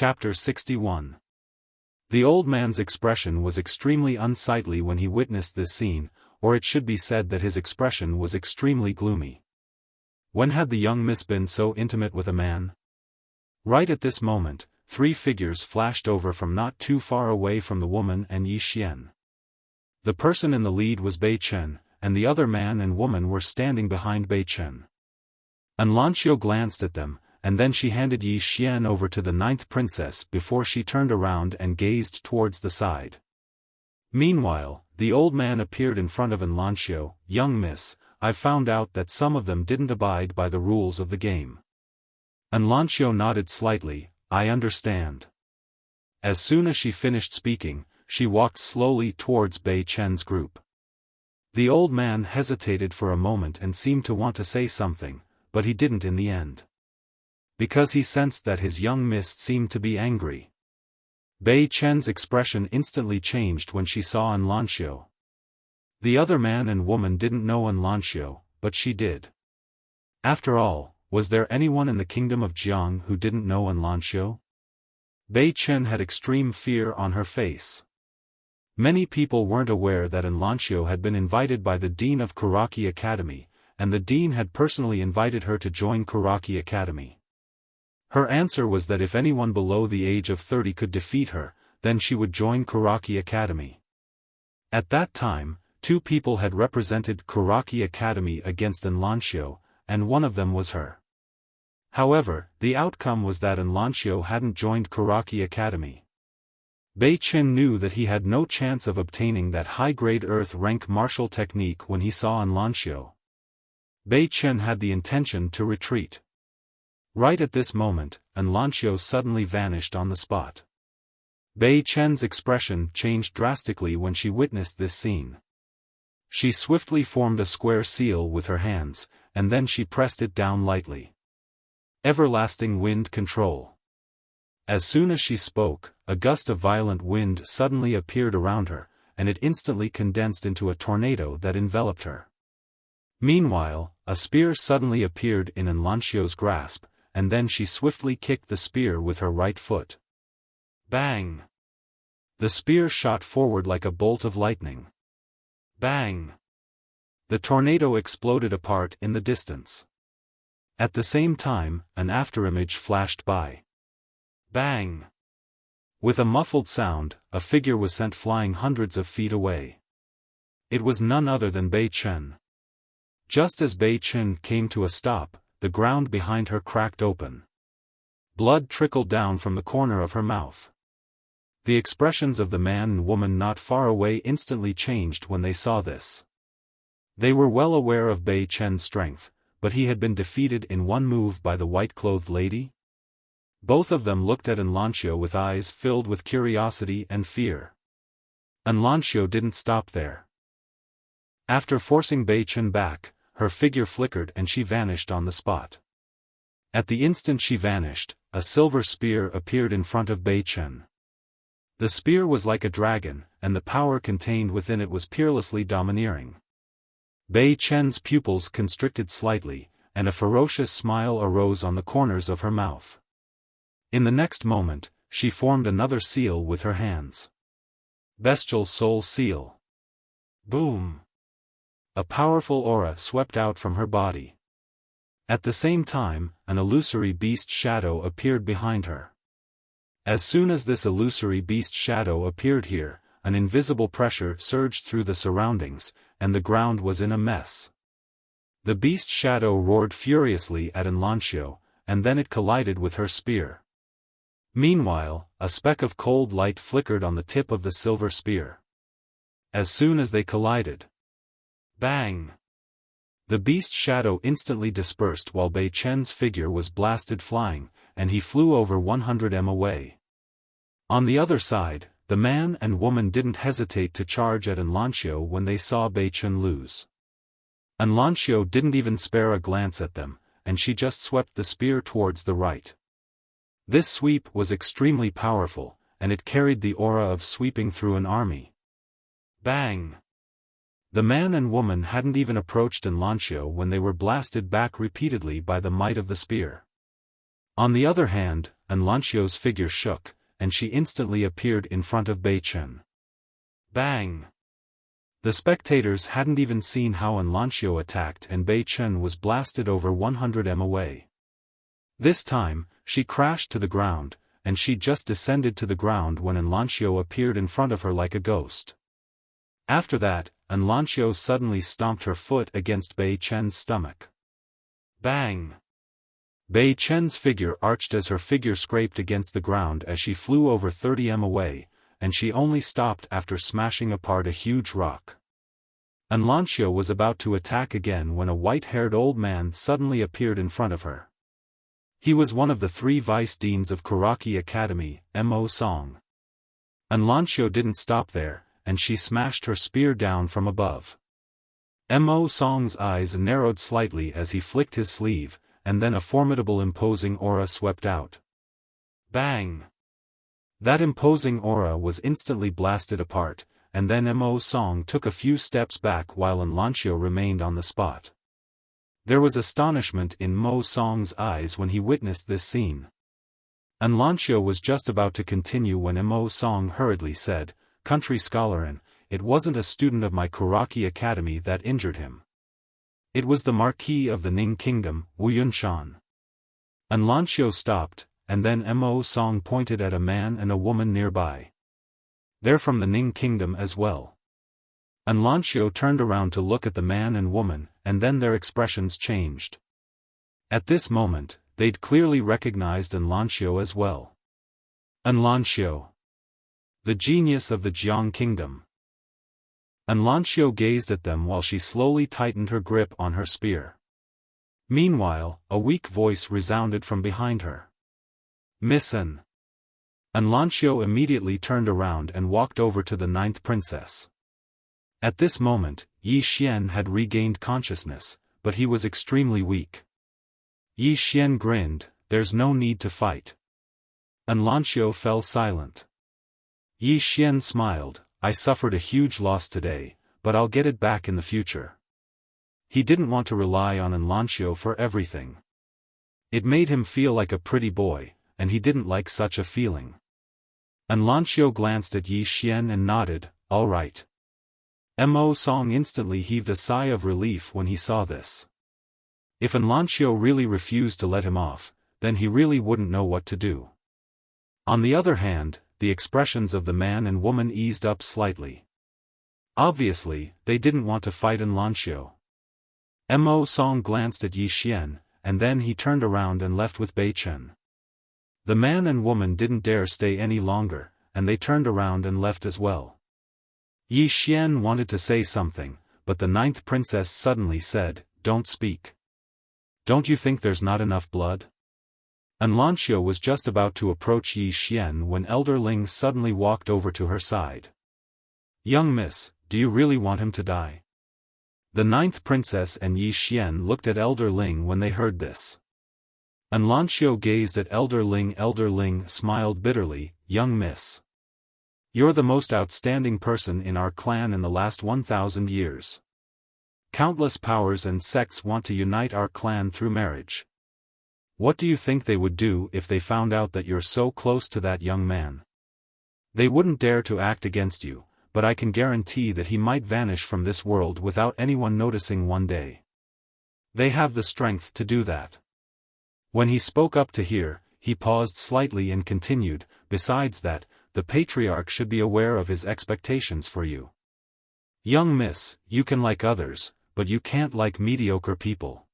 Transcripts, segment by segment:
Chapter 61. The old man's expression was extremely unsightly when he witnessed this scene, or it should be said that his expression was extremely gloomy. When had the young miss been so intimate with a man? Right at this moment, three figures flashed over from not too far away from the woman and Yi Xian. The person in the lead was Bei Chen, and the other man and woman were standing behind Bei Chen. Anlanxiu glanced at them, and then she handed Yi Xian over to the ninth princess before she turned around and gazed towards the side. Meanwhile, the old man appeared in front of Anlanxiu. "Young miss, I've found out that some of them didn't abide by the rules of the game." Anlanxiu nodded slightly. "I understand." As soon as she finished speaking, she walked slowly towards Bei Chen's group. The old man hesitated for a moment and seemed to want to say something, but he didn't in the end. Because he sensed that his young miss seemed to be angry. Bei Chen's expression instantly changed when she saw Anlanxiu. The other man and woman didn't know Anlanxiu, but she did. After all, was there anyone in the kingdom of Jiang who didn't know Anlanxiu? Bei Chen had extreme fear on her face. Many people weren't aware that Anlanxiu had been invited by the dean of Kuraki Academy, and the dean had personally invited her to join Kuraki Academy. Her answer was that if anyone below the age of 30 could defeat her, then she would join Kuraki Academy. At that time, two people had represented Kuraki Academy against Anlanxiu, and one of them was her. However, the outcome was that Anlanxiu hadn't joined Kuraki Academy. Bei Chen knew that he had no chance of obtaining that high-grade Earth rank martial technique when he saw Anlanxiu. Bei Chen had the intention to retreat. Right at this moment, Anlanxiu suddenly vanished on the spot. Bei Chen's expression changed drastically when she witnessed this scene. She swiftly formed a square seal with her hands, and then she pressed it down lightly. Everlasting wind control. As soon as she spoke, a gust of violent wind suddenly appeared around her, and it instantly condensed into a tornado that enveloped her. Meanwhile, a spear suddenly appeared in Anlanxiu's grasp, and then she swiftly kicked the spear with her right foot. Bang! The spear shot forward like a bolt of lightning. Bang! The tornado exploded apart in the distance. At the same time, an afterimage flashed by. Bang! With a muffled sound, a figure was sent flying hundreds of feet away. It was none other than Bei Chen. Just as Bei Chen came to a stop, the ground behind her cracked open. Blood trickled down from the corner of her mouth. The expressions of the man and woman not far away instantly changed when they saw this. They were well aware of Bei Chen's strength, but he had been defeated in one move by the white-clothed lady? Both of them looked at Anlanxiu with eyes filled with curiosity and fear. Anlanxiu didn't stop there. After forcing Bei Chen back, her figure flickered and she vanished on the spot. At the instant she vanished, a silver spear appeared in front of Bei Chen. The spear was like a dragon, and the power contained within it was peerlessly domineering. Bei Chen's pupils constricted slightly, and a ferocious smile arose on the corners of her mouth. In the next moment, she formed another seal with her hands. Bestial Soul Seal. Boom! A powerful aura swept out from her body. At the same time, an illusory beast shadow appeared behind her. As soon as this illusory beast shadow appeared here, an invisible pressure surged through the surroundings, and the ground was in a mess. The beast shadow roared furiously at Anlanxiu, and then it collided with her spear. Meanwhile, a speck of cold light flickered on the tip of the silver spear. As soon as they collided, bang! The beast shadow instantly dispersed while Bei Chen's figure was blasted flying, and he flew over 100 m away. On the other side, the man and woman didn't hesitate to charge at Anlanxiu when they saw Bei Chen lose. Anlanxiu didn't even spare a glance at them, and she just swept the spear towards the right. This sweep was extremely powerful, and it carried the aura of sweeping through an army. Bang! The man and woman hadn't even approached Anlanxiu when they were blasted back repeatedly by the might of the spear. On the other hand, and Lanqiu's figure shook, and she instantly appeared in front of Bei Chen. Bang! The spectators hadn't even seen how Lanqiu attacked, and Bei Chen was blasted over 100 m away. This time, she crashed to the ground, and she just descended to the ground when Lanqiu appeared in front of her like a ghost. After that, Lanqiu suddenly stomped her foot against Bei Chen's stomach. Bang! Bei Chen's figure arched as her figure scraped against the ground as she flew over 30 m away, and she only stopped after smashing apart a huge rock. Lanqiu was about to attack again when a white-haired old man suddenly appeared in front of her. He was one of the 3 vice deans of Kuraki Academy, Mo Song. Lanqiu didn't stop there, and she smashed her spear down from above. Mo Song's eyes narrowed slightly as he flicked his sleeve, and then a formidable imposing aura swept out. Bang! That imposing aura was instantly blasted apart, and then Mo Song took a few steps back while Lanqiu remained on the spot. There was astonishment in Mo Song's eyes when he witnessed this scene. Lanqiu was just about to continue when Mo Song hurriedly said, "Country scholarin, it wasn't a student of my Kuraki Academy that injured him. It was the Marquis of the Ning Kingdom, Wu Yunshan." Lanqiu stopped, and then Mo Song pointed at a man and a woman nearby. "They're from the Ning Kingdom as well." Lanqiu turned around to look at the man and woman, and then their expressions changed. At this moment, they'd clearly recognized Lanqiu as well. Lanqiu, the genius of the Jiang Kingdom. Lanqiu gazed at them while she slowly tightened her grip on her spear. Meanwhile, a weak voice resounded from behind her. "Miss An." Lanqiu immediately turned around and walked over to the 9th princess. At this moment, Yi Xian had regained consciousness, but he was extremely weak. Yi Xian grinned, "There's no need to fight." Lanqiu fell silent. Yi Xian smiled, "I suffered a huge loss today, but I'll get it back in the future." He didn't want to rely on Lanqiu for everything. It made him feel like a pretty boy, and he didn't like such a feeling. Lanqiu glanced at Yi Xian and nodded, "All right." Mo Song instantly heaved a sigh of relief when he saw this. If Lanqiu really refused to let him off, then he really wouldn't know what to do. On the other hand, the expressions of the man and woman eased up slightly. Obviously, they didn't want to fight Lanqiu. Mo Song glanced at Yi Xian, and then he turned around and left with Bei Chen. The man and woman didn't dare stay any longer, and they turned around and left as well. Yi Xian wanted to say something, but the 9th princess suddenly said, "Don't speak. Don't you think there's not enough blood?" Lanqiu was just about to approach Yi Xian when Elder Ling suddenly walked over to her side. "Young miss, do you really want him to die?" The 9th princess and Yi Xian looked at Elder Ling when they heard this. Lanqiu gazed at Elder Ling. Elder Ling smiled bitterly, "Young miss. You're the most outstanding person in our clan in the last 1,000 years. Countless powers and sects want to unite our clan through marriage. What do you think they would do if they found out that you're so close to that young man? They wouldn't dare to act against you, but I can guarantee that he might vanish from this world without anyone noticing one day. They have the strength to do that." When he spoke up to hear, he paused slightly and continued, "Besides that, the patriarch should be aware of his expectations for you. Young miss, you can like others, but you can't like mediocre people.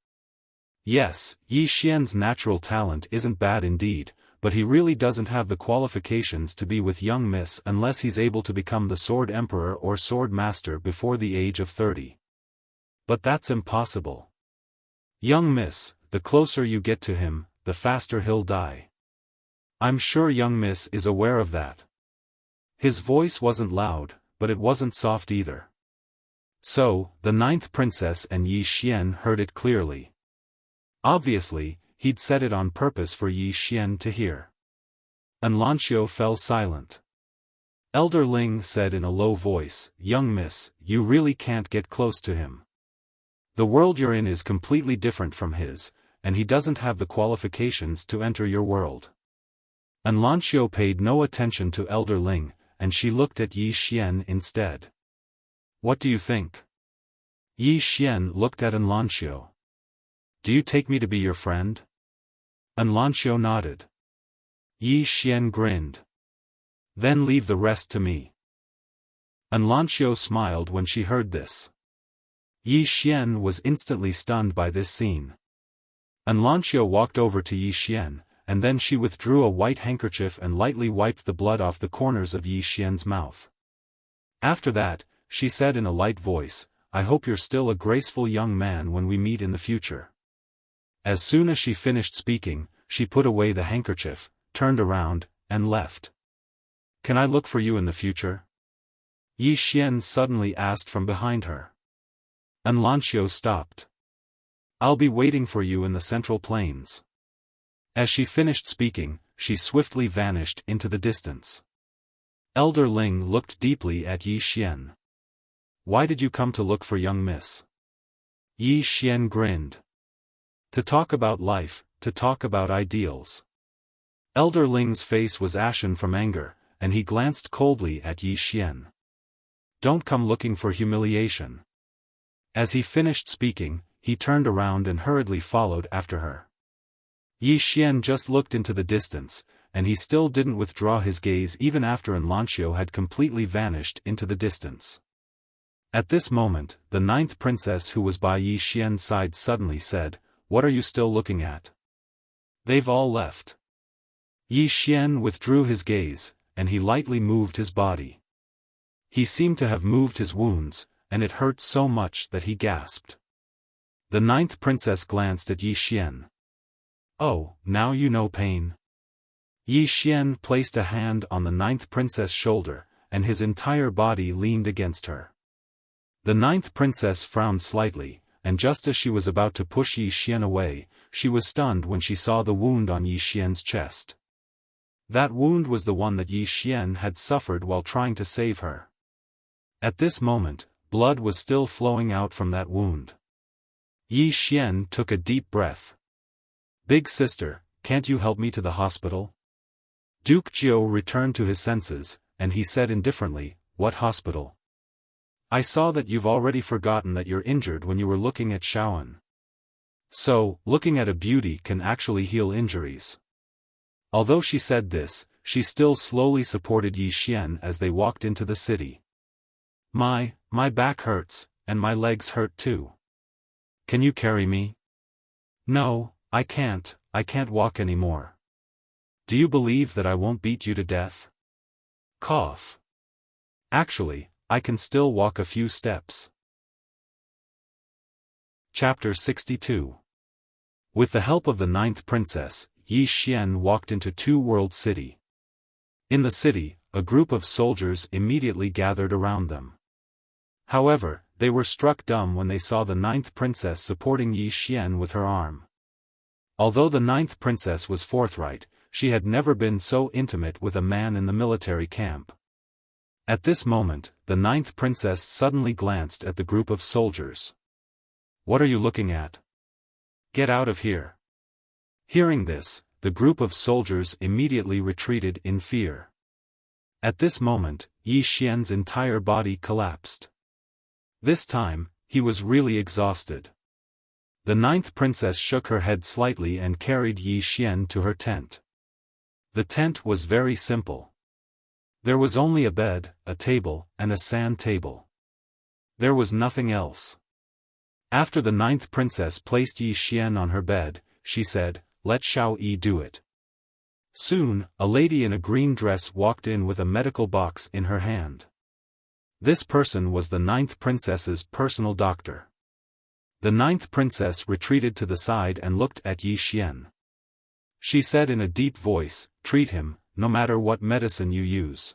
Yes, Yi Xian's natural talent isn't bad indeed, but he really doesn't have the qualifications to be with young miss unless he's able to become the Sword Emperor or Sword Master before the age of 30. But that's impossible. Young miss, the closer you get to him, the faster he'll die. I'm sure young miss is aware of that." His voice wasn't loud, but it wasn't soft either. So, the 9th princess and Yi Xian heard it clearly. Obviously, he'd said it on purpose for Yi Xian to hear. Lanqiu fell silent. Elder Ling said in a low voice, "Young miss, you really can't get close to him. The world you're in is completely different from his, and he doesn't have the qualifications to enter your world. And Lanxiu paid no attention to Elder Ling, and she looked at Yi Xian instead. What do you think? Yi Xian looked at Lanxiu. Do you take me to be your friend? Lanxiu nodded. Yi Xian grinned. Then leave the rest to me. Lanxiu smiled when she heard this. Yi Xian was instantly stunned by this scene. Lanxiu walked over to Yi Xian, and then she withdrew a white handkerchief and lightly wiped the blood off the corners of Yi Xian's mouth. After that, she said in a light voice, I hope you're still a graceful young man when we meet in the future. As soon as she finished speaking, she put away the handkerchief, turned around, and left. Can I look for you in the future? Yi Xian suddenly asked from behind her. Lanxiu stopped. I'll be waiting for you in the Central Plains. As she finished speaking, she swiftly vanished into the distance. Elder Ling looked deeply at Yi Xian. Why did you come to look for young miss? Yi Xian grinned. To talk about life, to talk about ideals. Elder Ling's face was ashen from anger, and he glanced coldly at Yi Xian. Don't come looking for humiliation. As he finished speaking, he turned around and hurriedly followed after her. Yi Xian just looked into the distance, and he still didn't withdraw his gaze even after Lanxiu had completely vanished into the distance. At this moment, the ninth princess who was by Yi Xian's side suddenly said, What are you still looking at? They've all left. Yi Xian withdrew his gaze, and he lightly moved his body. He seemed to have moved his wounds, and it hurt so much that he gasped. The ninth princess glanced at Yi Xian. Oh, now you know pain. Yi Xian placed a hand on the ninth princess' shoulder, and his entire body leaned against her. The ninth princess frowned slightly, and just as she was about to push Yi Xian away, she was stunned when she saw the wound on Yi Xian's chest. That wound was the one that Yi Xian had suffered while trying to save her. At this moment, blood was still flowing out from that wound. Yi Xian took a deep breath. Big sister, can't you help me to the hospital? Duke Jiu returned to his senses, and he said indifferently, What hospital? I saw that you've already forgotten that you're injured when you were looking at Xiaofan. So, looking at a beauty can actually heal injuries. Although she said this, she still slowly supported Yi Xian as they walked into the city. My back hurts, and my legs hurt too. Can you carry me? No, I can't walk anymore. Do you believe that I won't beat you to death? Cough. Actually, I can still walk a few steps. Chapter 62. With the help of the ninth princess, Yi Xian walked into Two World City. In the city, a group of soldiers immediately gathered around them. However, they were struck dumb when they saw the ninth princess supporting Yi Xian with her arm. Although the ninth princess was forthright, she had never been so intimate with a man in the military camp. At this moment, the ninth princess suddenly glanced at the group of soldiers. What are you looking at? Get out of here. Hearing this, the group of soldiers immediately retreated in fear. At this moment, Yi Xian's entire body collapsed. This time, he was really exhausted. The ninth princess shook her head slightly and carried Yi Xian to her tent. The tent was very simple. There was only a bed, a table, and a sand table. There was nothing else. After the ninth princess placed Yi Xian on her bed, she said, Let Xiao Yi do it. Soon, a lady in a green dress walked in with a medical box in her hand. This person was the ninth princess's personal doctor. The ninth princess retreated to the side and looked at Yi Xian. She said in a deep voice, Treat him, no matter what medicine you use.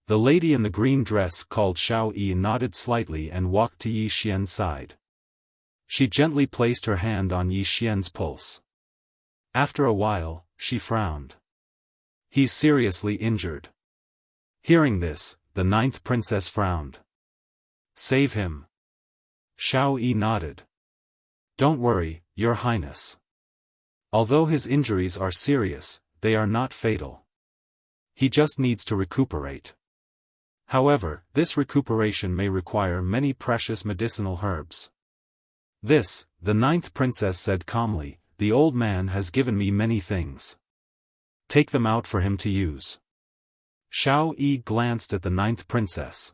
The lady in the green dress called Xiao Yi nodded slightly and walked to Yi Xian's side. She gently placed her hand on Yi Xian's pulse. After a while, she frowned. He's seriously injured. Hearing this, the ninth princess frowned. Save him. Xiao Yi nodded. Don't worry, Your Highness. Although his injuries are serious, they are not fatal. He just needs to recuperate. However, this recuperation may require many precious medicinal herbs. This, the ninth princess said calmly, the old man has given me many things. Take them out for him to use. Xiao Yi glanced at the ninth princess.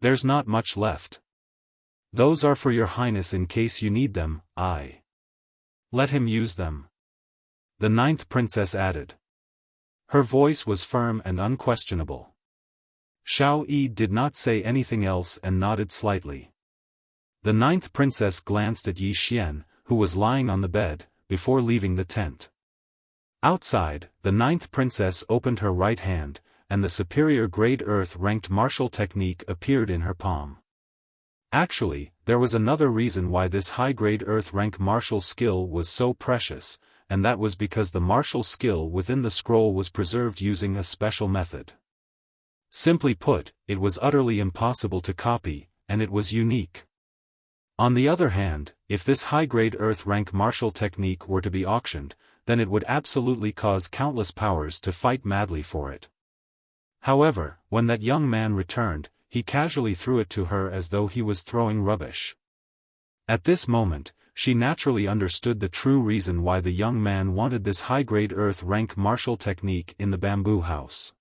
There's not much left. Those are for your highness in case you need them. Let him use them. The ninth princess added. Her voice was firm and unquestionable. Xiao Yi did not say anything else and nodded slightly. The ninth princess glanced at Yi Xian, who was lying on the bed, before leaving the tent. Outside, the ninth princess opened her right hand, and the superior grade earth-ranked martial technique appeared in her palm. Actually, there was another reason why this high-grade earth-rank martial skill was so precious, and that was because the martial skill within the scroll was preserved using a special method. Simply put, it was utterly impossible to copy, and it was unique. On the other hand, if this high-grade earth-rank martial technique were to be auctioned, then it would absolutely cause countless powers to fight madly for it. However, when that young man returned, he casually threw it to her as though he was throwing rubbish. At this moment, she naturally understood the true reason why the young man wanted this high-grade earth-rank martial technique in the bamboo house.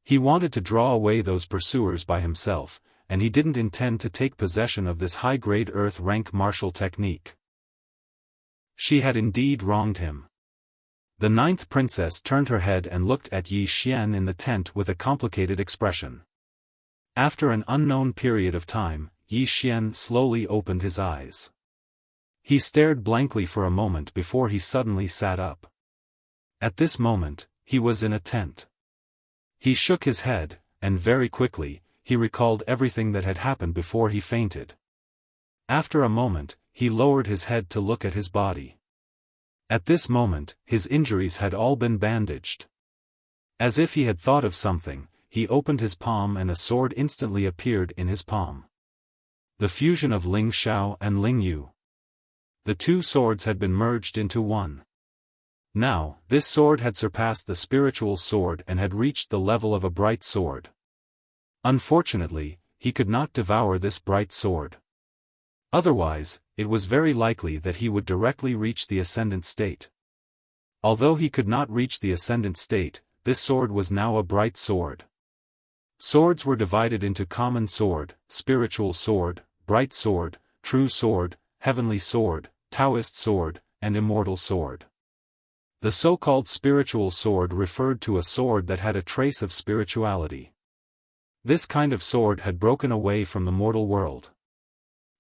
He wanted to draw away those pursuers by himself, and he didn't intend to take possession of this high-grade earth-rank martial technique. She had indeed wronged him. The ninth princess turned her head and looked at Yi Xian in the tent with a complicated expression. After an unknown period of time, Yi Xian slowly opened his eyes. He stared blankly for a moment before he suddenly sat up. At this moment, he was in a tent. He shook his head, and very quickly, he recalled everything that had happened before he fainted. After a moment, he lowered his head to look at his body. At this moment, his injuries had all been bandaged. As if he had thought of something, he opened his palm and a sword instantly appeared in his palm. The fusion of Ling Xiao and Ling Yu. The two swords had been merged into one. Now, this sword had surpassed the spiritual sword and had reached the level of a bright sword. Unfortunately, he could not devour this bright sword. Otherwise, it was very likely that he would directly reach the ascendant state. Although he could not reach the ascendant state, this sword was now a bright sword. Swords were divided into common sword, spiritual sword, bright sword, true sword, heavenly sword, Taoist sword, and immortal sword. The so-called spiritual sword referred to a sword that had a trace of spirituality. This kind of sword had broken away from the mortal world.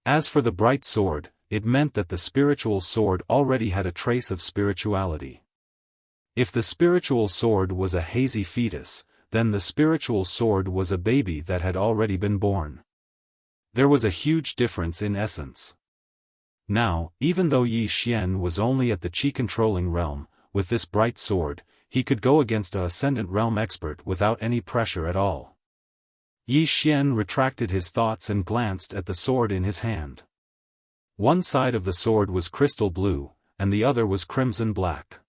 As for the bright sword, it meant that the spiritual sword already had a trace of spirituality. If the spiritual sword was a hazy fetus, then the spiritual sword was a baby that had already been born. There was a huge difference in essence. Now, even though Yi Xian was only at the chi-controlling realm, with this bright sword, he could go against a ascendant realm expert without any pressure at all. Yi Xian retracted his thoughts and glanced at the sword in his hand. One side of the sword was crystal blue, and the other was crimson black.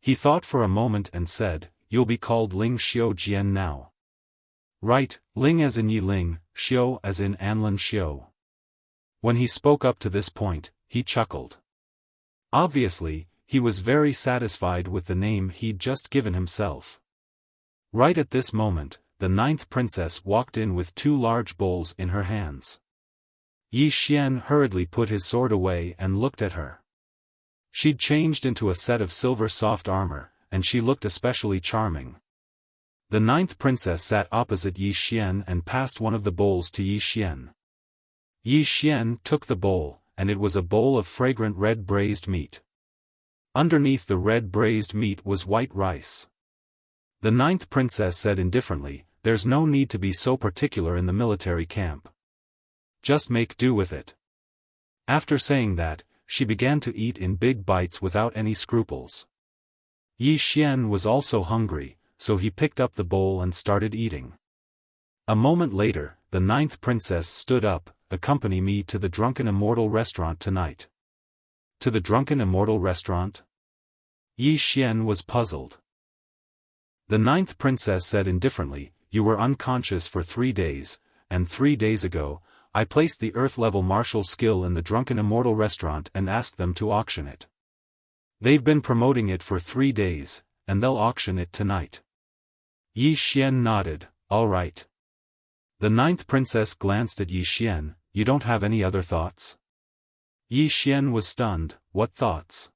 He thought for a moment and said, "You'll be called Ling Xiao Jian now." Right, Ling as in Yi Ling, Xiao as in Anlin Xiao. When he spoke up to this point, he chuckled. Obviously, he was very satisfied with the name he'd just given himself. Right at this moment, the ninth princess walked in with two large bowls in her hands. Yi Xian hurriedly put his sword away and looked at her. She'd changed into a set of silver soft armor, and she looked especially charming. The ninth princess sat opposite Yi Xian and passed one of the bowls to Yi Xian. Yi Xian took the bowl, and it was a bowl of fragrant red braised meat. Underneath the red braised meat was white rice. The ninth princess said indifferently, "There's no need to be so particular in the military camp. Just make do with it." After saying that, she began to eat in big bites without any scruples. Yi Xian was also hungry, so he picked up the bowl and started eating. A moment later, the ninth princess stood up, "Accompany me to the Drunken Immortal restaurant tonight." "To the Drunken Immortal restaurant?" Yi Xian was puzzled. The ninth princess said indifferently, "You were unconscious for 3 days, and 3 days ago, I placed the Earth-level martial skill in the Drunken Immortal restaurant and asked them to auction it. They've been promoting it for 3 days, and they'll auction it tonight." Yi Xian nodded, "All right." The ninth princess glanced at Yi Xian, "You don't have any other thoughts?" Yi Xian was stunned, "What thoughts?"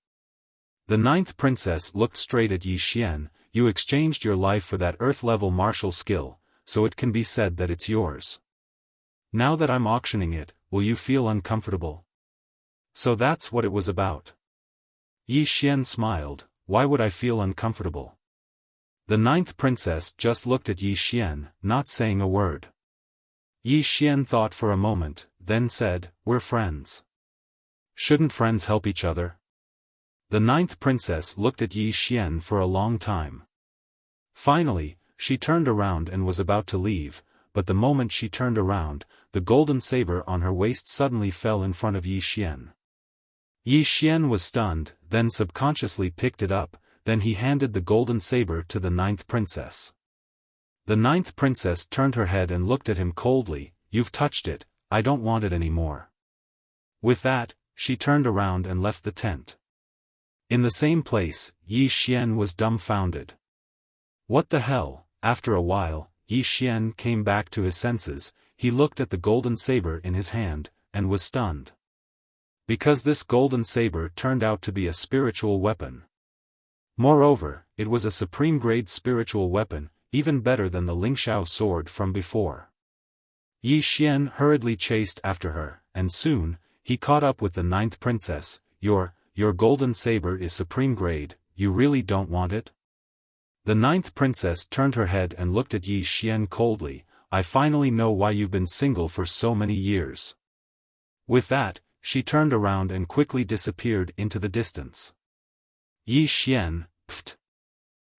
The ninth princess looked straight at Yi Xian, "You exchanged your life for that Earth-level martial skill, so it can be said that it's yours. Now that I'm auctioning it, will you feel uncomfortable?" "So that's what it was about." Yi Xian smiled, "Why would I feel uncomfortable?" The ninth princess just looked at Yi Xian, not saying a word. Yi Xian thought for a moment, then said, "We're friends. Shouldn't friends help each other?" The ninth princess looked at Yi Xian for a long time. Finally, she turned around and was about to leave, but the moment she turned around, the golden saber on her waist suddenly fell in front of Yi Xian. Yi Xian was stunned, then subconsciously picked it up, then he handed the golden saber to the ninth princess. The ninth princess turned her head and looked at him coldly, "You've touched it, I don't want it anymore." With that, she turned around and left the tent. In the same place, Yi Xian was dumbfounded. What the hell? After a while, Yi Xian came back to his senses, he looked at the golden saber in his hand, and was stunned. Because this golden saber turned out to be a spiritual weapon. Moreover, it was a supreme-grade spiritual weapon, even better than the Lingxiao sword from before. Yi Xian hurriedly chased after her, and soon, he caught up with the ninth princess. Your golden saber is supreme grade, you really don't want it?" The ninth princess turned her head and looked at Yi Xian coldly, "I finally know why you've been single for so many years." With that, she turned around and quickly disappeared into the distance. Yi Xian, pfft.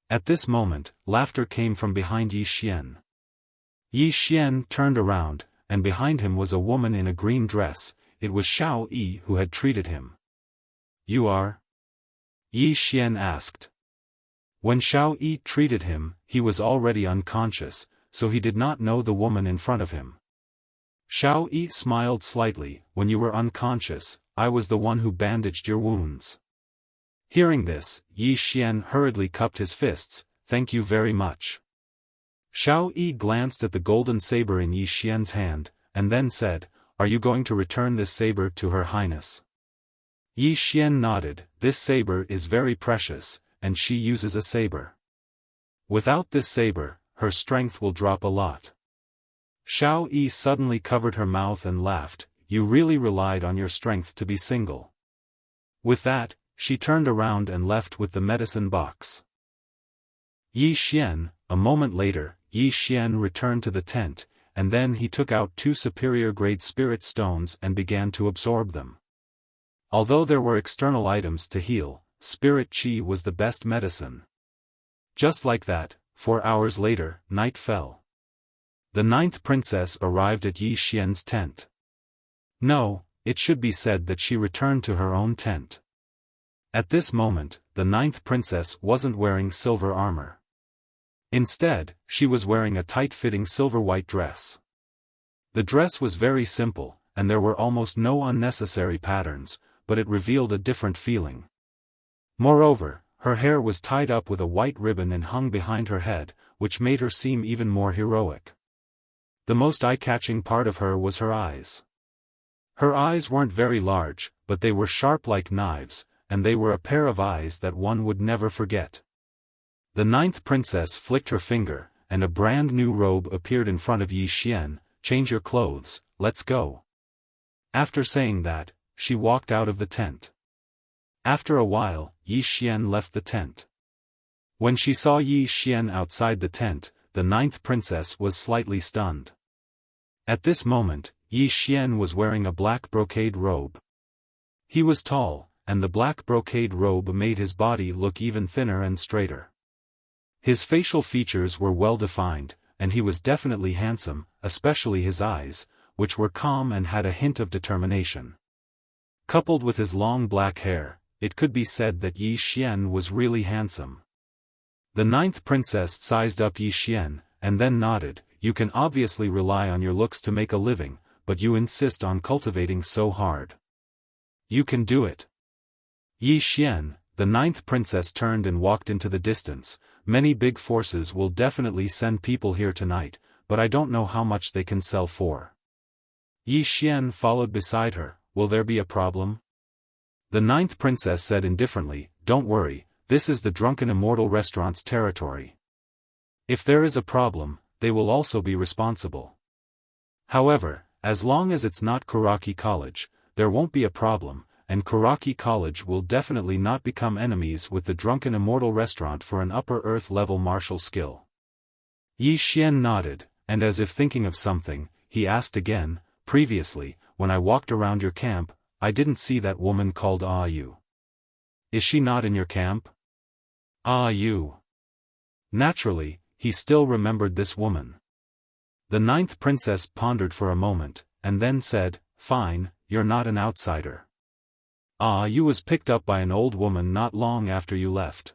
At this moment, laughter came from behind Yi Xian. Yi Xian turned around, and behind him was a woman in a green dress. It was Xiao Yi who had treated him. "You are?" Yi Xian asked. When Xiao Yi treated him, he was already unconscious, so he did not know the woman in front of him. Xiao Yi smiled slightly, "When you were unconscious, I was the one who bandaged your wounds." Hearing this, Yi Xian hurriedly cupped his fists, "Thank you very much." Xiao Yi glanced at the golden saber in Yi Xian's hand, and then said, "Are you going to return this saber to Her Highness?" Yi Xian nodded, "This saber is very precious, and she uses a saber. Without this saber, her strength will drop a lot." Xiao Yi suddenly covered her mouth and laughed, "You really relied on your strength to be single." With that, she turned around and left with the medicine box. Yi Xian, a moment later, Yi Xian returned to the tent, and then he took out 2 superior-grade spirit stones and began to absorb them. Although there were external items to heal, spirit qi was the best medicine. Just like that, 4 hours later, night fell. The ninth princess arrived at Yi Xian's tent. No, it should be said that she returned to her own tent. At this moment, the ninth princess wasn't wearing silver armor. Instead, she was wearing a tight-fitting silver-white dress. The dress was very simple, and there were almost no unnecessary patterns, but it revealed a different feeling. Moreover, her hair was tied up with a white ribbon and hung behind her head, which made her seem even more heroic. The most eye-catching part of her was her eyes. Her eyes weren't very large, but they were sharp like knives, and they were a pair of eyes that one would never forget. The ninth princess flicked her finger, and a brand new robe appeared in front of Yi Xian. "Change your clothes, let's go." After saying that, she walked out of the tent. After a while, Yi Xian left the tent. When she saw Yi Xian outside the tent, the ninth princess was slightly stunned. At this moment, Yi Xian was wearing a black brocade robe. He was tall, and the black brocade robe made his body look even thinner and straighter. His facial features were well defined, and he was definitely handsome, especially his eyes, which were calm and had a hint of determination. Coupled with his long black hair, it could be said that Yi Xian was really handsome. The ninth princess sized up Yi Xian, and then nodded. You can obviously rely on your looks to make a living, but you insist on cultivating so hard. You can do it. Yi Xian, the ninth princess turned and walked into the distance. Many big forces will definitely send people here tonight, but I don't know how much they can sell for. Yi Xian followed beside her. Will there be a problem? The ninth princess said indifferently, don't worry, this is the Drunken Immortal Restaurant's territory. If there is a problem, they will also be responsible. However, as long as it's not Kuraki College, there won't be a problem, and Kuraki College will definitely not become enemies with the Drunken Immortal Restaurant for an upper earth level martial skill. Yi Xian nodded, and as if thinking of something, he asked again, previously, when I walked around your camp, I didn't see that woman called Ah Yu. Is she not in your camp? Ah Yu. Naturally, he still remembered this woman. The ninth princess pondered for a moment, and then said, fine, you're not an outsider. Ah Yu was picked up by an old woman not long after you left.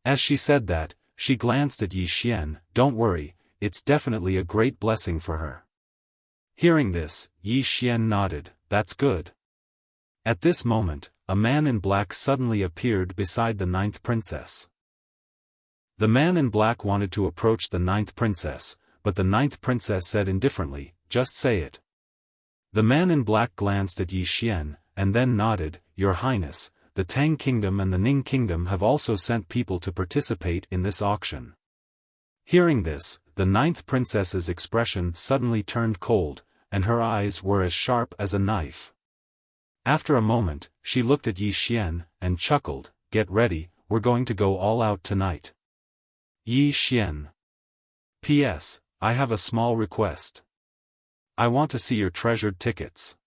As she said that, she glanced at Yi Xian. Don't worry, it's definitely a great blessing for her. Hearing this, Yi Xian nodded, that's good. At this moment, a man in black suddenly appeared beside the ninth princess. The man in black wanted to approach the ninth princess, but the ninth princess said indifferently, just say it. The man in black glanced at Yi Xian, and then nodded, Your Highness, the Tang Kingdom and the Ning Kingdom have also sent people to participate in this auction. Hearing this, the ninth princess's expression suddenly turned cold, and her eyes were as sharp as a knife. After a moment, she looked at Yi Xian, and chuckled, Get ready, we're going to go all out tonight. Yi Xian. P.S. I have a small request. I want to see your treasured tickets.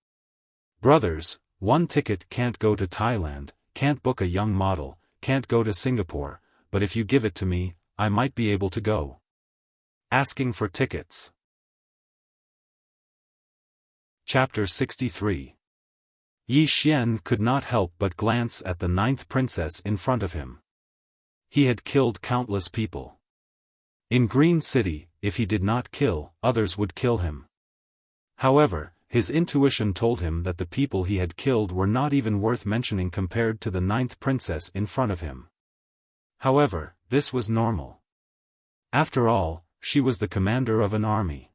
Brothers, one ticket can't go to Thailand, can't book a young model, can't go to Singapore, but if you give it to me, I might be able to go. Asking for tickets. Chapter 63. Yi Xian could not help but glance at the ninth princess in front of him. He had killed countless people. In Green City, if he did not kill, others would kill him. However, his intuition told him that the people he had killed were not even worth mentioning compared to the ninth princess in front of him. However, this was normal. After all, she was the commander of an army.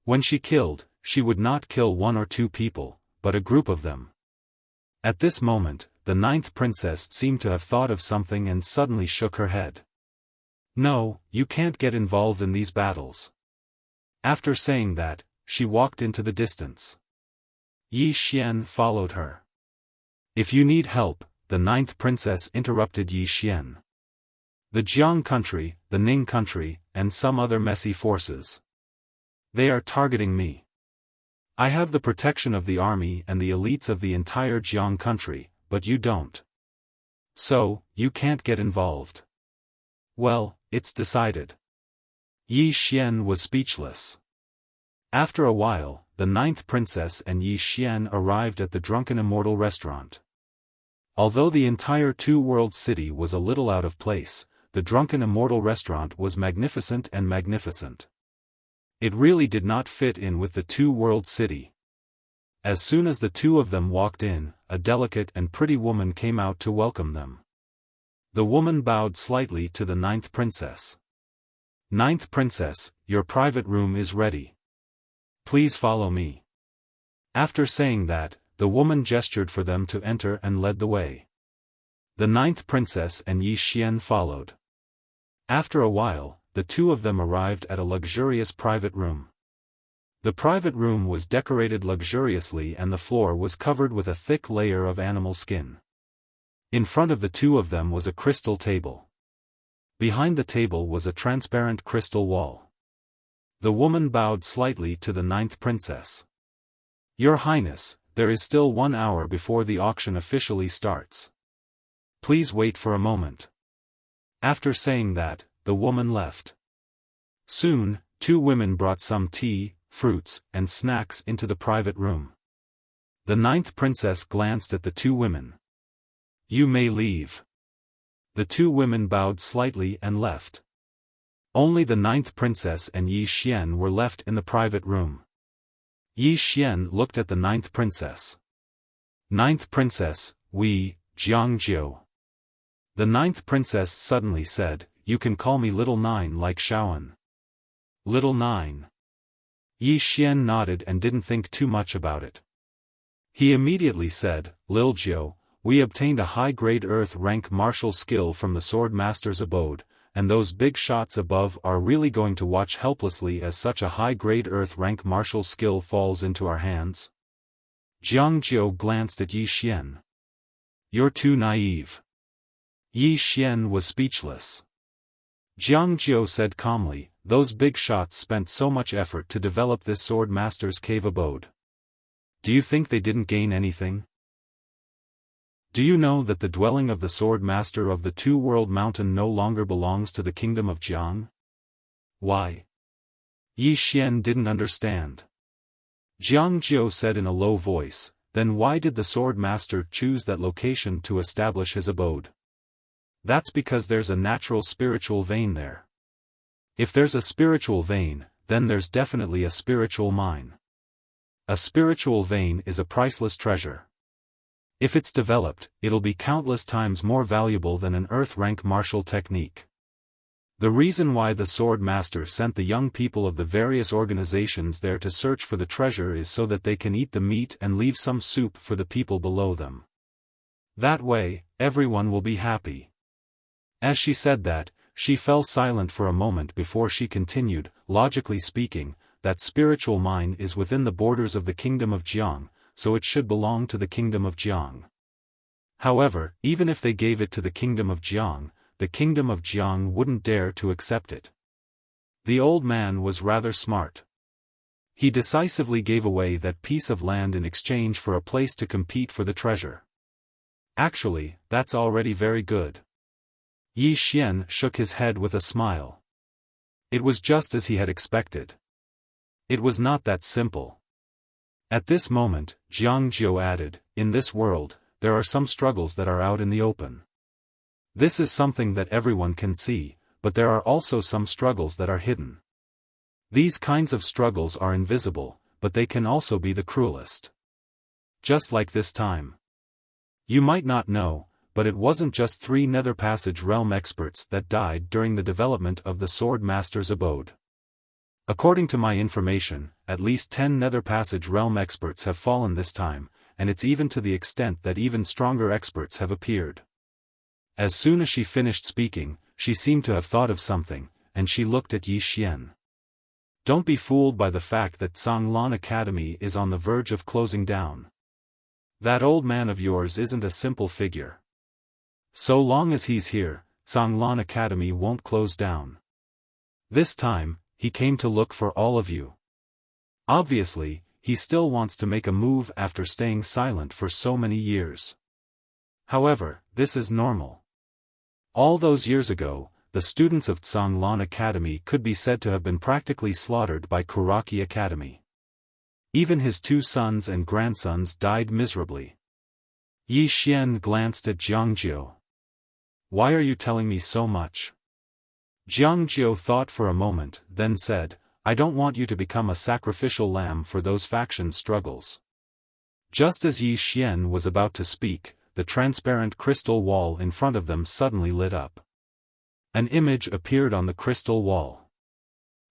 When she killed, she would not kill one or two people, but a group of them. At this moment, the ninth princess seemed to have thought of something and suddenly shook her head. No, you can't get involved in these battles. After saying that, she walked into the distance. Yi Xian followed her. If you need help, the ninth princess interrupted Yi Xian. The Jiang country, the Ning country, and some other messy forces. They are targeting me. I have the protection of the army and the elites of the entire Jiang country, but you don't. So, you can't get involved. Well, it's decided. Yi Xian was speechless. After a while, the ninth princess and Yi Xian arrived at the Drunken Immortal Restaurant. Although the entire Two-World City was a little out of place, the Drunken Immortal Restaurant was magnificent and magnificent. It really did not fit in with the Two-World City. As soon as the two of them walked in, a delicate and pretty woman came out to welcome them. The woman bowed slightly to the ninth princess. Ninth princess, your private room is ready. Please follow me. After saying that, the woman gestured for them to enter and led the way. The ninth princess and Yi Xian followed. After a while, the two of them arrived at a luxurious private room. The private room was decorated luxuriously and the floor was covered with a thick layer of animal skin. In front of the two of them was a crystal table. Behind the table was a transparent crystal wall. The woman bowed slightly to the ninth princess. Your Highness, there is still 1 hour before the auction officially starts. Please wait for a moment. After saying that, the woman left. Soon, two women brought some tea, fruits, and snacks into the private room. The ninth princess glanced at the two women. You may leave. The two women bowed slightly and left. Only the 9th princess and Yi Xian were left in the private room. Yi Xian looked at the 9th princess. 9th princess, we, Jiangjiu. The 9th princess suddenly said, "You can call me Little Nine like Xiaofan." Little Nine. Yi Xian nodded and didn't think too much about it. He immediately said, "Lil Jiu, we obtained a high-grade Earth rank martial skill from the Swordmaster's abode, and those big shots above are really going to watch helplessly as such a high-grade Earth rank martial skill falls into our hands?" Jiangjiu glanced at Yi Xian. "You're too naive." Yi Xian was speechless. Jiangjiu said calmly, "Those big shots spent so much effort to develop this Swordmaster's cave abode. Do you think they didn't gain anything? Do you know that the dwelling of the Swordmaster of the Two-World Mountain no longer belongs to the kingdom of Jiang?" "Why?" Yi Xian didn't understand. Jiangjiu said in a low voice, "Then why did the Swordmaster choose that location to establish his abode?" "That's because there's a natural spiritual vein there. If there's a spiritual vein, then there's definitely a spiritual mine. A spiritual vein is a priceless treasure. If it's developed, it'll be countless times more valuable than an Earth-rank martial technique." The reason why the Swordmaster sent the young people of the various organizations there to search for the treasure is so that they can eat the meat and leave some soup for the people below them. That way, everyone will be happy. As she said that, she fell silent for a moment before she continued, "Logically speaking, that spiritual mine is within the borders of the kingdom of Jiang, so it should belong to the kingdom of Jiang. However, even if they gave it to the kingdom of Jiang wouldn't dare to accept it." The old man was rather smart. He decisively gave away that piece of land in exchange for a place to compete for the treasure. Actually, that's already very good. Yi Xian shook his head with a smile. It was just as he had expected. It was not that simple. At this moment, Jiangjiu added, "In this world, there are some struggles that are out in the open. This is something that everyone can see, but there are also some struggles that are hidden. These kinds of struggles are invisible, but they can also be the cruelest. Just like this time. You might not know, but it wasn't just 3 Nether Passage Realm experts that died during the development of the Swordmaster's abode. According to my information, at least 10 Nether Passage Realm experts have fallen this time, and it's even to the extent that even stronger experts have appeared." As soon as she finished speaking, she seemed to have thought of something, and she looked at Yi Xian. "Don't be fooled by the fact that Sanglan Academy is on the verge of closing down. That old man of yours isn't a simple figure. So long as he's here, Sanglan Academy won't close down. This time, he came to look for all of you. Obviously, he still wants to make a move after staying silent for so many years. However, this is normal. All those years ago, the students of Sanglan Academy could be said to have been practically slaughtered by Kuraki Academy. Even his 2 sons and grandsons died miserably." Yi Xian glanced at Jiangjiu. "Why are you telling me so much?" Jiangjiu thought for a moment, then said, "I don't want you to become a sacrificial lamb for those faction struggles." Just as Yi Xian was about to speak, the transparent crystal wall in front of them suddenly lit up. An image appeared on the crystal wall.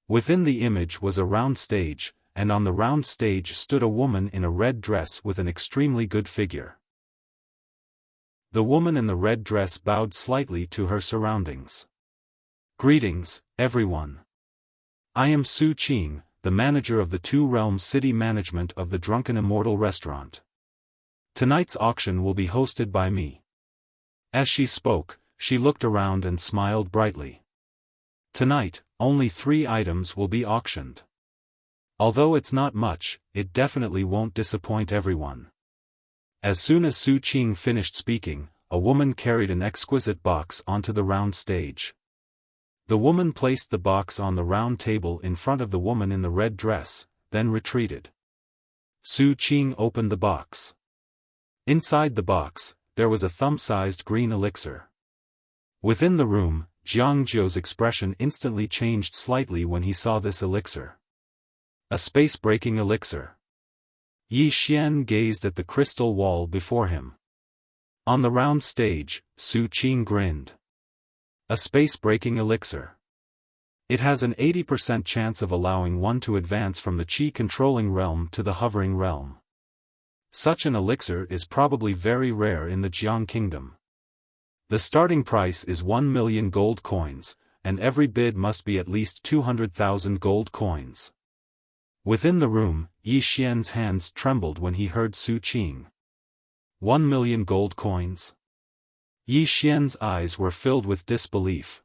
Within the image was a round stage, and on the round stage stood a woman in a red dress with an extremely good figure. The woman in the red dress bowed slightly to her surroundings. "Greetings, everyone. I am Su Qing, the manager of the Two Realms City Management of the Drunken Immortal Restaurant. Tonight's auction will be hosted by me." As she spoke, she looked around and smiled brightly. "Tonight, only 3 items will be auctioned. Although it's not much, it definitely won't disappoint everyone." As soon as Su Qing finished speaking, a woman carried an exquisite box onto the round stage. The woman placed the box on the round table in front of the woman in the red dress, then retreated. Su Qing opened the box. Inside the box, there was a thumb-sized green elixir. Within the room, Jiang Zhou's expression instantly changed slightly when he saw this elixir. A space-breaking elixir. Yi Xian gazed at the crystal wall before him. On the round stage, Su Qing grinned. A space-breaking elixir. It has an 80% chance of allowing one to advance from the Qi-controlling realm to the hovering realm. Such an elixir is probably very rare in the Jiang Kingdom. The starting price is 1 million gold coins, and every bid must be at least 200,000 gold coins. Within the room, Yi Xian's hands trembled when he heard Su Qing. 1 million gold coins? Yi Xian's eyes were filled with disbelief.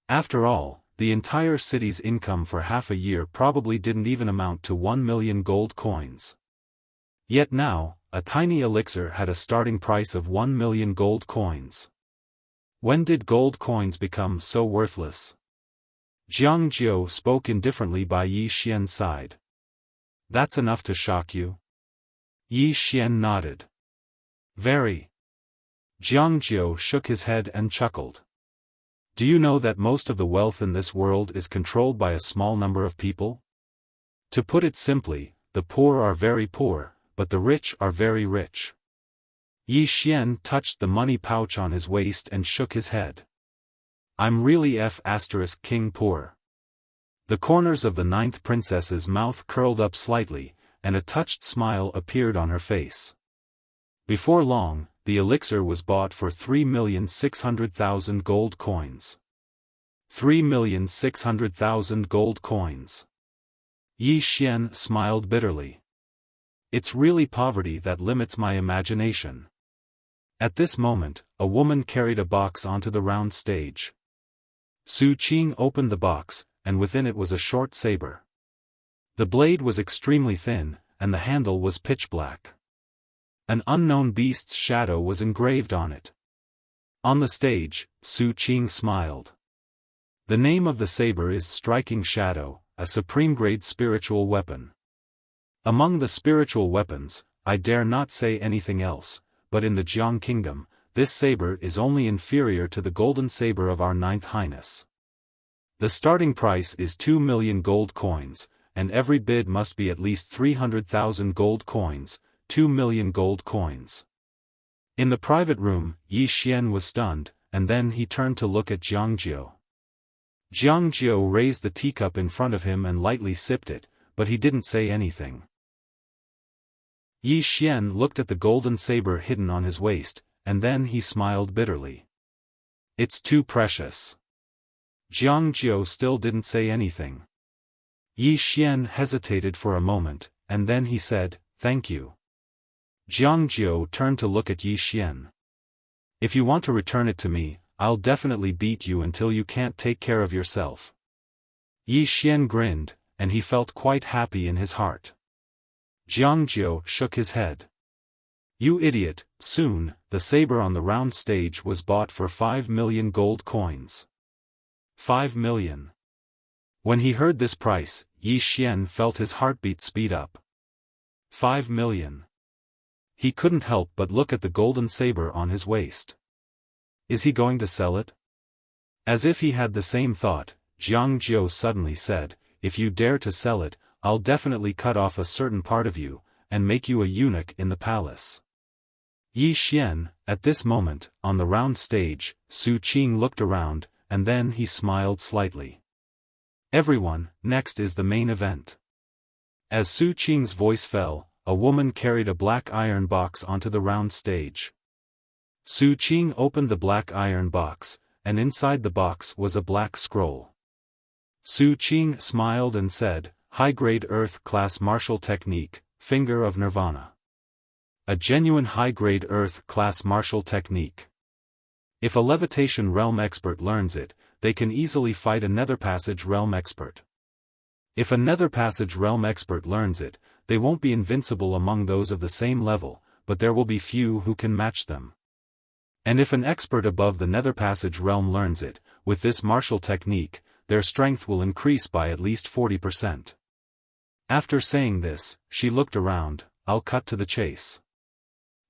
After all, the entire city's income for half a year probably didn't even amount to 1 million gold coins. Yet now, a tiny elixir had a starting price of 1 million gold coins. When did gold coins become so worthless? Jiang Zhou spoke indifferently by Yi Xian's side. That's enough to shock you? Yi Xian nodded. Very. Jiang Zhou shook his head and chuckled. Do you know that most of the wealth in this world is controlled by a small number of people? To put it simply, the poor are very poor, but the rich are very rich. Yi Xian touched the money pouch on his waist and shook his head. I'm really King poor. The corners of the ninth princess's mouth curled up slightly, and a touched smile appeared on her face. Before long, the elixir was bought for 3,600,000 gold coins. 3,600,000 gold coins. Yi Xian smiled bitterly. It's really poverty that limits my imagination. At this moment, a woman carried a box onto the round stage. Su Qing opened the box, and within it was a short saber. The blade was extremely thin, and the handle was pitch black. An unknown beast's shadow was engraved on it. On the stage, Su Qing smiled. The name of the saber is Striking Shadow, a supreme-grade spiritual weapon. Among the spiritual weapons, I dare not say anything else, but in the Jiang Kingdom, this saber is only inferior to the golden saber of our Ninth Highness. The starting price is 2 million gold coins, and every bid must be at least 300,000 gold coins, 2 million gold coins. In the private room, Yi Xian was stunned, and then he turned to look at Jiang Zhou. Jiang Zhou raised the teacup in front of him and lightly sipped it, but he didn't say anything. Yi Xian looked at the golden saber hidden on his waist, and then he smiled bitterly. It's too precious. Jiang Zhou still didn't say anything. Yi Xian hesitated for a moment, and then he said, "Thank you." Jiang Zhou turned to look at Yi Xian. If you want to return it to me, I'll definitely beat you until you can't take care of yourself. Yi Xian grinned, and he felt quite happy in his heart. Jiang Zhou shook his head. You idiot, soon, the saber on the round stage was bought for 5 million gold coins. 5 million. When he heard this price, Yi Xian felt his heartbeat speed up. 5 million. He couldn't help but look at the golden saber on his waist. Is he going to sell it? As if he had the same thought, Jiang Zhou suddenly said, if you dare to sell it, I'll definitely cut off a certain part of you, and make you a eunuch in the palace. Yi Xian, at this moment, on the round stage, Su Qing looked around, and then he smiled slightly. Everyone, next is the main event. As Su Qing's voice fell, a woman carried a black iron box onto the round stage. Su Qing opened the black iron box, and inside the box was a black scroll. Su Qing smiled and said, High-grade Earth-class martial technique, Finger of Nirvana. A genuine high-grade Earth-class martial technique. If a levitation realm expert learns it, they can easily fight a nether passage realm expert. If a nether passage realm expert learns it, they won't be invincible among those of the same level, but there will be few who can match them. And if an expert above the nether passage realm learns it, with this martial technique, their strength will increase by at least 40%. After saying this, she looked around. I'll cut to the chase.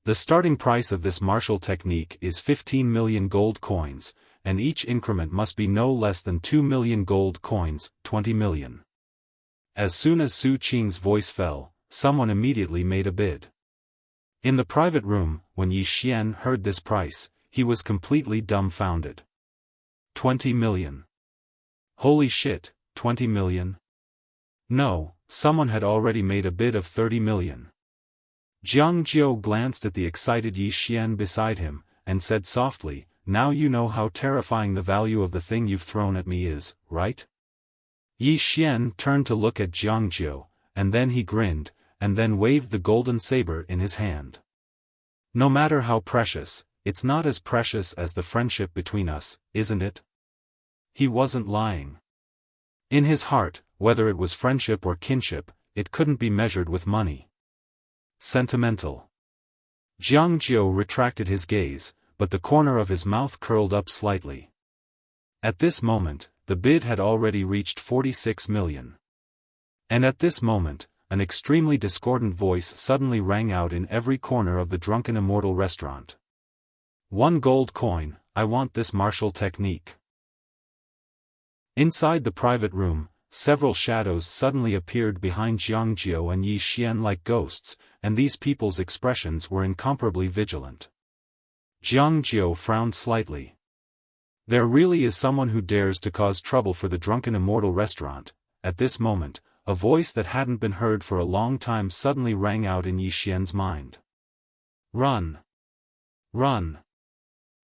The starting price of this martial technique is 15 million gold coins, and each increment must be no less than 2 million gold coins, 20 million. As soon as Su Qing's voice fell, someone immediately made a bid. In the private room, when Yi Xian heard this price, he was completely dumbfounded. 20 million. Holy shit, 20 million? No, someone had already made a bid of 30 million. Jiang Jiu glanced at the excited Yi Xian beside him, and said softly, "Now you know how terrifying the value of the thing you've thrown at me is, right?" Yi Xian turned to look at Jiang Jiu, and then he grinned, and then waved the golden saber in his hand. "No matter how precious, it's not as precious as the friendship between us, isn't it?" He wasn't lying. In his heart, whether it was friendship or kinship, it couldn't be measured with money. Sentimental. Jiang Jiu retracted his gaze, but the corner of his mouth curled up slightly. At this moment, the bid had already reached 46 million. And at this moment, an extremely discordant voice suddenly rang out in every corner of the Drunken Immortal restaurant. 1 gold coin, I want this martial technique. Inside the private room, several shadows suddenly appeared behind Jiang Jiu and Yi Xian like ghosts, and these people's expressions were incomparably vigilant. Jiang Jiu frowned slightly. There really is someone who dares to cause trouble for the Drunken Immortal restaurant. At this moment, a voice that hadn't been heard for a long time suddenly rang out in Yi Xian's mind. Run! Run!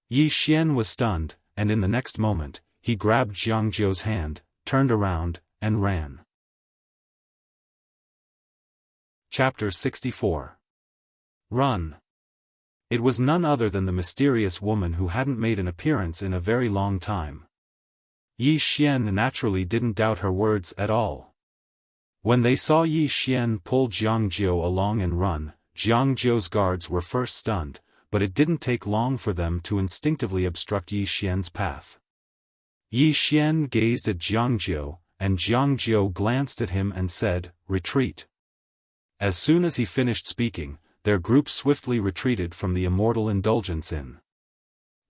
Yi Xian was stunned, and in the next moment, he grabbed Jiang Jiu's hand, turned around, and ran. Chapter 64. Run. It was none other than the mysterious woman who hadn't made an appearance in a very long time. Yi Xian naturally didn't doubt her words at all. When they saw Yi Xian pull Jiang Jiu along and run, Jiang Jiu's guards were first stunned, but it didn't take long for them to instinctively obstruct Yi Xian's path. Yi Xian gazed at Jiang Jiu, and Jiang Jiu glanced at him and said, "Retreat." As soon as he finished speaking, their group swiftly retreated from the Immortal Indulgence Inn.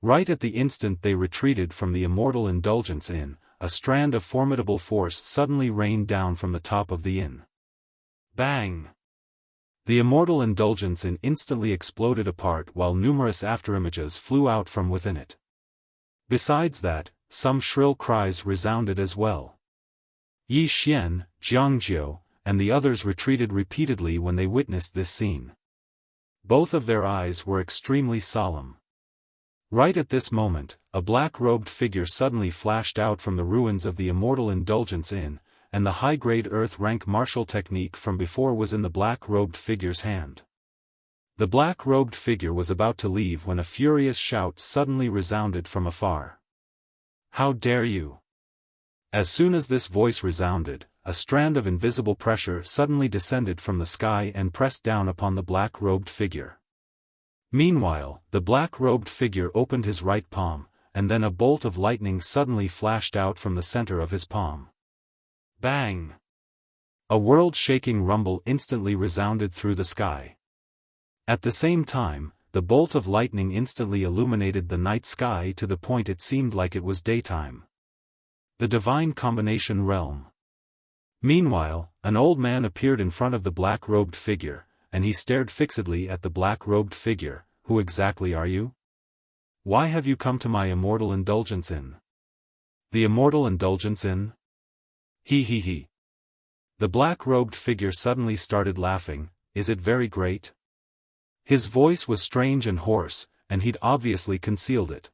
Right at the instant they retreated from the Immortal Indulgence Inn, a strand of formidable force suddenly rained down from the top of the inn. Bang! The Immortal Indulgence Inn instantly exploded apart while numerous afterimages flew out from within it. Besides that, some shrill cries resounded as well. Yi Xian, Jiang Jiu, and the others retreated repeatedly when they witnessed this scene. Both of their eyes were extremely solemn. Right at this moment, a black-robed figure suddenly flashed out from the ruins of the Immortal Indulgence Inn, and the high-grade earth-rank martial technique from before was in the black-robed figure's hand. The black-robed figure was about to leave when a furious shout suddenly resounded from afar. "How dare you!" As soon as this voice resounded, a strand of invisible pressure suddenly descended from the sky and pressed down upon the black-robed figure. Meanwhile, the black-robed figure opened his right palm, and then a bolt of lightning suddenly flashed out from the center of his palm. Bang! A world-shaking rumble instantly resounded through the sky. At the same time, the bolt of lightning instantly illuminated the night sky to the point it seemed like it was daytime. The Divine Combination Realm. Meanwhile, an old man appeared in front of the black-robed figure, and he stared fixedly at the black-robed figure. "Who exactly are you? Why have you come to my Immortal Indulgence Inn?" "The Immortal Indulgence Inn? He. The black-robed figure suddenly started laughing. "Is it very great?" His voice was strange and hoarse, and he'd obviously concealed it.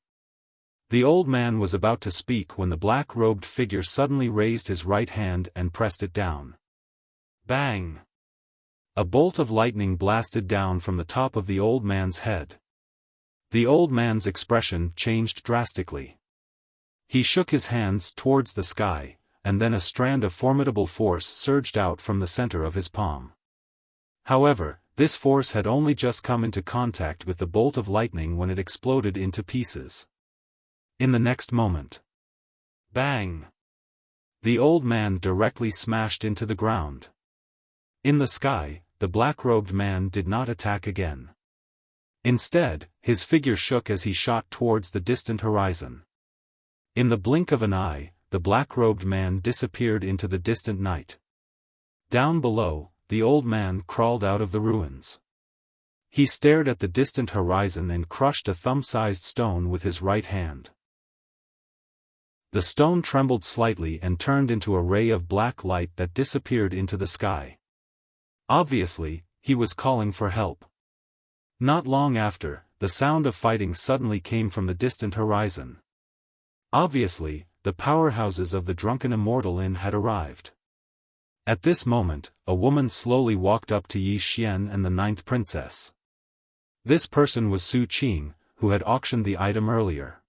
The old man was about to speak when the black-robed figure suddenly raised his right hand and pressed it down. Bang! A bolt of lightning blasted down from the top of the old man's head. The old man's expression changed drastically. He shook his hands towards the sky, and then a strand of formidable force surged out from the center of his palm. However, this force had only just come into contact with the bolt of lightning when it exploded into pieces. In the next moment. Bang! The old man directly smashed into the ground. In the sky, the black-robed man did not attack again. Instead, his figure shook as he shot towards the distant horizon. In the blink of an eye, the black-robed man disappeared into the distant night. Down below, the old man crawled out of the ruins. He stared at the distant horizon and crushed a thumb-sized stone with his right hand. The stone trembled slightly and turned into a ray of black light that disappeared into the sky. Obviously, he was calling for help. Not long after, the sound of fighting suddenly came from the distant horizon. Obviously, the powerhouses of the Drunken Immortal Inn had arrived. At this moment, a woman slowly walked up to Yi Xian and the ninth princess. This person was Su Qing, who had auctioned the item earlier.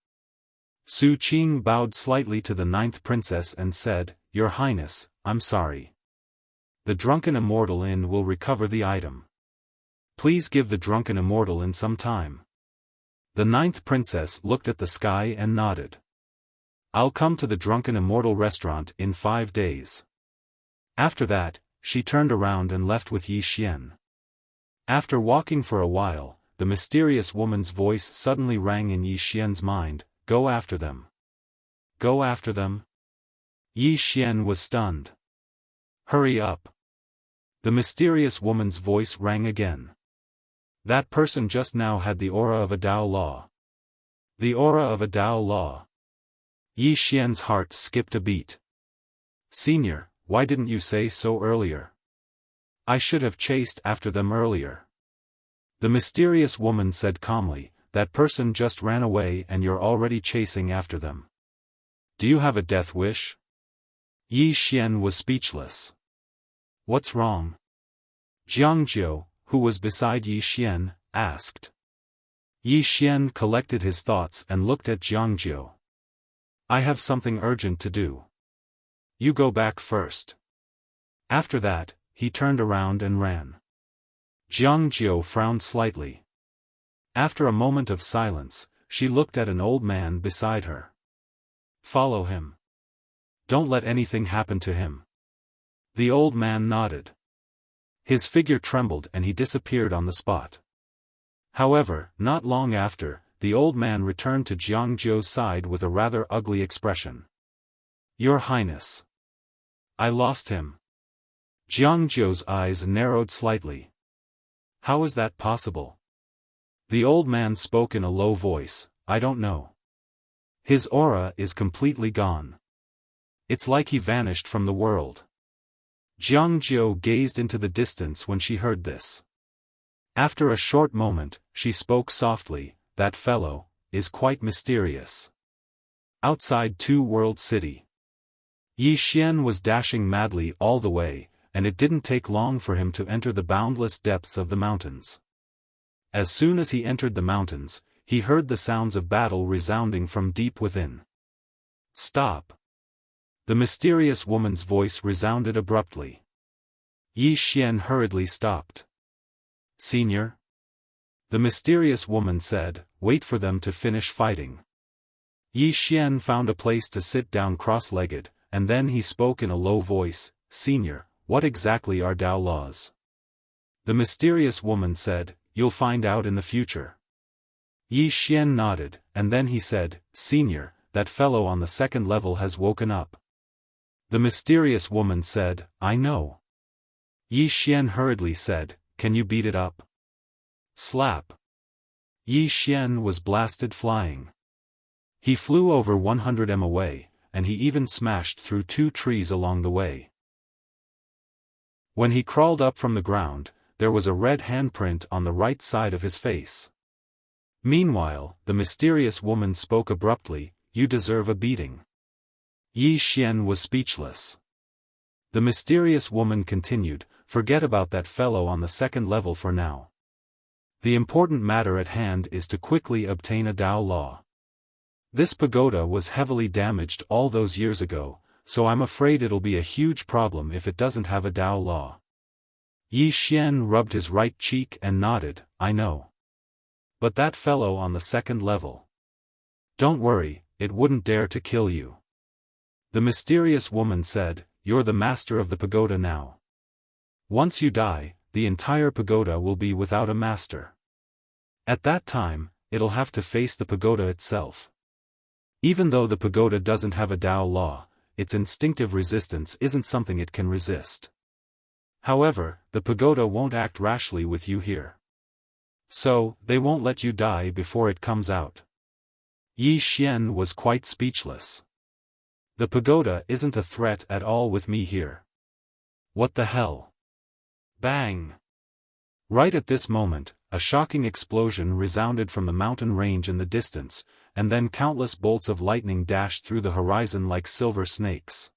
Su Qing bowed slightly to the ninth princess and said, "Your Highness, I'm sorry. The Drunken Immortal Inn will recover the item. Please give the Drunken Immortal Inn some time." The ninth princess looked at the sky and nodded. "I'll come to the Drunken Immortal restaurant in 5 days." After that, she turned around and left with Yi Xian. After walking for a while, the mysterious woman's voice suddenly rang in Yi Xian's mind, "Go after them." "Go after them?" Yi Xian was stunned. "Hurry up." The mysterious woman's voice rang again. That person just now had the aura of a Dao Law. The aura of a Dao Law. Yi Xian's heart skipped a beat. "Senior, why didn't you say so earlier? I should have chased after them earlier." The mysterious woman said calmly, "That person just ran away and you're already chasing after them. Do you have a death wish?" Yi Xian was speechless. "What's wrong?" Jiangjiu, who was beside Yi Xian, asked. Yi Xian collected his thoughts and looked at Jiangjiu. "I have something urgent to do. You go back first." After that, he turned around and ran. Jiangjiu frowned slightly. After a moment of silence, she looked at an old man beside her. "Follow him. Don't let anything happen to him." The old man nodded. His figure trembled and he disappeared on the spot. However, not long after, the old man returned to Jiangjiu's side with a rather ugly expression. "Your Highness. I lost him." Jiangjiu's eyes narrowed slightly. "How is that possible?" The old man spoke in a low voice, "I don't know. His aura is completely gone. It's like he vanished from the world." Jiangjiu gazed into the distance when she heard this. After a short moment, she spoke softly, "That fellow is quite mysterious." Outside Two World City, Yi Xian was dashing madly all the way, and it didn't take long for him to enter the boundless depths of the mountains. As soon as he entered the mountains, he heard the sounds of battle resounding from deep within. "Stop!" The mysterious woman's voice resounded abruptly. Yi Xian hurriedly stopped. "Senior?" The mysterious woman said, "Wait for them to finish fighting." Yi Xian found a place to sit down cross-legged, and then he spoke in a low voice, "Senior, what exactly are Dao laws?" The mysterious woman said, "You'll find out in the future." Yi Xian nodded, and then he said, "Senior, that fellow on the second level has woken up." The mysterious woman said, "I know." Yi Xian hurriedly said, "Can you beat it up?" Slap. Yi Xian was blasted flying. He flew over 100 m away, and he even smashed through 2 trees along the way. When he crawled up from the ground, there was a red handprint on the right side of his face. Meanwhile, the mysterious woman spoke abruptly, "You deserve a beating." Yi Xian was speechless. The mysterious woman continued, "Forget about that fellow on the second level for now. The important matter at hand is to quickly obtain a Dao law. This pagoda was heavily damaged all those years ago, so I'm afraid it'll be a huge problem if it doesn't have a Dao law." Yi Xian rubbed his right cheek and nodded, "I know. But that fellow on the second level. Don't worry, it wouldn't dare to kill you." The mysterious woman said, "You're the master of the pagoda now. Once you die, the entire pagoda will be without a master. At that time, it'll have to face the pagoda itself. Even though the pagoda doesn't have a Tao law, its instinctive resistance isn't something it can resist. However, the pagoda won't act rashly with you here. So, they won't let you die before it comes out. Yi Xian was quite speechless. The pagoda isn't a threat at all with me here. What the hell? Bang! Right at this moment, a shocking explosion resounded from the mountain range in the distance, and then countless bolts of lightning dashed through the horizon like silver snakes.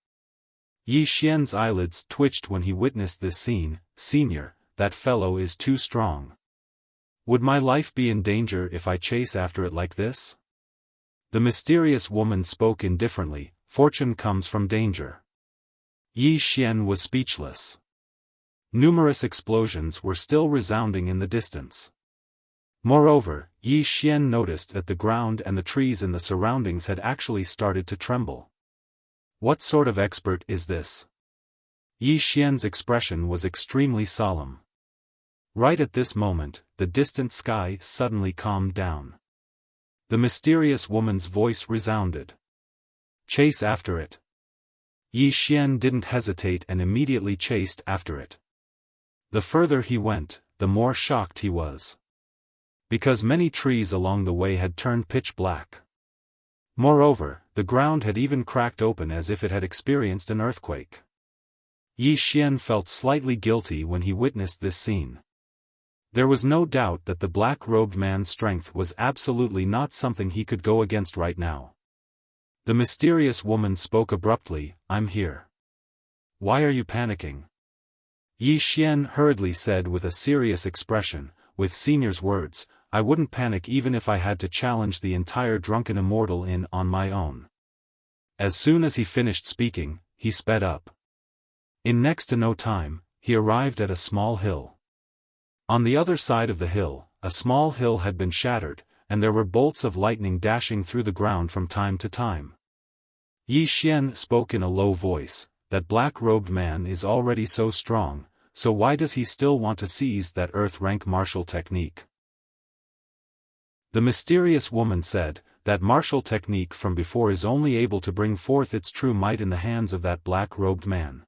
Yi Xian's eyelids twitched when he witnessed this scene. Senior, that fellow is too strong. Would my life be in danger if I chase after it like this? The mysterious woman spoke indifferently. Fortune comes from danger. Yi Xian was speechless. Numerous explosions were still resounding in the distance. Moreover, Yi Xian noticed that the ground and the trees in the surroundings had actually started to tremble. What sort of expert is this? Yi Xian's expression was extremely solemn. Right at this moment, the distant sky suddenly calmed down. The mysterious woman's voice resounded. Chase after it. Yi Xian didn't hesitate and immediately chased after it. The further he went, the more shocked he was. Because many trees along the way had turned pitch black. Moreover, the ground had even cracked open as if it had experienced an earthquake. Yi Xian felt slightly guilty when he witnessed this scene. There was no doubt that the black-robed man's strength was absolutely not something he could go against right now. The mysterious woman spoke abruptly, "I'm here. Why are you panicking?" Yi Xian hurriedly said with a serious expression, "With Senior's words, I wouldn't panic even if I had to challenge the entire drunken immortal on my own." As soon as he finished speaking, he sped up. In next to no time, he arrived at a small hill. On the other side of the hill, a small hill had been shattered, and there were bolts of lightning dashing through the ground from time to time. Yi Xian spoke in a low voice, "That black-robed man is already so strong, so why does he still want to seize that earth-rank martial technique?" The mysterious woman said, "That martial technique from before is only able to bring forth its true might in the hands of that black-robed man.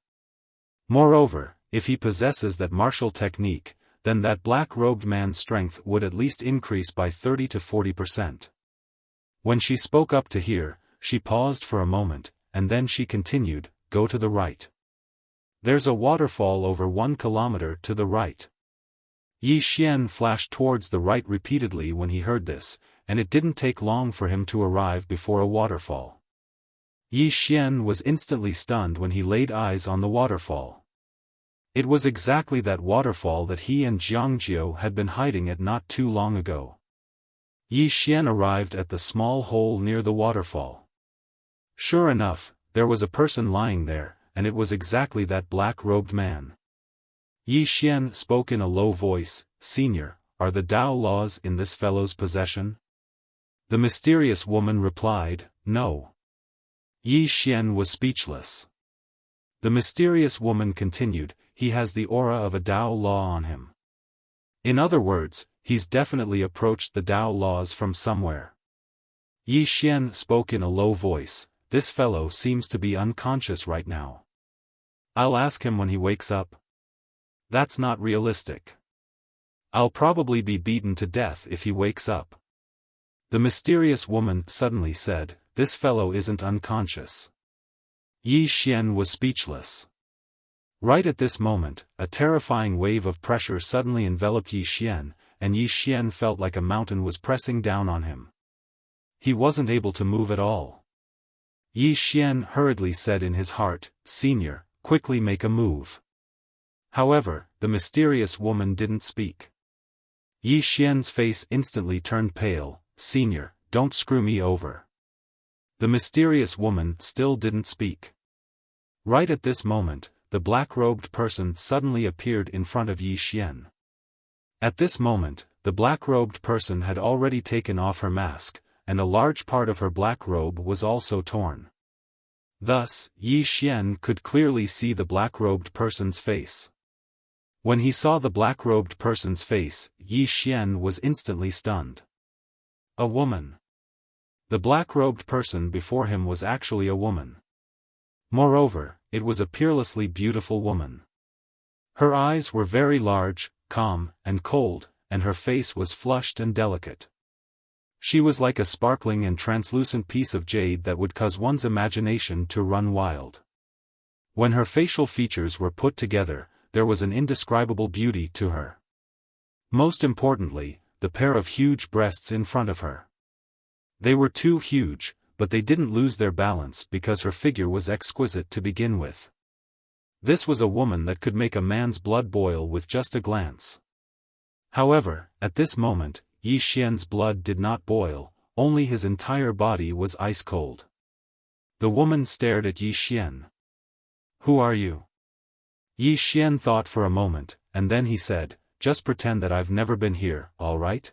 Moreover, if he possesses that martial technique, then that black-robed man's strength would at least increase by 30 to 40%. When she spoke up to here, she paused for a moment, and then she continued, "Go to the right. There's a waterfall over 1 kilometer to the right." Yi Xian flashed towards the right repeatedly when he heard this, and it didn't take long for him to arrive before a waterfall. Yi Xian was instantly stunned when he laid eyes on the waterfall. It was exactly that waterfall that he and Jiangjiu had been hiding at not too long ago. Yi Xian arrived at the small hole near the waterfall. Sure enough, there was a person lying there, and it was exactly that black-robed man. Yi Xian spoke in a low voice, "Senior, are the Tao laws in this fellow's possession?" The mysterious woman replied, "No." Yi Xian was speechless. The mysterious woman continued, "He has the aura of a Tao law on him. In other words, he's definitely approached the Tao laws from somewhere." Yi Xian spoke in a low voice, "This fellow seems to be unconscious right now. I'll ask him when he wakes up." "That's not realistic. I'll probably be beaten to death if he wakes up." The mysterious woman suddenly said, "This fellow isn't unconscious." Yi Xian was speechless. Right at this moment, a terrifying wave of pressure suddenly enveloped Yi Xian, and Yi Xian felt like a mountain was pressing down on him. He wasn't able to move at all. Yi Xian hurriedly said in his heart, "Senior, quickly make a move." However, the mysterious woman didn't speak. Yi Xian's face instantly turned pale, "Senior, don't screw me over." The mysterious woman still didn't speak. Right at this moment, the black-robed person suddenly appeared in front of Yi Xian. At this moment, the black-robed person had already taken off her mask, and a large part of her black robe was also torn. Thus, Yi Xian could clearly see the black-robed person's face. When he saw the black-robed person's face, Yi Xian was instantly stunned. A woman. The black-robed person before him was actually a woman. Moreover, it was a peerlessly beautiful woman. Her eyes were very large, calm, and cold, and her face was flushed and delicate. She was like a sparkling and translucent piece of jade that would cause one's imagination to run wild. When her facial features were put together, there was an indescribable beauty to her. Most importantly, the pair of huge breasts in front of her. They were too huge, but they didn't lose their balance because her figure was exquisite to begin with. This was a woman that could make a man's blood boil with just a glance. However, at this moment, Yi Xian's blood did not boil, only his entire body was ice cold. The woman stared at Yi Xian. "Who are you?" Yi Xian thought for a moment, and then he said, "Just pretend that I've never been here, all right?"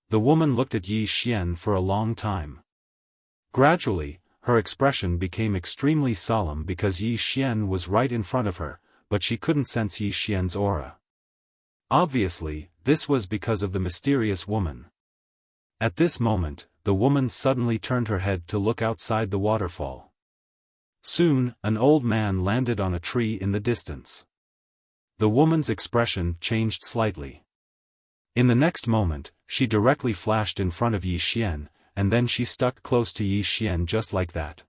The woman looked at Yi Xian for a long time. Gradually, her expression became extremely solemn because Yi Xian was right in front of her, but she couldn't sense Yi Xian's aura. Obviously, this was because of the mysterious woman. At this moment, the woman suddenly turned her head to look outside the waterfall. Soon, an old man landed on a tree in the distance. The woman's expression changed slightly. In the next moment, she directly flashed in front of Yi Xian, and then she stuck close to Yi Xian just like that.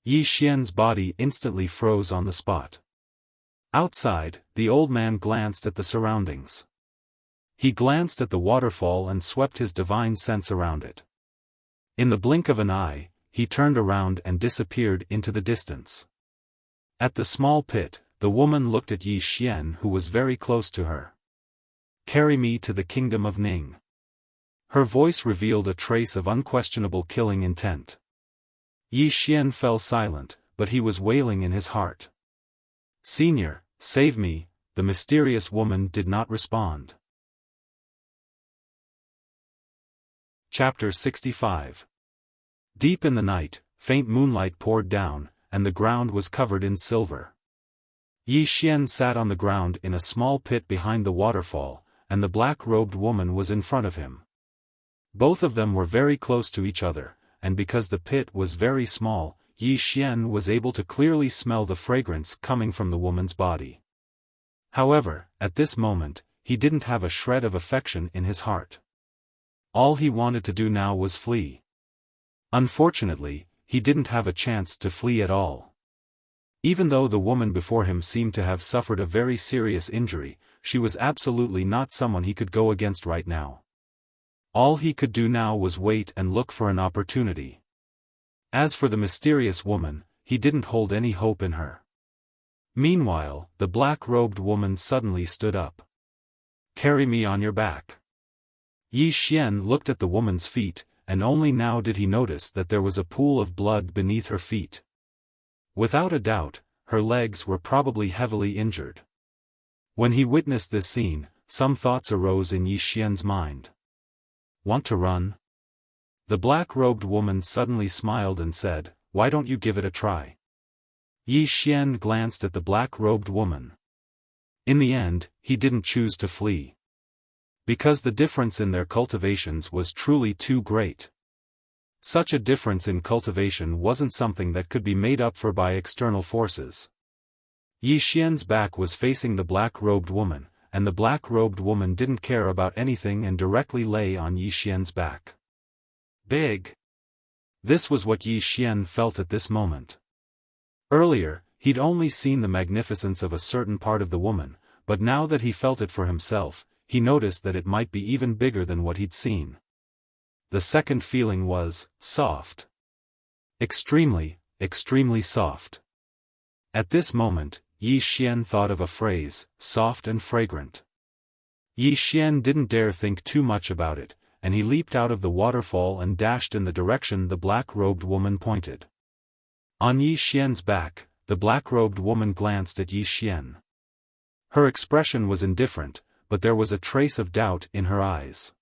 Yi Xian's body instantly froze on the spot. Outside, the old man glanced at the surroundings. He glanced at the waterfall and swept his divine sense around it. In the blink of an eye, he turned around and disappeared into the distance. At the small pit, the woman looked at Yi Xian, who was very close to her. "Carry me to the kingdom of Ning." Her voice revealed a trace of unquestionable killing intent. Yi Xian fell silent, but he was wailing in his heart. "Senior, save me," the mysterious woman did not respond. Chapter 65. Deep in the night, faint moonlight poured down, and the ground was covered in silver. Yi Xian sat on the ground in a small pit behind the waterfall, and the black-robed woman was in front of him. Both of them were very close to each other, and because the pit was very small, Yi Xian was able to clearly smell the fragrance coming from the woman's body. However, at this moment, he didn't have a shred of affection in his heart. All he wanted to do now was flee. Unfortunately, he didn't have a chance to flee at all. Even though the woman before him seemed to have suffered a very serious injury, she was absolutely not someone he could go against right now. All he could do now was wait and look for an opportunity. As for the mysterious woman, he didn't hold any hope in her. Meanwhile, the black-robed woman suddenly stood up. "Carry me on your back." Yi Xian looked at the woman's feet, and only now did he notice that there was a pool of blood beneath her feet. Without a doubt, her legs were probably heavily injured. When he witnessed this scene, some thoughts arose in Yi Xian's mind. "Want to run?" The black-robed woman suddenly smiled and said, "Why don't you give it a try?" Yi Xian glanced at the black-robed woman. In the end, he didn't choose to flee. Because the difference in their cultivations was truly too great. Such a difference in cultivation wasn't something that could be made up for by external forces. Yi Xian's back was facing the black-robed woman, and the black-robed woman didn't care about anything and directly lay on Yi Xian's back. Big. This was what Yi Xian felt at this moment. Earlier, he'd only seen the magnificence of a certain part of the woman, but now that he felt it for himself, he noticed that it might be even bigger than what he'd seen. The second feeling was, soft. Extremely, extremely soft. At this moment, Yi Xian thought of a phrase, soft and fragrant. Yi Xian didn't dare think too much about it, and he leaped out of the waterfall and dashed in the direction the black-robed woman pointed. On Yi Xian's back, the black-robed woman glanced at Yi Xian. Her expression was indifferent, but there was a trace of doubt in her eyes.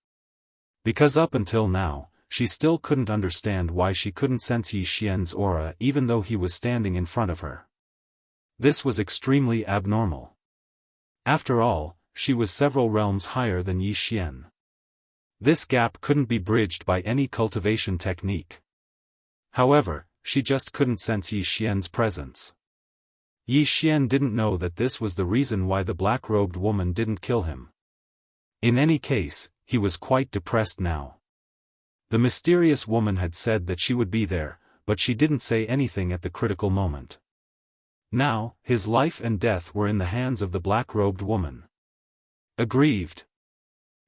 Because up until now, she still couldn't understand why she couldn't sense Yi Xian's aura even though he was standing in front of her. This was extremely abnormal. After all, she was several realms higher than Yi Xian. This gap couldn't be bridged by any cultivation technique. However, she just couldn't sense Yi Xian's presence. Yi Xian didn't know that this was the reason why the black-robed woman didn't kill him. In any case, he was quite depressed now. The mysterious woman had said that she would be there, but she didn't say anything at the critical moment. Now, his life and death were in the hands of the black-robed woman. Aggrieved.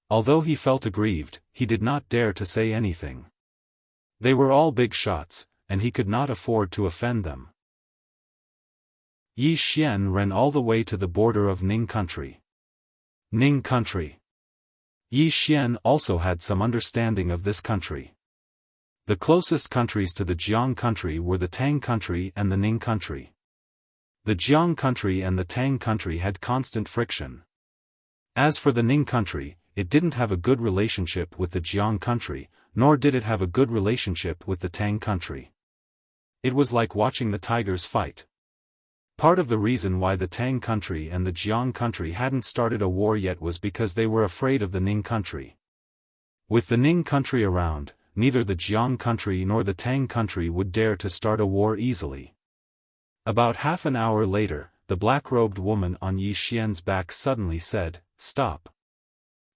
Although he felt aggrieved, he did not dare to say anything. They were all big shots, and he could not afford to offend them. Yi Xian ran all the way to the border of Ning country. Ning country. Yi Xian also had some understanding of this country. The closest countries to the Jiang country were the Tang country and the Ning country. The Jiang country and the Tang country had constant friction. As for the Ning country, it didn't have a good relationship with the Jiang country, nor did it have a good relationship with the Tang country. It was like watching the tigers fight. Part of the reason why the Tang country and the Jiang country hadn't started a war yet was because they were afraid of the Ning country. With the Ning country around, neither the Jiang country nor the Tang country would dare to start a war easily. About half an hour later, the black-robed woman on Yi Xian's back suddenly said, "Stop."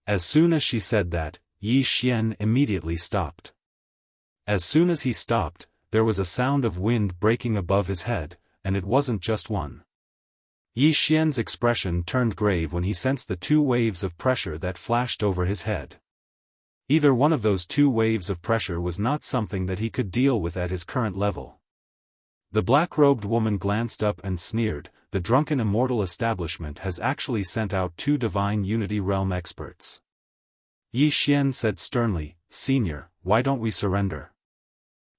As soon as she said that, Yi Xian immediately stopped. As soon as he stopped, there was a sound of wind breaking above his head, and it wasn't just one. Yi Xian's expression turned grave when he sensed the two waves of pressure that flashed over his head. Either one of those two waves of pressure was not something that he could deal with at his current level. The black-robed woman glanced up and sneered, "The drunken immortal establishment has actually sent out 2 divine unity realm experts." Yi Xian said sternly, "Senior, why don't we surrender?"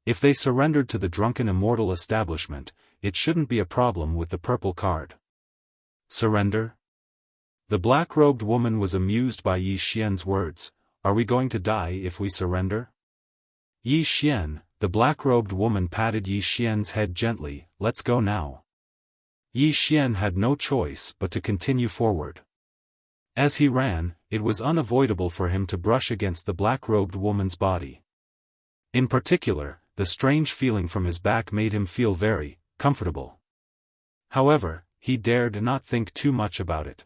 If they surrendered to the drunken immortal establishment, it shouldn't be a problem with the purple card. Surrender? The black-robed woman was amused by Yi Xian's words. "Are we going to die if we surrender?" Yi Xian, the black-robed woman patted Yi Xian's head gently, "Let's go now." Yi Xian had no choice but to continue forward. As he ran, it was unavoidable for him to brush against the black-robed woman's body. In particular, the strange feeling from his back made him feel very comfortable. However, he dared not think too much about it.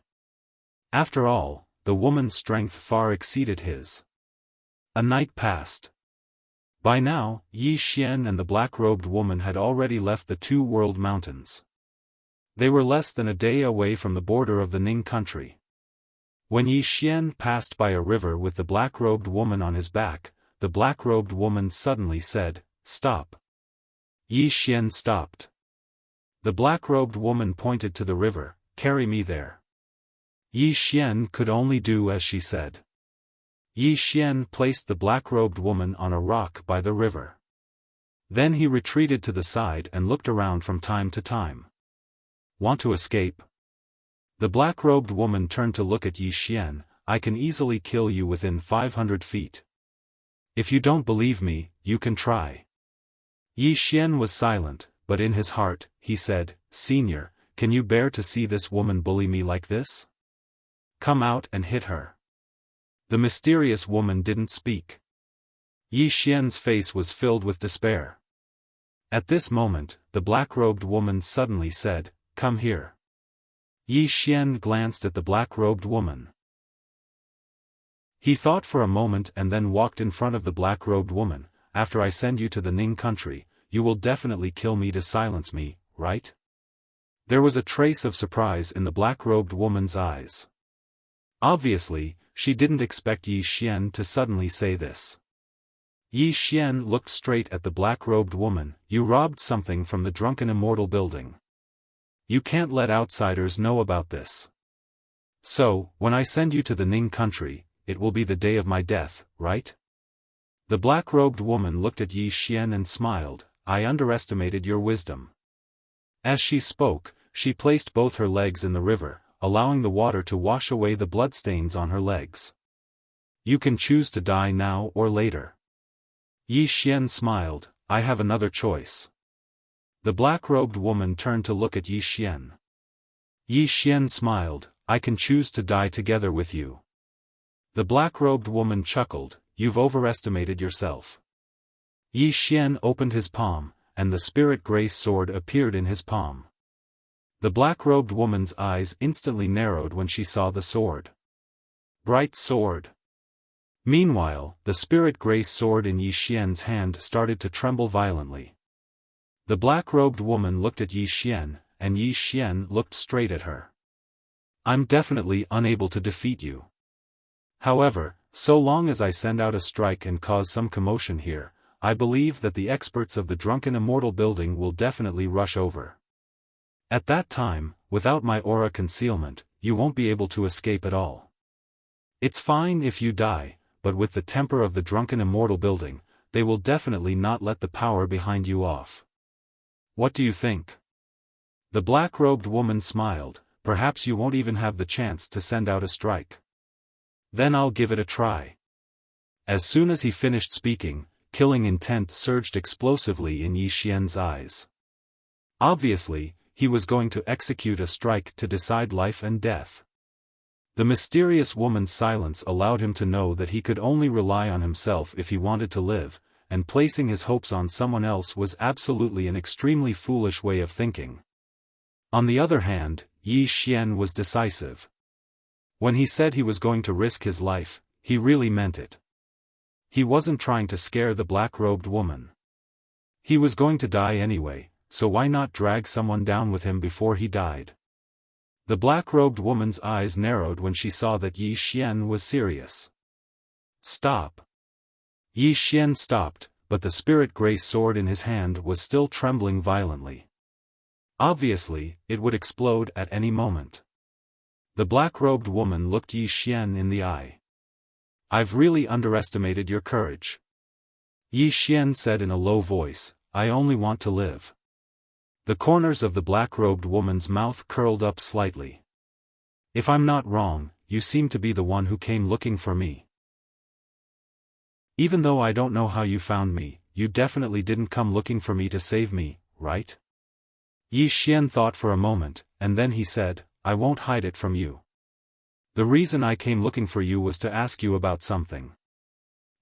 After all, the woman's strength far exceeded his. A night passed. By now, Yi Xian and the black-robed woman had already left the Two-World Mountains. They were less than a day away from the border of the Ning country. When Yi Xian passed by a river with the black-robed woman on his back, the black-robed woman suddenly said, "Stop." Yi Xian stopped. The black-robed woman pointed to the river, "Carry me there." Yi Xian could only do as she said. Yi Xian placed the black-robed woman on a rock by the river. Then he retreated to the side and looked around from time to time. "Want to escape?" The black-robed woman turned to look at Yi Xian. "I can easily kill you within 500 feet. If you don't believe me, you can try." Yi Xian was silent, but in his heart, he said, "Senior, can you bear to see this woman bully me like this? Come out and hit her." The mysterious woman didn't speak. Yi Xian's face was filled with despair. At this moment, the black-robed woman suddenly said, "Come here." Yi Xian glanced at the black-robed woman. He thought for a moment and then walked in front of the black-robed woman. "After I send you to the Ning country, you will definitely kill me to silence me, right?" There was a trace of surprise in the black-robed woman's eyes. Obviously, she didn't expect Yi Xian to suddenly say this. Yi Xian looked straight at the black-robed woman. "You robbed something from the drunken immortal building. You can't let outsiders know about this. So, when I send you to the Ning country, it will be the day of my death, right?" The black-robed woman looked at Yi Xian and smiled. "I underestimated your wisdom." As she spoke, she placed both her legs in the river, allowing the water to wash away the bloodstains on her legs. "You can choose to die now or later." Yi Xian smiled. "I have another choice." The black-robed woman turned to look at Yi Xian. Yi Xian smiled. I can choose to die together with you." The black-robed woman chuckled, "You've overestimated yourself." Yi Xian opened his palm, and the spirit grace sword appeared in his palm. The black-robed woman's eyes instantly narrowed when she saw the sword. Bright sword. Meanwhile, the spirit grace sword in Yi Xian's hand started to tremble violently. The black-robed woman looked at Yi Xian, and Yi Xian looked straight at her. "I'm definitely unable to defeat you. However, so long as I send out a strike and cause some commotion here, I believe that the experts of the Drunken Immortal building will definitely rush over. At that time, without my aura concealment, you won't be able to escape at all. It's fine if you die, but with the temper of the Drunken Immortal building, they will definitely not let the power behind you off. What do you think?" The black-robed woman smiled, "Perhaps you won't even have the chance to send out a strike. Then I'll give it a try." As soon as he finished speaking, killing intent surged explosively in Yi Xian's eyes. Obviously, he was going to execute a strike to decide life and death. The mysterious woman's silence allowed him to know that he could only rely on himself if he wanted to live, and placing his hopes on someone else was absolutely an extremely foolish way of thinking. On the other hand, Yi Xian was decisive. When he said he was going to risk his life, he really meant it. He wasn't trying to scare the black-robed woman. He was going to die anyway, so why not drag someone down with him before he died? The black-robed woman's eyes narrowed when she saw that Yi Xian was serious. "Stop." Yi Xian stopped, but the spirit grace sword in his hand was still trembling violently. Obviously, it would explode at any moment. The black-robed woman looked Yi Xian in the eye. "I've really underestimated your courage." Yi Xian said in a low voice, "I only want to live." The corners of the black-robed woman's mouth curled up slightly. "If I'm not wrong, you seem to be the one who came looking for me. Even though I don't know how you found me, you definitely didn't come looking for me to save me, right?" Yi Xian thought for a moment, and then he said, "I won't hide it from you. The reason I came looking for you was to ask you about something."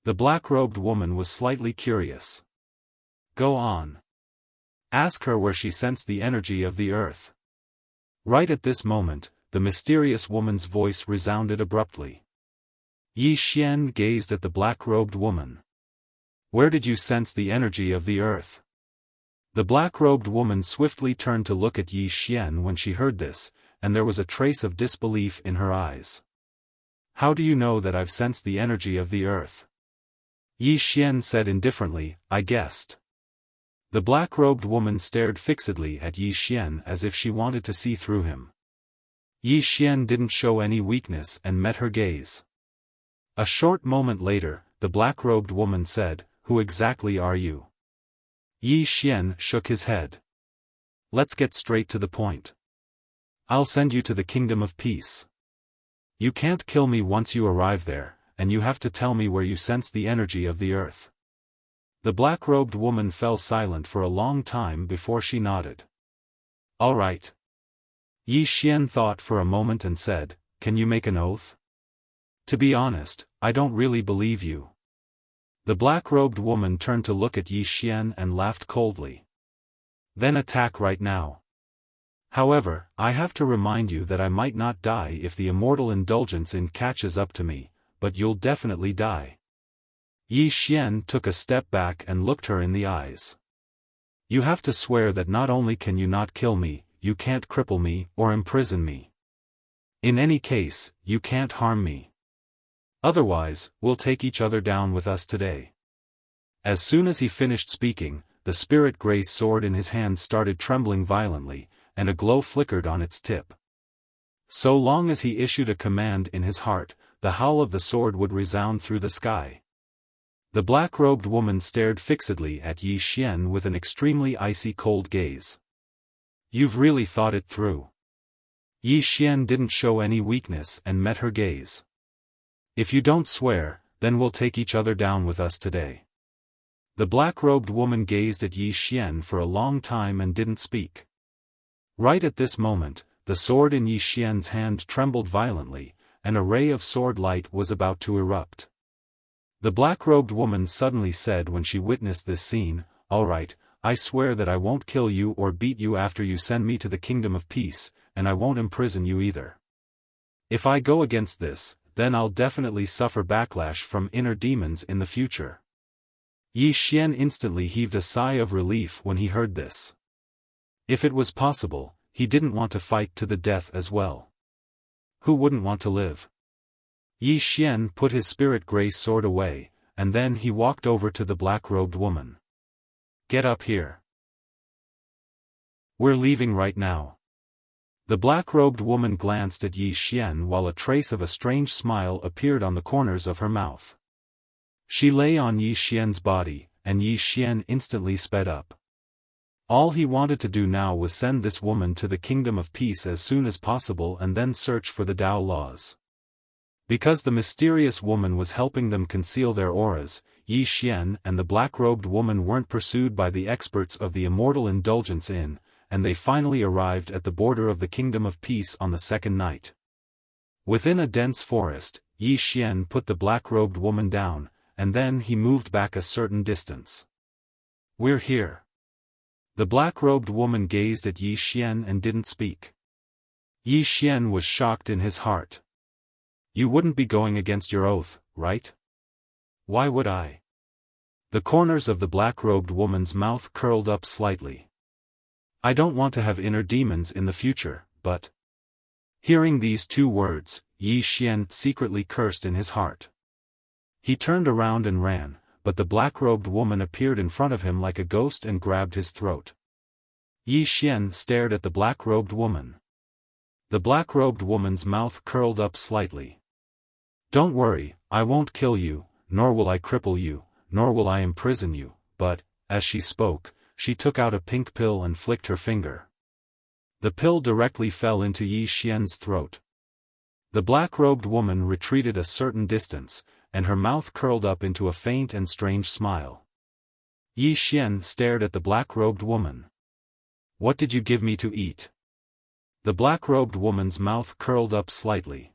The black-robed woman was slightly curious. "Go on. Ask her where she sensed the energy of the earth." Right at this moment, the mysterious woman's voice resounded abruptly. Yi Xian gazed at the black-robed woman. "Where did you sense the energy of the earth?" The black-robed woman swiftly turned to look at Yi Xian when she heard this, and there was a trace of disbelief in her eyes. "How do you know that I've sensed the energy of the earth?" Yi Xian said indifferently, "I guessed." The black-robed woman stared fixedly at Yi Xian as if she wanted to see through him. Yi Xian didn't show any weakness and met her gaze. A short moment later, the black-robed woman said, "Who exactly are you?" Yi Xian shook his head. "Let's get straight to the point. I'll send you to the Kingdom of Peace. You can't kill me once you arrive there, and you have to tell me where you sense the energy of the earth." The black-robed woman fell silent for a long time before she nodded. "All right." Yi Xian thought for a moment and said, "Can you make an oath?" "To be honest, I don't really believe you." The black-robed woman turned to look at Yi Xian and laughed coldly. "Then attack right now. However, I have to remind you that I might not die if the immortal indulgence in catches up to me, but you'll definitely die." Yi Xian took a step back and looked her in the eyes. "You have to swear that not only can you not kill me, you can't cripple me or imprison me. In any case, you can't harm me. Otherwise, we'll take each other down with us today." As soon as he finished speaking, the spirit grace sword in his hand started trembling violently, and a glow flickered on its tip. So long as he issued a command in his heart, the howl of the sword would resound through the sky. The black-robed woman stared fixedly at Yi Xian with an extremely icy cold gaze. "You've really thought it through." Yi Xian didn't show any weakness and met her gaze. "If you don't swear, then we'll take each other down with us today." The black-robed woman gazed at Yi Xian for a long time and didn't speak. Right at this moment, the sword in Yi Xian's hand trembled violently, and a ray of sword light was about to erupt. The black-robed woman suddenly said when she witnessed this scene, "All right, I swear that I won't kill you or beat you after you send me to the kingdom of peace, and I won't imprison you either. If I go against this, then I'll definitely suffer backlash from inner demons in the future." Yi Xian instantly heaved a sigh of relief when he heard this. If it was possible, he didn't want to fight to the death as well. Who wouldn't want to live? Yi Xian put his spirit grace sword away, and then he walked over to the black-robed woman. "Get up here. We're leaving right now." The black-robed woman glanced at Yi Xian while a trace of a strange smile appeared on the corners of her mouth. She lay on Yi Xian's body, and Yi Xian instantly sped up. All he wanted to do now was send this woman to the kingdom of peace as soon as possible and then search for the Tao laws. Because the mysterious woman was helping them conceal their auras, Yi Xian and the black-robed woman weren't pursued by the experts of the Immortal Indulgence Inn, and they finally arrived at the border of the Kingdom of Peace on the second night. Within a dense forest, Yi Xian put the black-robed woman down, and then he moved back a certain distance. "We're here." The black-robed woman gazed at Yi Xian and didn't speak. Yi Xian was shocked in his heart. "You wouldn't be going against your oath, right?" "Why would I?" The corners of the black-robed woman's mouth curled up slightly. "I don't want to have inner demons in the future, but—" Hearing these two words, Yi Xian secretly cursed in his heart. He turned around and ran, but the black-robed woman appeared in front of him like a ghost and grabbed his throat. Yi Xian stared at the black-robed woman. The black-robed woman's mouth curled up slightly. "Don't worry, I won't kill you, nor will I cripple you, nor will I imprison you," but, as she spoke, she took out a pink pill and flicked her finger. The pill directly fell into Yi Xian's throat. The black-robed woman retreated a certain distance, and her mouth curled up into a faint and strange smile. Yi Xian stared at the black-robed woman. "What did you give me to eat?" The black-robed woman's mouth curled up slightly.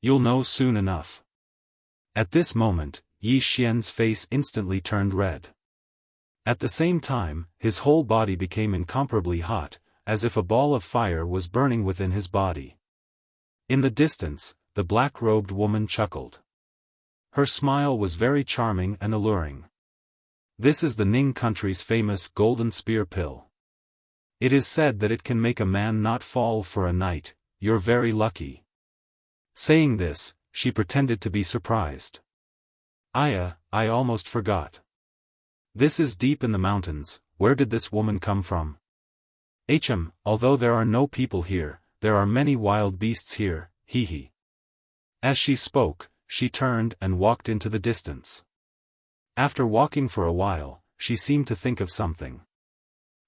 "You'll know soon enough." At this moment, Yi Xian's face instantly turned red. At the same time, his whole body became incomparably hot, as if a ball of fire was burning within his body. In the distance, the black-robed woman chuckled. Her smile was very charming and alluring. "This is the Ning country's famous golden spear pill. It is said that it can make a man not fall for a night. You're very lucky." Saying this, she pretended to be surprised. I almost forgot. This is deep in the mountains. Where did this woman come from?" Although there are no people here, there are many wild beasts here, hee." As she spoke, she turned and walked into the distance. After walking for a while, she seemed to think of something.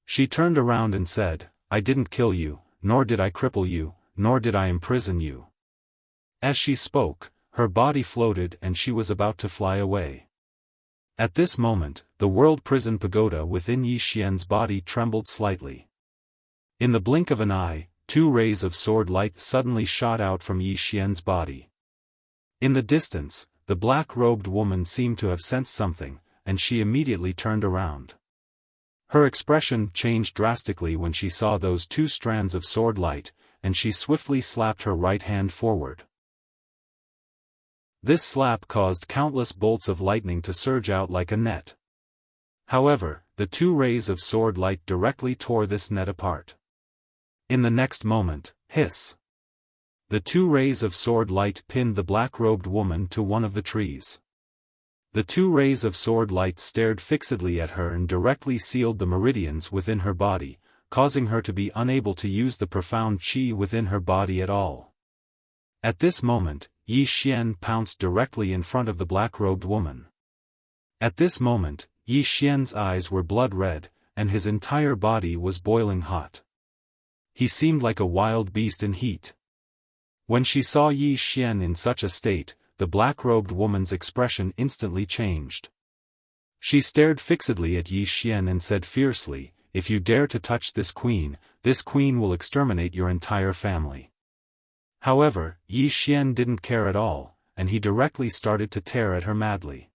She turned around and said, "I didn't kill you, nor did I cripple you, nor did I imprison you." As she spoke, her body floated and she was about to fly away. At this moment, the world prison pagoda within Yi Xian's body trembled slightly. In the blink of an eye, two rays of sword light suddenly shot out from Yi Xian's body. In the distance, the black-robed woman seemed to have sensed something, and she immediately turned around. Her expression changed drastically when she saw those two strands of sword light, and she swiftly slapped her right hand forward. This slap caused countless bolts of lightning to surge out like a net. However, the two rays of sword light directly tore this net apart. In the next moment, hiss! The two rays of sword light pinned the black-robed woman to one of the trees. The two rays of sword light stared fixedly at her and directly sealed the meridians within her body, causing her to be unable to use the profound qi within her body at all. At this moment, Yi Xian pounced directly in front of the black-robed woman. At this moment, Yi Xian's eyes were blood-red, and his entire body was boiling hot. He seemed like a wild beast in heat. When she saw Yi Xian in such a state, the black-robed woman's expression instantly changed. She stared fixedly at Yi Xian and said fiercely, "If you dare to touch this queen, this queen will exterminate your entire family." However, Yi Xian didn't care at all, and he directly started to tear at her madly.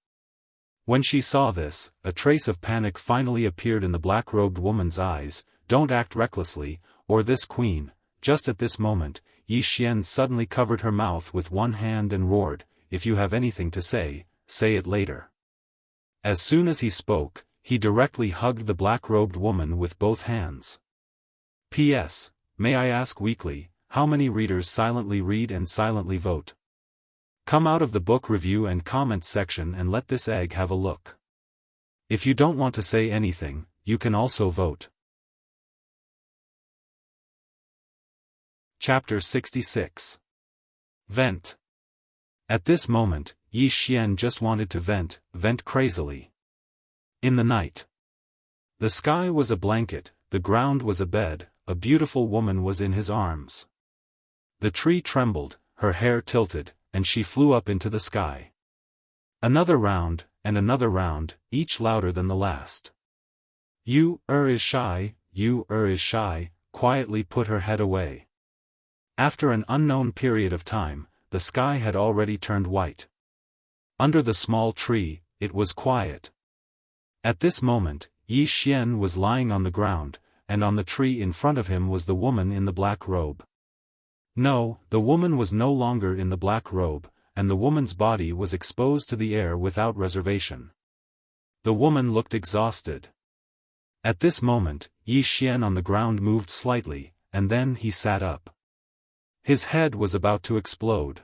When she saw this, a trace of panic finally appeared in the black-robed woman's eyes. "Don't act recklessly, or this queen." Just at this moment, Yi Xian suddenly covered her mouth with one hand and roared, "If you have anything to say, say it later." As soon as he spoke, he directly hugged the black-robed woman with both hands. P.S. May I ask weekly, how many readers silently read and silently vote? Come out of the book review and comments section and let this egg have a look. If you don't want to say anything, you can also vote. Chapter 66. Vent. At this moment, Yi Xian just wanted to vent crazily. In the night. The sky was a blanket, the ground was a bed, a beautiful woman was in his arms. The tree trembled, her hair tilted, and she flew up into the sky. Another round, and another round, each louder than the last. You is shy, quietly put her head away. After an unknown period of time, the sky had already turned white. Under the small tree, it was quiet. At this moment, Yi Xian was lying on the ground, and on the tree in front of him was the woman in the black robe. No, the woman was no longer in the black robe, and the woman's body was exposed to the air without reservation. The woman looked exhausted. At this moment, Yi Xian on the ground moved slightly, and then he sat up. His head was about to explode.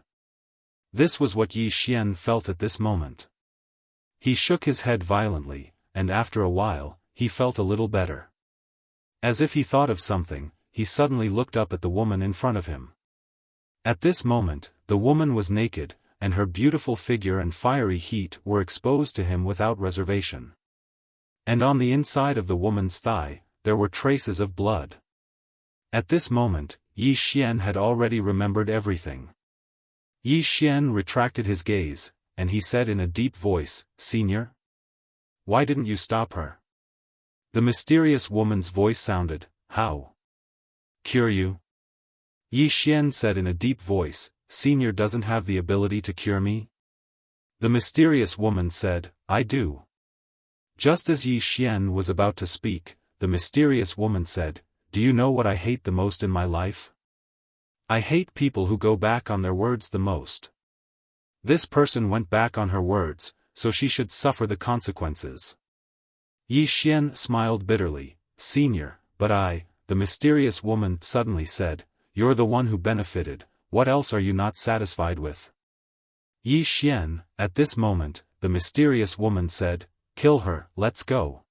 This was what Yi Xian felt at this moment. He shook his head violently, and after a while, he felt a little better. As if he thought of something, he suddenly looked up at the woman in front of him. At this moment, the woman was naked, and her beautiful figure and fiery heat were exposed to him without reservation. And on the inside of the woman's thigh, there were traces of blood. At this moment, Yi Xian had already remembered everything. Yi Xian retracted his gaze, and he said in a deep voice, "Senior? Why didn't you stop her?" The mysterious woman's voice sounded, "How? Cure you?" Yi Xian said in a deep voice, "Senior doesn't have the ability to cure me?" The mysterious woman said, "I do." Just as Yi Xian was about to speak, the mysterious woman said, "Do you know what I hate the most in my life? I hate people who go back on their words the most. This person went back on her words, so she should suffer the consequences." Yi Xian smiled bitterly, "Senior, but the mysterious woman suddenly said, "You're the one who benefited, what else are you not satisfied with?" Yi Xian, at this moment, the mysterious woman said, "Kill her, let's go."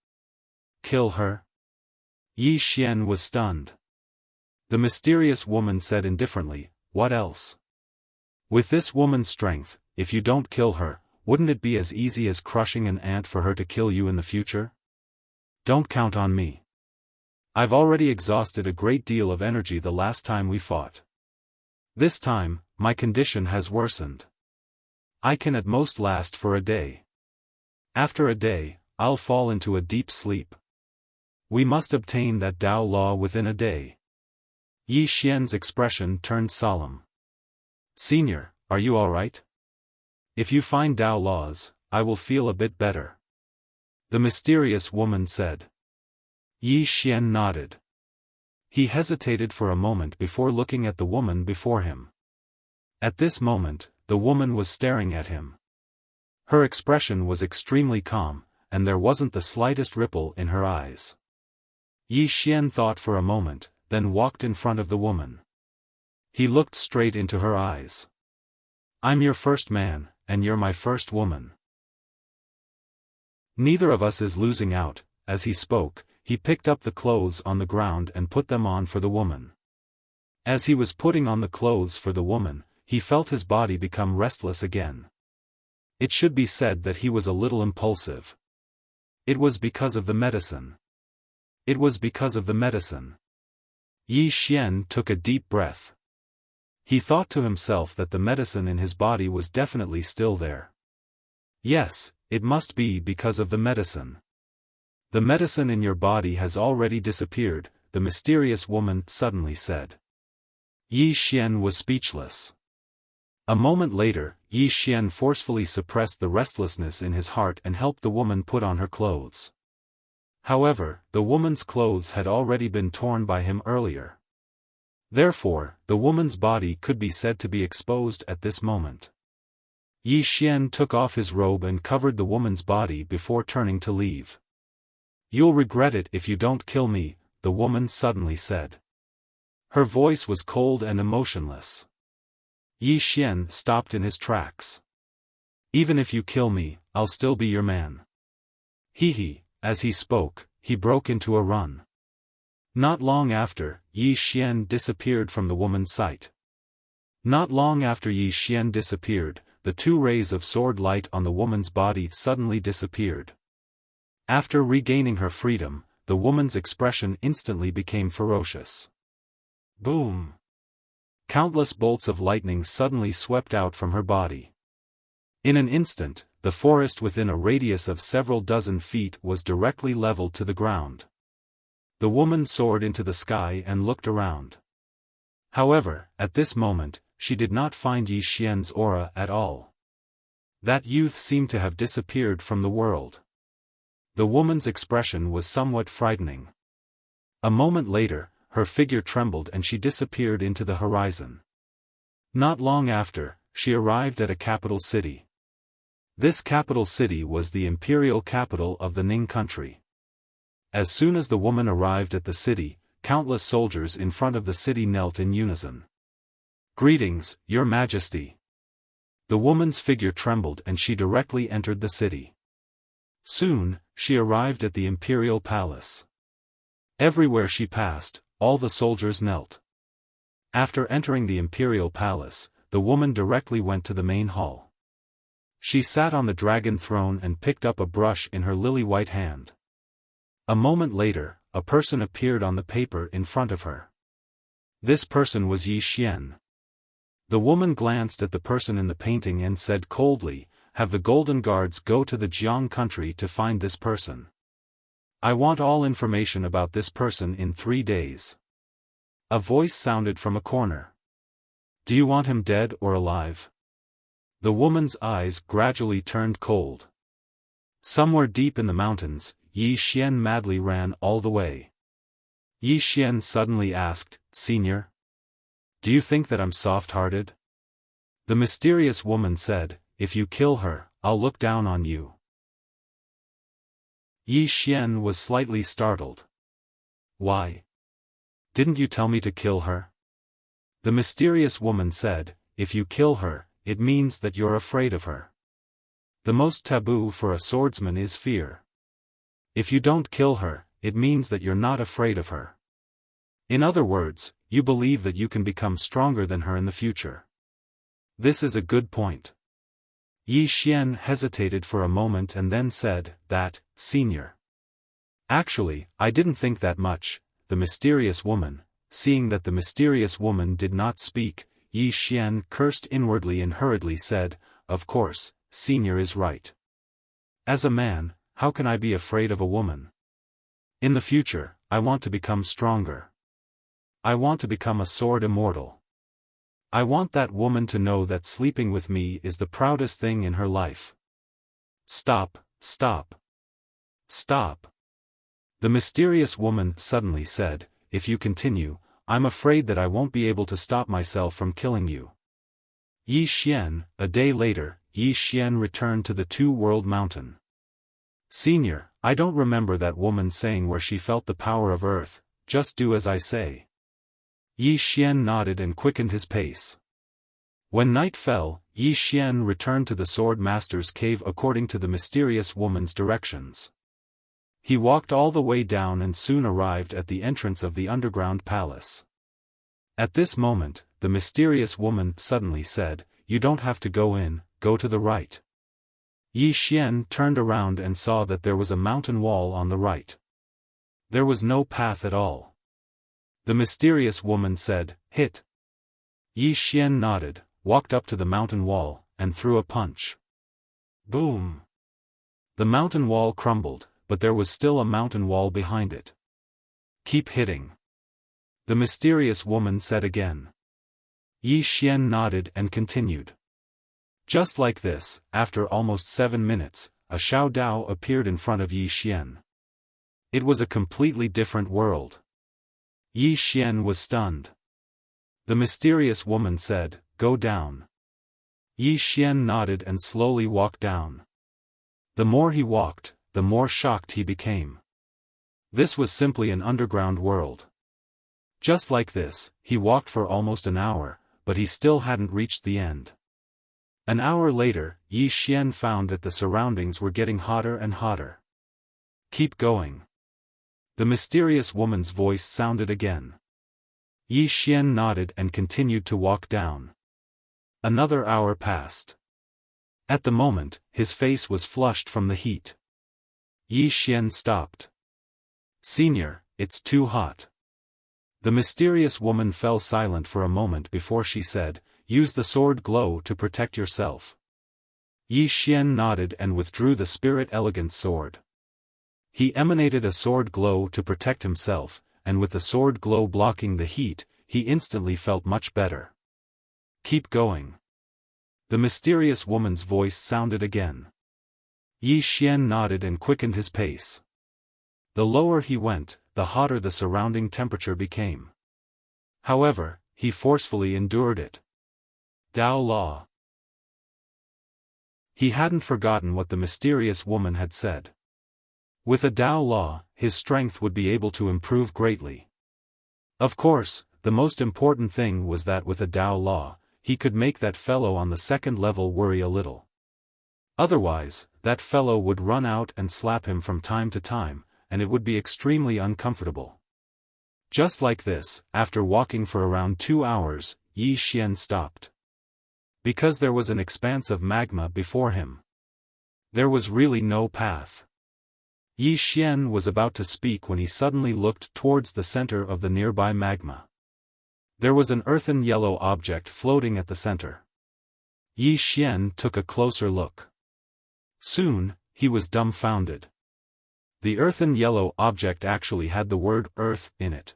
"Kill her?" Yi Xian was stunned. The mysterious woman said indifferently, "What else? With this woman's strength, if you don't kill her, wouldn't it be as easy as crushing an ant for her to kill you in the future? Don't count on me. I've already exhausted a great deal of energy the last time we fought. This time, my condition has worsened. I can at most last for a day. After a day, I'll fall into a deep sleep. We must obtain that Tao law within a day." Yi Xian's expression turned solemn. "Senior, are you all right? If you find Tao laws, I will feel a bit better," the mysterious woman said. Yi Xian nodded. He hesitated for a moment before looking at the woman before him. At this moment, the woman was staring at him. Her expression was extremely calm, and there wasn't the slightest ripple in her eyes. Yi Xian thought for a moment, then walked in front of the woman. He looked straight into her eyes. "I'm your first man, and you're my first woman. Neither of us is losing out." As he spoke, he picked up the clothes on the ground and put them on for the woman. As he was putting on the clothes for the woman, he felt his body become restless again. It should be said that he was a little impulsive. It was because of the medicine. It was because of the medicine. Yi Xian took a deep breath. He thought to himself that the medicine in his body was definitely still there. Yes, it must be because of the medicine. The medicine in your body has already disappeared, the mysterious woman suddenly said. Yi Xian was speechless. A moment later, Yi Xian forcefully suppressed the restlessness in his heart and helped the woman put on her clothes. However, the woman's clothes had already been torn by him earlier. Therefore, the woman's body could be said to be exposed at this moment. Yi Xian took off his robe and covered the woman's body before turning to leave. "You'll regret it if you don't kill me," the woman suddenly said. Her voice was cold and emotionless. Yi Xian stopped in his tracks. "Even if you kill me, I'll still be your man." He. As he spoke, he broke into a run. Not long after, Yi Xian disappeared from the woman's sight. Not long after Yi Xian disappeared, the 2 rays of sword light on the woman's body suddenly disappeared. After regaining her freedom, the woman's expression instantly became ferocious. Boom! Countless bolts of lightning suddenly swept out from her body. In an instant, the forest within a radius of several dozen feet was directly leveled to the ground. The woman soared into the sky and looked around. However, at this moment, she did not find Yi Xian's aura at all. That youth seemed to have disappeared from the world. The woman's expression was somewhat frightening. A moment later, her figure trembled and she disappeared into the horizon. Not long after, she arrived at a capital city. This capital city was the imperial capital of the Ning country. As soon as the woman arrived at the city, countless soldiers in front of the city knelt in unison. "Greetings, Your Majesty." The woman's figure trembled and she directly entered the city. Soon, she arrived at the imperial palace. Everywhere she passed, all the soldiers knelt. After entering the imperial palace, the woman directly went to the main hall. She sat on the dragon throne and picked up a brush in her lily-white hand. A moment later, a person appeared on the paper in front of her. This person was Yi Xian. The woman glanced at the person in the painting and said coldly, "Have the Golden Guards go to the Jiang country to find this person. I want all information about this person in 3 days." A voice sounded from a corner. "Do you want him dead or alive?" The woman's eyes gradually turned cold. Somewhere deep in the mountains, Yi Xian madly ran all the way. Yi Xian suddenly asked, "Senior? Do you think that I'm soft-hearted?" The mysterious woman said, "If you kill her, I'll look down on you." Yi Xian was slightly startled. "Why? Didn't you tell me to kill her?" The mysterious woman said, "If you kill her, it means that you're afraid of her. The most taboo for a swordsman is fear. If you don't kill her, it means that you're not afraid of her. In other words, you believe that you can become stronger than her in the future. This is a good point." Yi Xian hesitated for a moment and then said, "That, senior. Actually, I didn't think that much." The mysterious woman, seeing that the mysterious woman did not speak, Yi Xian cursed inwardly and hurriedly said, "Of course, senior is right. As a man, how can I be afraid of a woman? In the future, I want to become stronger. I want to become a sword immortal. I want that woman to know that sleeping with me is the proudest thing in her life." "Stop, stop. Stop." The mysterious woman suddenly said, "If you continue, I'm afraid that I won't be able to stop myself from killing you." Yi Xian. A day later, Yi Xian returned to the Two-World Mountain. "Senior, I don't remember that woman saying where she felt the power of earth, just do as I say." Yi Xian nodded and quickened his pace. When night fell, Yi Xian returned to the Swordmaster's cave according to the mysterious woman's directions. He walked all the way down and soon arrived at the entrance of the underground palace. At this moment, the mysterious woman suddenly said, "You don't have to go in, go to the right." Yi Xian turned around and saw that there was a mountain wall on the right. There was no path at all. The mysterious woman said, "Hit." Yi Xian nodded, walked up to the mountain wall, and threw a punch. Boom! The mountain wall crumbled, but there was still a mountain wall behind it. "Keep hitting." the mysterious woman said again. Yi Xian nodded and continued. Just like this, after almost 7 minutes, a Xiao Dao appeared in front of Yi Xian. It was a completely different world. Yi Xian was stunned. The mysterious woman said, "Go down." Yi Xian nodded and slowly walked down. The more he walked, the more shocked he became. This was simply an underground world. Just like this, he walked for almost an hour, but he still hadn't reached the end. An hour later, Yi Xian found that the surroundings were getting hotter and hotter. "Keep going." The mysterious woman's voice sounded again. Yi Xian nodded and continued to walk down. Another hour passed. At the moment, his face was flushed from the heat. Yi Xian stopped. "Senior, it's too hot." The mysterious woman fell silent for a moment before she said, "Use the sword glow to protect yourself." Yi Xian nodded and withdrew the spirit elegant sword. He emanated a sword glow to protect himself, and with the sword glow blocking the heat, he instantly felt much better. "Keep going." The mysterious woman's voice sounded again. Yi Xian nodded and quickened his pace. The lower he went, the hotter the surrounding temperature became. However, he forcefully endured it. Dao Law. He hadn't forgotten what the mysterious woman had said. With a Dao Law, his strength would be able to improve greatly. Of course, the most important thing was that with a Dao Law, he could make that fellow on the second level worry a little. Otherwise, that fellow would run out and slap him from time to time, and it would be extremely uncomfortable. Just like this, after walking for around 2 hours, Yi Xian stopped. Because there was an expanse of magma before him. There was really no path. Yi Xian was about to speak when he suddenly looked towards the center of the nearby magma. There was an earthen yellow object floating at the center. Yi Xian took a closer look. Soon, he was dumbfounded. The earthen yellow object actually had the word "earth" in it.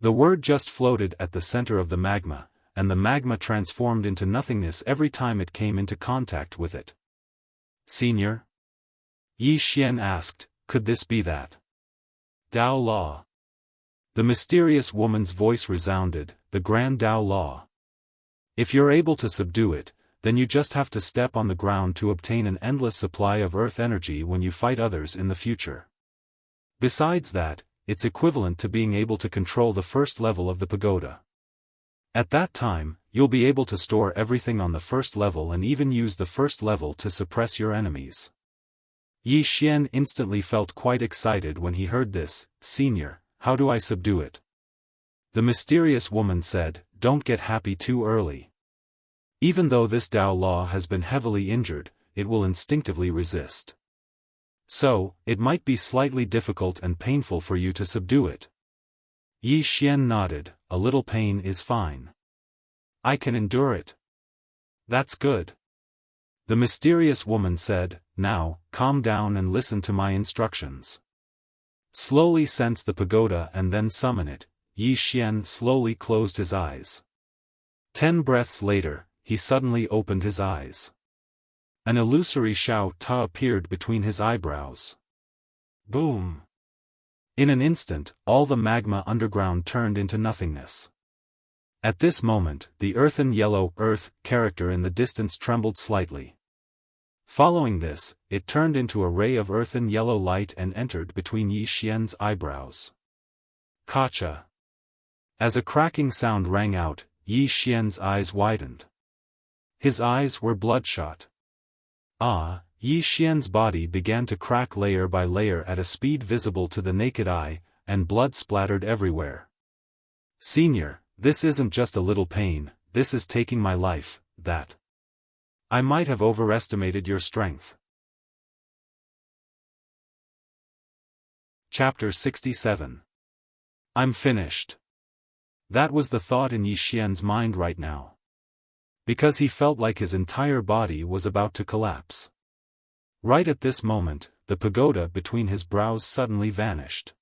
The word just floated at the center of the magma, and the magma transformed into nothingness every time it came into contact with it. "Senior?" Yi Xian asked, "Could this be that Dao Law?" The mysterious woman's voice resounded, "The Grand Dao Law. If you're able to subdue it, then you just have to step on the ground to obtain an endless supply of earth energy when you fight others in the future. Besides that, it's equivalent to being able to control the first level of the pagoda. At that time, you'll be able to store everything on the first level and even use the first level to suppress your enemies." Yi Xian instantly felt quite excited when he heard this. "Senior, how do I subdue it?" The mysterious woman said, "Don't get happy too early. Even though this Dao Law has been heavily injured, it will instinctively resist. So, it might be slightly difficult and painful for you to subdue it." Yi Xian nodded, "A little pain is fine. I can endure it." "That's good." The mysterious woman said, "Now, calm down and listen to my instructions. Slowly sense the pagoda and then summon it." Yi Xian slowly closed his eyes. 10 breaths later, he suddenly opened his eyes. An illusory Xiao Ta appeared between his eyebrows. Boom! In an instant, all the magma underground turned into nothingness. At this moment, the earthen yellow earth character in the distance trembled slightly. Following this, it turned into a ray of earthen yellow light and entered between Yi Xian's eyebrows. Kacha! As a cracking sound rang out, Yi Xian's eyes widened. His eyes were bloodshot. Yi Xian's body began to crack layer by layer at a speed visible to the naked eye, and blood splattered everywhere. "Senior, this isn't just a little pain, this is taking my life, that. I might have overestimated your strength." Chapter 67. I'm finished. That was the thought in Yi Xian's mind right now. Because he felt like his entire body was about to collapse. Right at this moment, the pagoda between his brows suddenly vanished.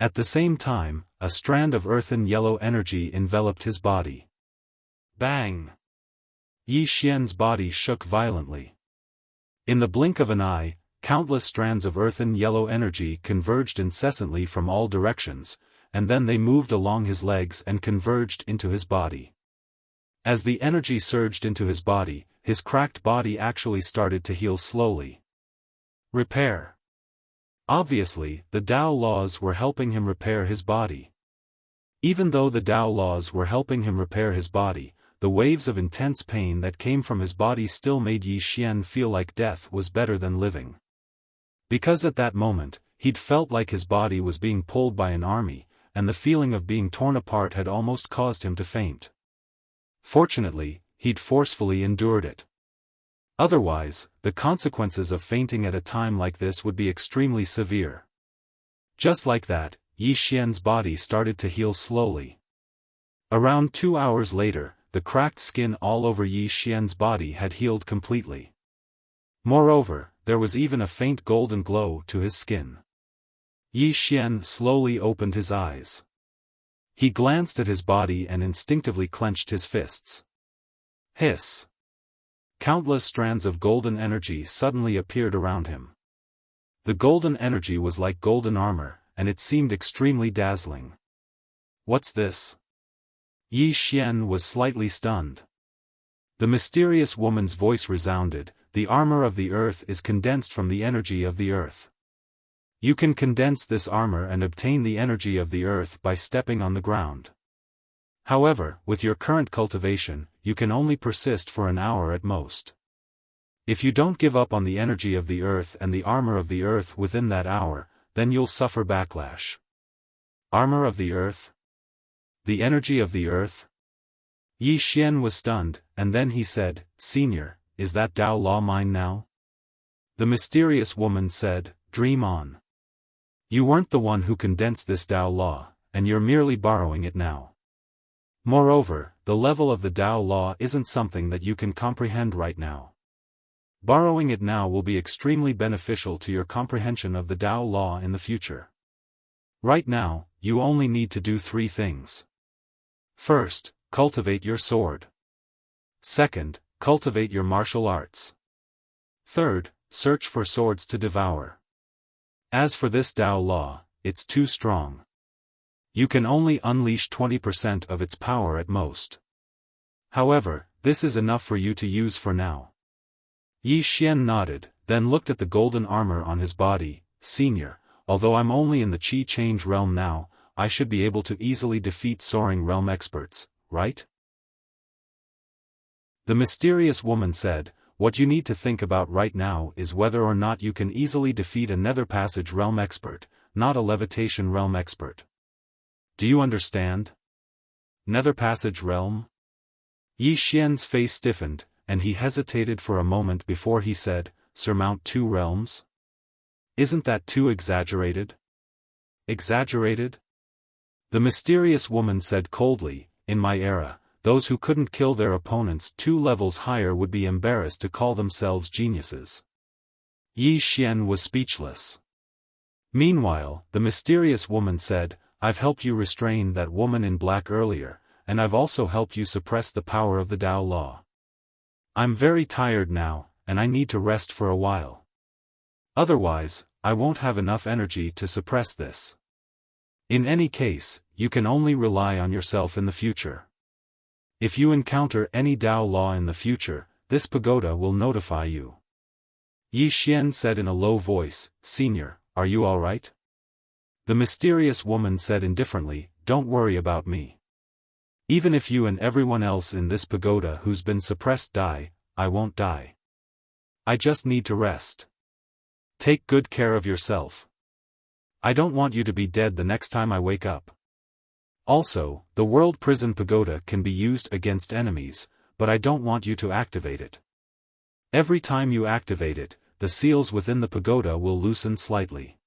At the same time, a strand of earthen yellow energy enveloped his body. Bang! Yi Xian's body shook violently. In the blink of an eye, countless strands of earthen yellow energy converged incessantly from all directions, and then they moved along his legs and converged into his body. As the energy surged into his body, his cracked body actually started to heal slowly. Repair. Obviously, the Tao laws were helping him repair his body. Even though the Tao laws were helping him repair his body, the waves of intense pain that came from his body still made Yi Xian feel like death was better than living. Because at that moment, he'd felt like his body was being pulled by an army, and the feeling of being torn apart had almost caused him to faint. Fortunately, he'd forcefully endured it. Otherwise, the consequences of fainting at a time like this would be extremely severe. Just like that, Yi Xian's body started to heal slowly. Around 2 hours later, the cracked skin all over Yi Xian's body had healed completely. Moreover, there was even a faint golden glow to his skin. Yi Xian slowly opened his eyes. He glanced at his body and instinctively clenched his fists. Hiss! Countless strands of golden energy suddenly appeared around him. The golden energy was like golden armor, and it seemed extremely dazzling. What's this? Yi Xian was slightly stunned. The mysterious woman's voice resounded, "The armor of the earth is condensed from the energy of the earth. You can condense this armor and obtain the energy of the earth by stepping on the ground. However, with your current cultivation, you can only persist for an hour at most. If you don't give up on the energy of the earth and the armor of the earth within that hour, then you'll suffer backlash." Armor of the earth? The energy of the earth? Yi Xian was stunned, and then he said, "Senior, is that Tao law mine now?" The mysterious woman said, "Dream on. You weren't the one who condensed this Tao law, and you're merely borrowing it now. Moreover, the level of the Tao law isn't something that you can comprehend right now. Borrowing it now will be extremely beneficial to your comprehension of the Tao law in the future. Right now, you only need to do 3 things. First, cultivate your sword. Second, cultivate your martial arts. Third, search for swords to devour. As for this Tao law, it's too strong. You can only unleash 20% of its power at most. However, this is enough for you to use for now." Yi Xian nodded, then looked at the golden armor on his body. "Senior, although I'm only in the Qi Change realm now, I should be able to easily defeat soaring realm experts, right?" The mysterious woman said, "What you need to think about right now is whether or not you can easily defeat a Nether Passage realm expert, not a Levitation realm expert. Do you understand? Nether Passage realm?" Yi Xian's face stiffened, and he hesitated for a moment before he said, "Surmount 2 realms? Isn't that too exaggerated?" "Exaggerated?" The mysterious woman said coldly, "In my era, those who couldn't kill their opponents 2 levels higher would be embarrassed to call themselves geniuses." Yi Xian was speechless. Meanwhile, the mysterious woman said, "I've helped you restrain that woman in black earlier, and I've also helped you suppress the power of the Tao law. I'm very tired now, and I need to rest for a while. Otherwise, I won't have enough energy to suppress this. In any case, you can only rely on yourself in the future. If you encounter any Tao law in the future, this pagoda will notify you." Yi Xian said in a low voice, "Senior, are you all right?" The mysterious woman said indifferently, "Don't worry about me. Even if you and everyone else in this pagoda who's been suppressed die, I won't die. I just need to rest. Take good care of yourself. I don't want you to be dead the next time I wake up. Also, the World Prison Pagoda can be used against enemies, but I don't want you to activate it. Every time you activate it, the seals within the pagoda will loosen slightly.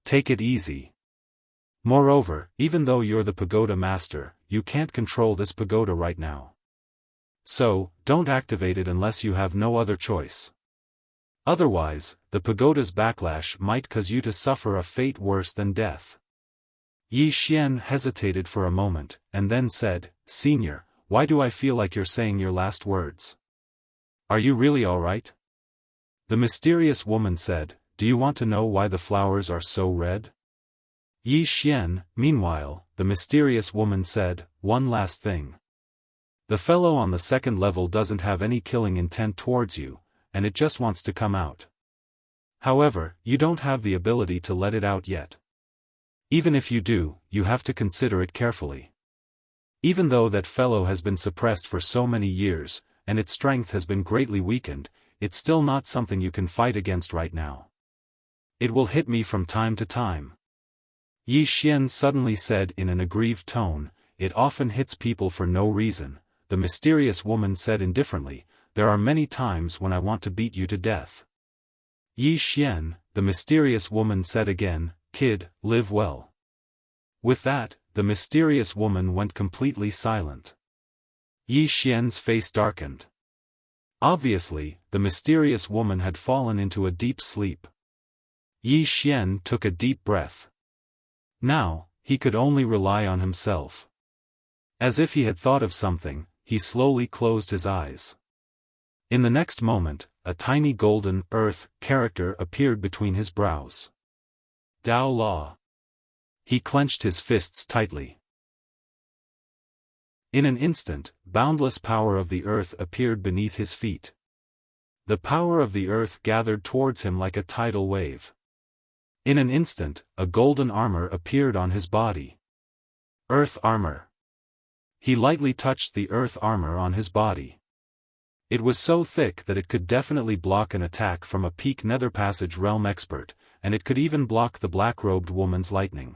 Take it easy. Moreover, even though you're the pagoda master, you can't control this pagoda right now. So, don't activate it unless you have no other choice. Otherwise, the pagoda's backlash might cause you to suffer a fate worse than death." Yi Xian hesitated for a moment, and then said, Senior, why do I feel like you're saying your last words? Are you really all right? The mysterious woman said, do you want to know why the flowers are so red? Yi Xian, meanwhile, the mysterious woman said, one last thing. The fellow on the second level doesn't have any killing intent towards you, and it just wants to come out. However, you don't have the ability to let it out yet. Even if you do, you have to consider it carefully. Even though that fellow has been suppressed for so many years, and its strength has been greatly weakened, it's still not something you can fight against right now. It will hit me from time to time. Yi Xian suddenly said in an aggrieved tone, it often hits people for no reason. The mysterious woman said indifferently, there are many times when I want to beat you to death. Yi Xian, the mysterious woman said again, kid, live well. With that, the mysterious woman went completely silent. Yi Xian's face darkened. Obviously, the mysterious woman had fallen into a deep sleep. Yi Xian took a deep breath. Now, he could only rely on himself. As if he had thought of something, he slowly closed his eyes. In the next moment, a tiny golden earth character appeared between his brows. Dao Law. He clenched his fists tightly. In an instant, boundless power of the earth appeared beneath his feet. The power of the earth gathered towards him like a tidal wave. In an instant, a golden armor appeared on his body. Earth armor. He lightly touched the earth armor on his body. It was so thick that it could definitely block an attack from a peak nether passage realm expert, and it could even block the black-robed woman's lightning.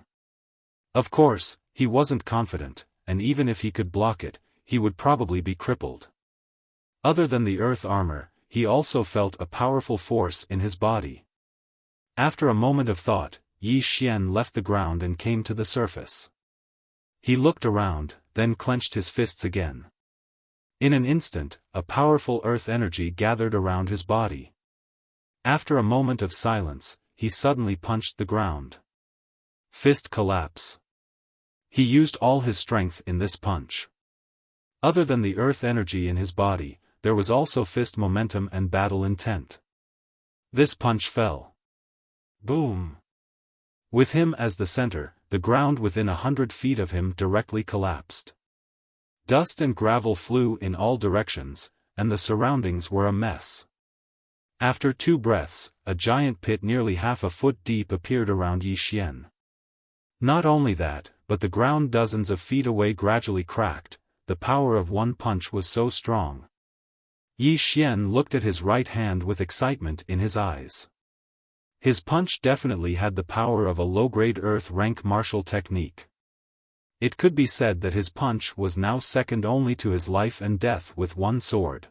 Of course, he wasn't confident, and even if he could block it, he would probably be crippled. Other than the earth armor, he also felt a powerful force in his body. After a moment of thought, Yi Xian left the ground and came to the surface. He looked around, then clenched his fists again. In an instant, a powerful earth energy gathered around his body. After a moment of silence, he suddenly punched the ground. Fist collapse. He used all his strength in this punch. Other than the earth energy in his body, there was also fist momentum and battle intent. This punch fell. Boom. With him as the center, the ground within 100 feet of him directly collapsed. Dust and gravel flew in all directions, and the surroundings were a mess. After 2 breaths, a giant pit nearly half a foot deep appeared around Yi Xian. Not only that, but the ground dozens of feet away gradually cracked. The power of one punch was so strong. Yi Xian looked at his right hand with excitement in his eyes. His punch definitely had the power of a low-grade earth rank martial technique. It could be said that his punch was now second only to his life and death with one sword.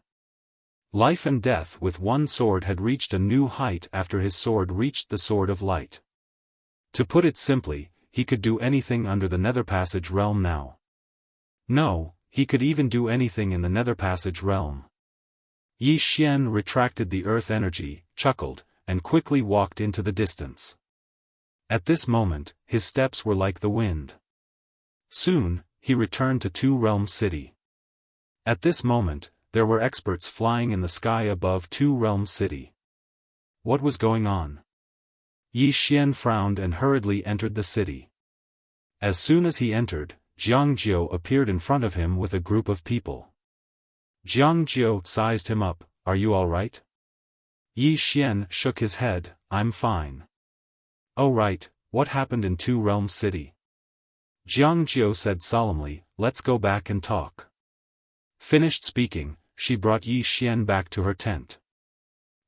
Life and death with one sword had reached a new height after his sword reached the Sword of Light. To put it simply, he could do anything under the Nether Passage realm now. No, he could even do anything in the Nether Passage realm. Yi Xian retracted the earth energy, chuckled, and quickly walked into the distance. At this moment, his steps were like the wind. Soon, he returned to Two Realms City. At this moment, there were experts flying in the sky above Two Realms City. What was going on? Yi Xian frowned and hurriedly entered the city. As soon as he entered, Jiang Jiu appeared in front of him with a group of people. Jiang Jiu sized him up, "Are you all right?" Yi Xian shook his head, "I'm fine." "Oh right, what happened in Two Realms City?" Jiang Jiu said solemnly, "Let's go back and talk." Finished speaking, she brought Yi Xian back to her tent.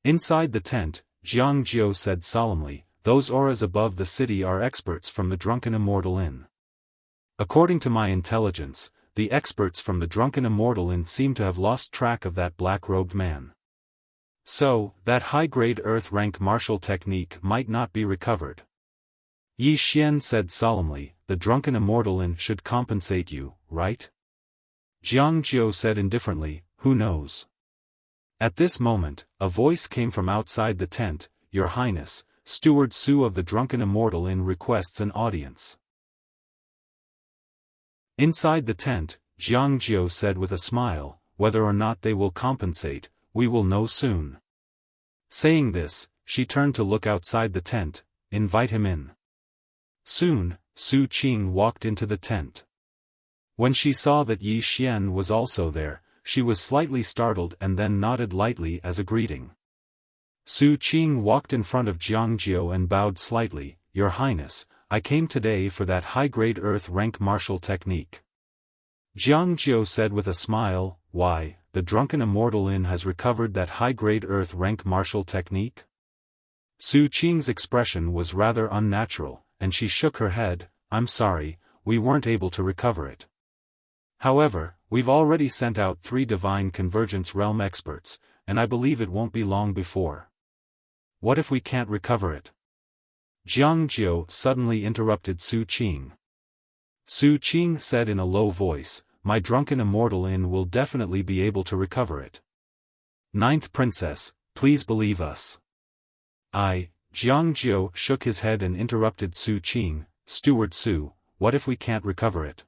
Inside the tent, Jiang Jiu said solemnly, "Those auras above the city are experts from the Drunken Immortal Inn. According to my intelligence, the experts from the Drunken Immortal Inn seem to have lost track of that black-robed man. So, that high-grade earth rank martial technique might not be recovered." Yi Xian said solemnly, "The Drunken Immortal Inn should compensate you, right?" Jiang Jiu said indifferently, "Who knows?" At this moment, a voice came from outside the tent, "Your Highness, Steward Su of the Drunken Immortal Inn requests an audience." Inside the tent, Jiang Jiao said with a smile, whether or not they will compensate, we will know soon. Saying this, she turned to look outside the tent, invite him in. Soon, Su Qing walked into the tent. When she saw that Yi Xian was also there, she was slightly startled and then nodded lightly as a greeting. Su Qing walked in front of Jiang Jiao and bowed slightly, Your Highness, I came today for that high-grade earth rank martial technique. Jiang Jiao said with a smile, Why, the drunken immortal Yin has recovered that high-grade earth rank martial technique? Su Qing's expression was rather unnatural, and she shook her head, I'm sorry, we weren't able to recover it. However, we've already sent out 3 divine convergence realm experts, and I believe it won't be long before. What if we can't recover it? Jiang Jiao suddenly interrupted Su Qing. Su Qing said in a low voice, My drunken immortal Yin will definitely be able to recover it. 9th Princess, please believe us. Jiang Jiao shook his head and interrupted Su Qing, Steward Su, what if we can't recover it?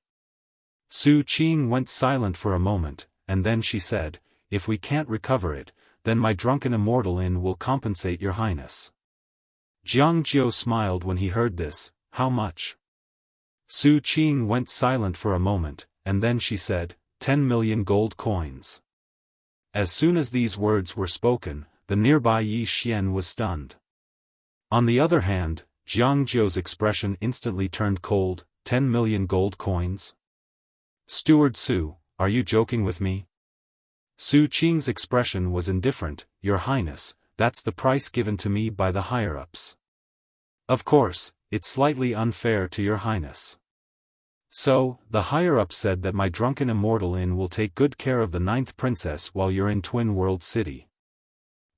Su Qing went silent for a moment, and then she said, If we can't recover it, then my drunken immortal Yin will compensate your highness. Jiang Jiao smiled when he heard this, How much? Su Qing went silent for a moment, and then she said, 10 million gold coins. As soon as these words were spoken, the nearby Yi Xian was stunned. On the other hand, Jiang Jiao's expression instantly turned cold, 10 million gold coins? Steward Su, are you joking with me? Su Qing's expression was indifferent, Your Highness, that's the price given to me by the higher-ups. Of course, it's slightly unfair to Your Highness. So, the higher-ups said that my drunken immortal Yin will take good care of the 9th princess while you're in Twin World City.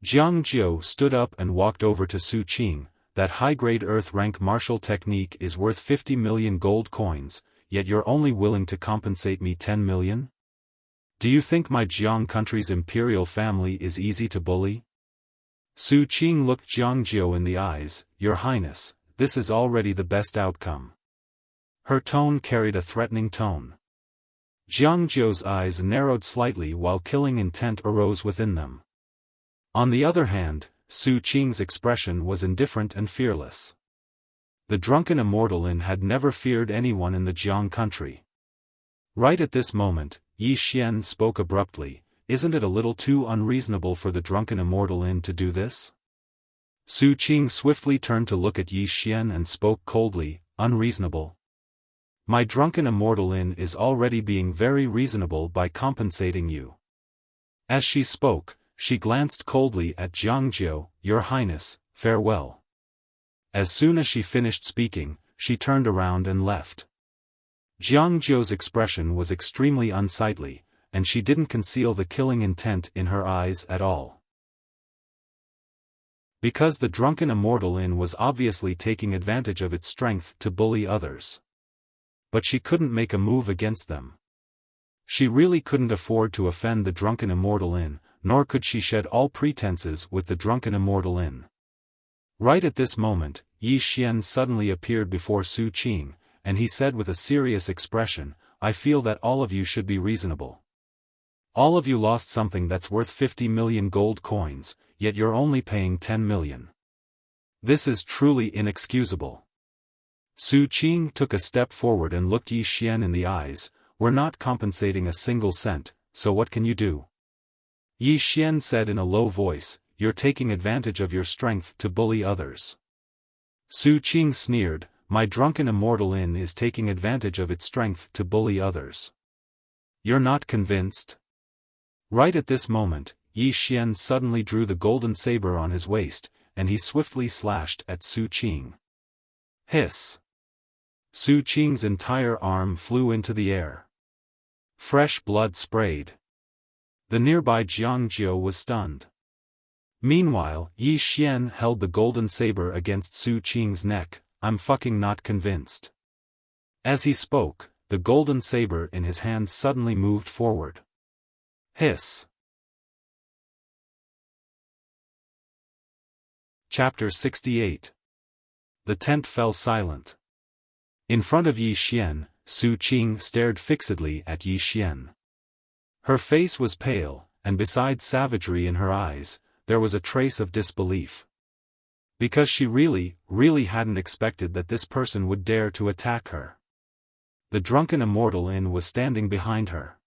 Jiang Jiao stood up and walked over to Su Qing, that high-grade earth rank martial technique is worth 50 million gold coins, yet you're only willing to compensate me 10 million? Do you think my Jiang country's imperial family is easy to bully? Su Qing looked Jiang Jiao in the eyes, Your Highness, this is already the best outcome. Her tone carried a threatening tone. Jiang Jiao's eyes narrowed slightly while killing intent arose within them. On the other hand, Su Qing's expression was indifferent and fearless. The drunken immortal Yin had never feared anyone in the Jiang country. Right at this moment, Yi Xian spoke abruptly, Isn't it a little too unreasonable for the drunken immortal Yin to do this? Su Qing swiftly turned to look at Yi Xian and spoke coldly, Unreasonable? My drunken immortal Yin is already being very reasonable by compensating you. As she spoke, she glanced coldly at Jiang Jiao, Your Highness, farewell. As soon as she finished speaking, she turned around and left. Jiang Jiao's expression was extremely unsightly, and she didn't conceal the killing intent in her eyes at all. Because the drunken immortal Yin was obviously taking advantage of its strength to bully others. But she couldn't make a move against them. She really couldn't afford to offend the drunken immortal Yin, nor could she shed all pretenses with the drunken immortal Yin. Right at this moment, Yi Xian suddenly appeared before Su Qing, and he said with a serious expression, I feel that all of you should be reasonable. All of you lost something that's worth 50 million gold coins, yet you're only paying 10 million. This is truly inexcusable. Su Qing took a step forward and looked Yi Xian in the eyes, We're not compensating a single cent, so what can you do? Yi Xian said in a low voice, You're taking advantage of your strength to bully others. Su Qing sneered, My drunken immortal Yin is taking advantage of its strength to bully others. You're not convinced? Right at this moment, Yi Xian suddenly drew the golden saber on his waist, and he swiftly slashed at Su Qing. Hiss! Su Qing's entire arm flew into the air. Fresh blood sprayed. The nearby Jiang Jiao was stunned. Meanwhile, Yi Xian held the golden saber against Su Qing's neck, I'm fucking not convinced. As he spoke, the golden saber in his hand suddenly moved forward. Hiss! Chapter 68. The tent fell silent. In front of Yi Xian, Su Qing stared fixedly at Yi Xian. Her face was pale, and besides savagery in her eyes, there was a trace of disbelief. Because she really hadn't expected that this person would dare to attack her. The drunken immortal Yin was standing behind her.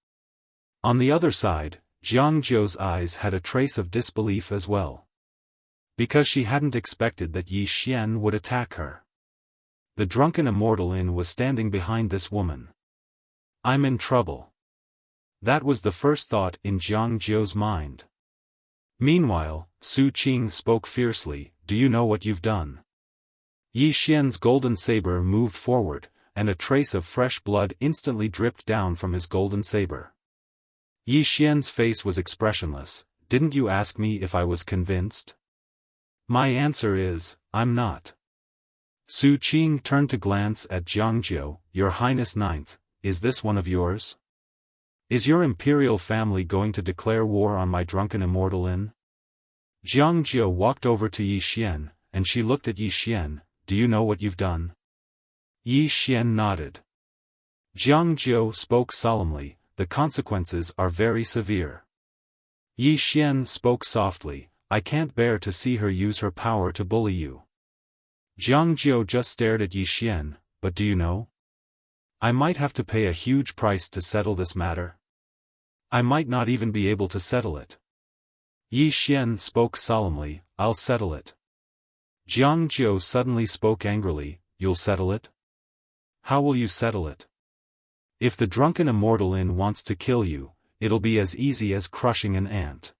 On the other side, Jiang Zhou's eyes had a trace of disbelief as well. Because she hadn't expected that Yi Xian would attack her. The drunken immortal Yin was standing behind this woman. I'm in trouble. That was the first thought in Jiang Zhou's mind. Meanwhile, Su Qing spoke fiercely, do you know what you've done? Yi Xian's golden saber moved forward, and a trace of fresh blood instantly dripped down from his golden saber. Yi Xian's face was expressionless. Didn't you ask me if I was convinced? My answer is, I'm not. Su Qing turned to glance at Jiang Zhou. Your Highness Ninth, is this one of yours? Is your imperial family going to declare war on my drunken immortal Yin? Jiang Zhou walked over to Yi Xian, and she looked at Yi Xian. Do you know what you've done? Yi Xian nodded. Jiang Zhou spoke solemnly, the consequences are very severe. Yi Xian spoke softly, I can't bear to see her use her power to bully you. Jiang Zhou just stared at Yi Xian, but do you know? I might have to pay a huge price to settle this matter. I might not even be able to settle it. Yi Xian spoke solemnly, I'll settle it. Jiang Zhou suddenly spoke angrily, you'll settle it? How will you settle it? If the drunken immortal Yin wants to kill you, it'll be as easy as crushing an ant.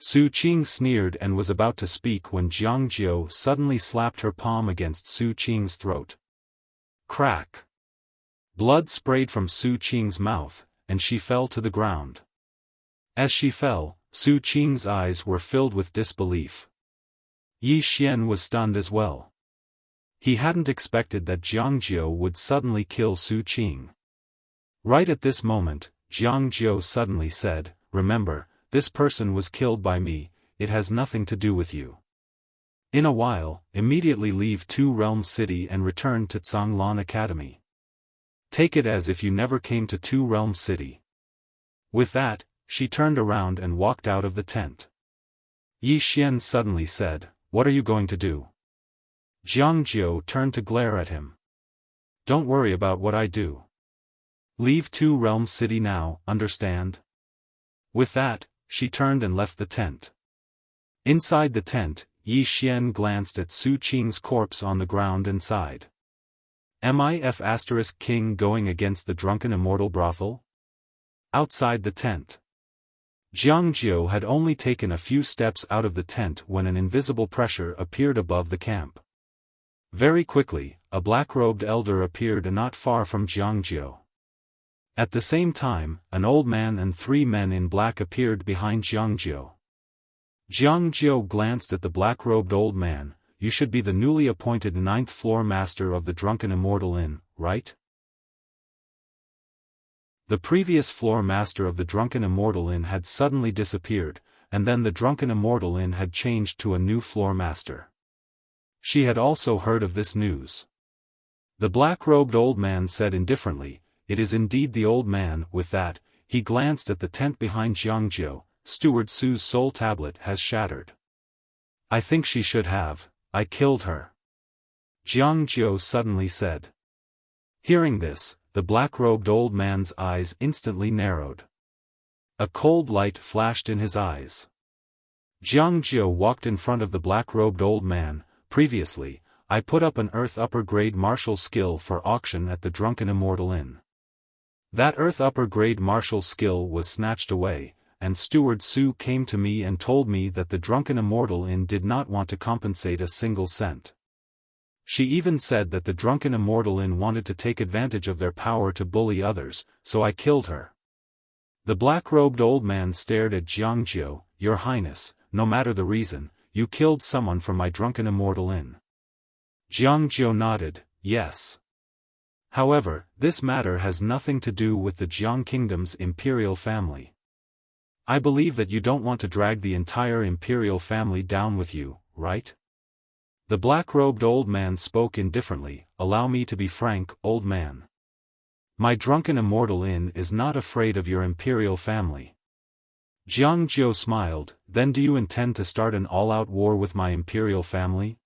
Su Qing sneered and was about to speak when Jiang Zhou suddenly slapped her palm against Su Qing's throat. Crack! Blood sprayed from Su Qing's mouth, and she fell to the ground. As she fell, Su Qing's eyes were filled with disbelief. Yi Xian was stunned as well. He hadn't expected that Jiang Zhou would suddenly kill Su Qing. Right at this moment, Jiang Zhou suddenly said, remember, this person was killed by me, it has nothing to do with you. In a while, immediately leave Two Realms City and return to Zhanglan Academy. Take it as if you never came to Two Realms City. With that, she turned around and walked out of the tent. Yi Xian suddenly said, what are you going to do? Jiang Zhou turned to glare at him. Don't worry about what I do. Leave Two Realms City now, understand? With that, she turned and left the tent. Inside the tent, Yi Xian glanced at Su Qing's corpse on the ground and sighed. MIF** King going against the drunken immortal brothel? Outside the tent. Jiang Zhou had only taken a few steps out of the tent when an invisible pressure appeared above the camp. Very quickly, a black-robed elder appeared not far from Jiang Zhou. At the same time, an old man and 3 men in black appeared behind Jiang Zhou. Jiang Zhou glanced at the black-robed old man. You should be the newly appointed 9th floor master of the drunken immortal Inn, right? The previous floor master of the drunken immortal Inn had suddenly disappeared, and then the drunken immortal Inn had changed to a new floor master. She had also heard of this news. The black-robed old man said indifferently, it is indeed the old man. With that, he glanced at the tent behind Jiang Zhou. Steward Su's soul tablet has shattered. I think she should have. I killed her. Jiang Zhou suddenly said. Hearing this, the black-robed old man's eyes instantly narrowed. A cold light flashed in his eyes. Jiang Zhou walked in front of the black-robed old man. Previously, I put up an Earth upper grade martial skill for auction at the drunken immortal Inn. That Earth upper grade martial skill was snatched away, and Steward Su came to me and told me that the drunken immortal Inn did not want to compensate a single cent. She even said that the drunken immortal Inn wanted to take advantage of their power to bully others, so I killed her. The black-robed old man stared at Jiang Zhou. Your Highness, no matter the reason, you killed someone from my drunken immortal Inn. Jiang Zhou nodded, yes. However, this matter has nothing to do with the Jiang Kingdom's imperial family. I believe that you don't want to drag the entire imperial family down with you, right? The black-robed old man spoke indifferently. Allow me to be frank, old man. My drunken immortal inn is not afraid of your imperial family. Jiang Jiu smiled. Then do you intend to start an all-out war with my imperial family?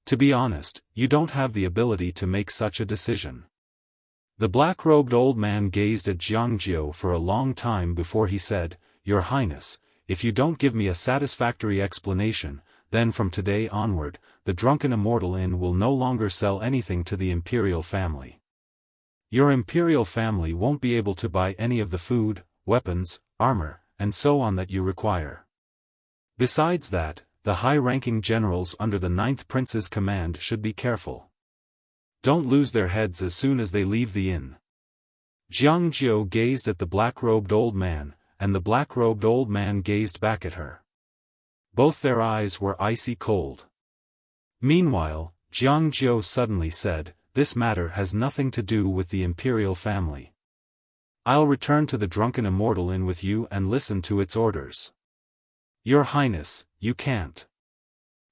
To be honest, you don't have the ability to make such a decision. The black-robed old man gazed at Jiang Jiu for a long time before he said, Your Highness, if you don't give me a satisfactory explanation, then from today onward, the Drunken Immortal Inn will no longer sell anything to the imperial family. Your imperial family won't be able to buy any of the food, weapons, armor, and so on that you require. Besides that, the high-ranking generals under the 9th Prince's command should be careful. Don't lose their heads as soon as they leave the inn. Jiang Jiu gazed at the black-robed old man, and the black-robed old man gazed back at her. Both their eyes were icy cold. Meanwhile, Jiang Jiu suddenly said, This matter has nothing to do with the imperial family. I'll return to the Drunken Immortal Inn with you and listen to its orders. Your Highness, you can't.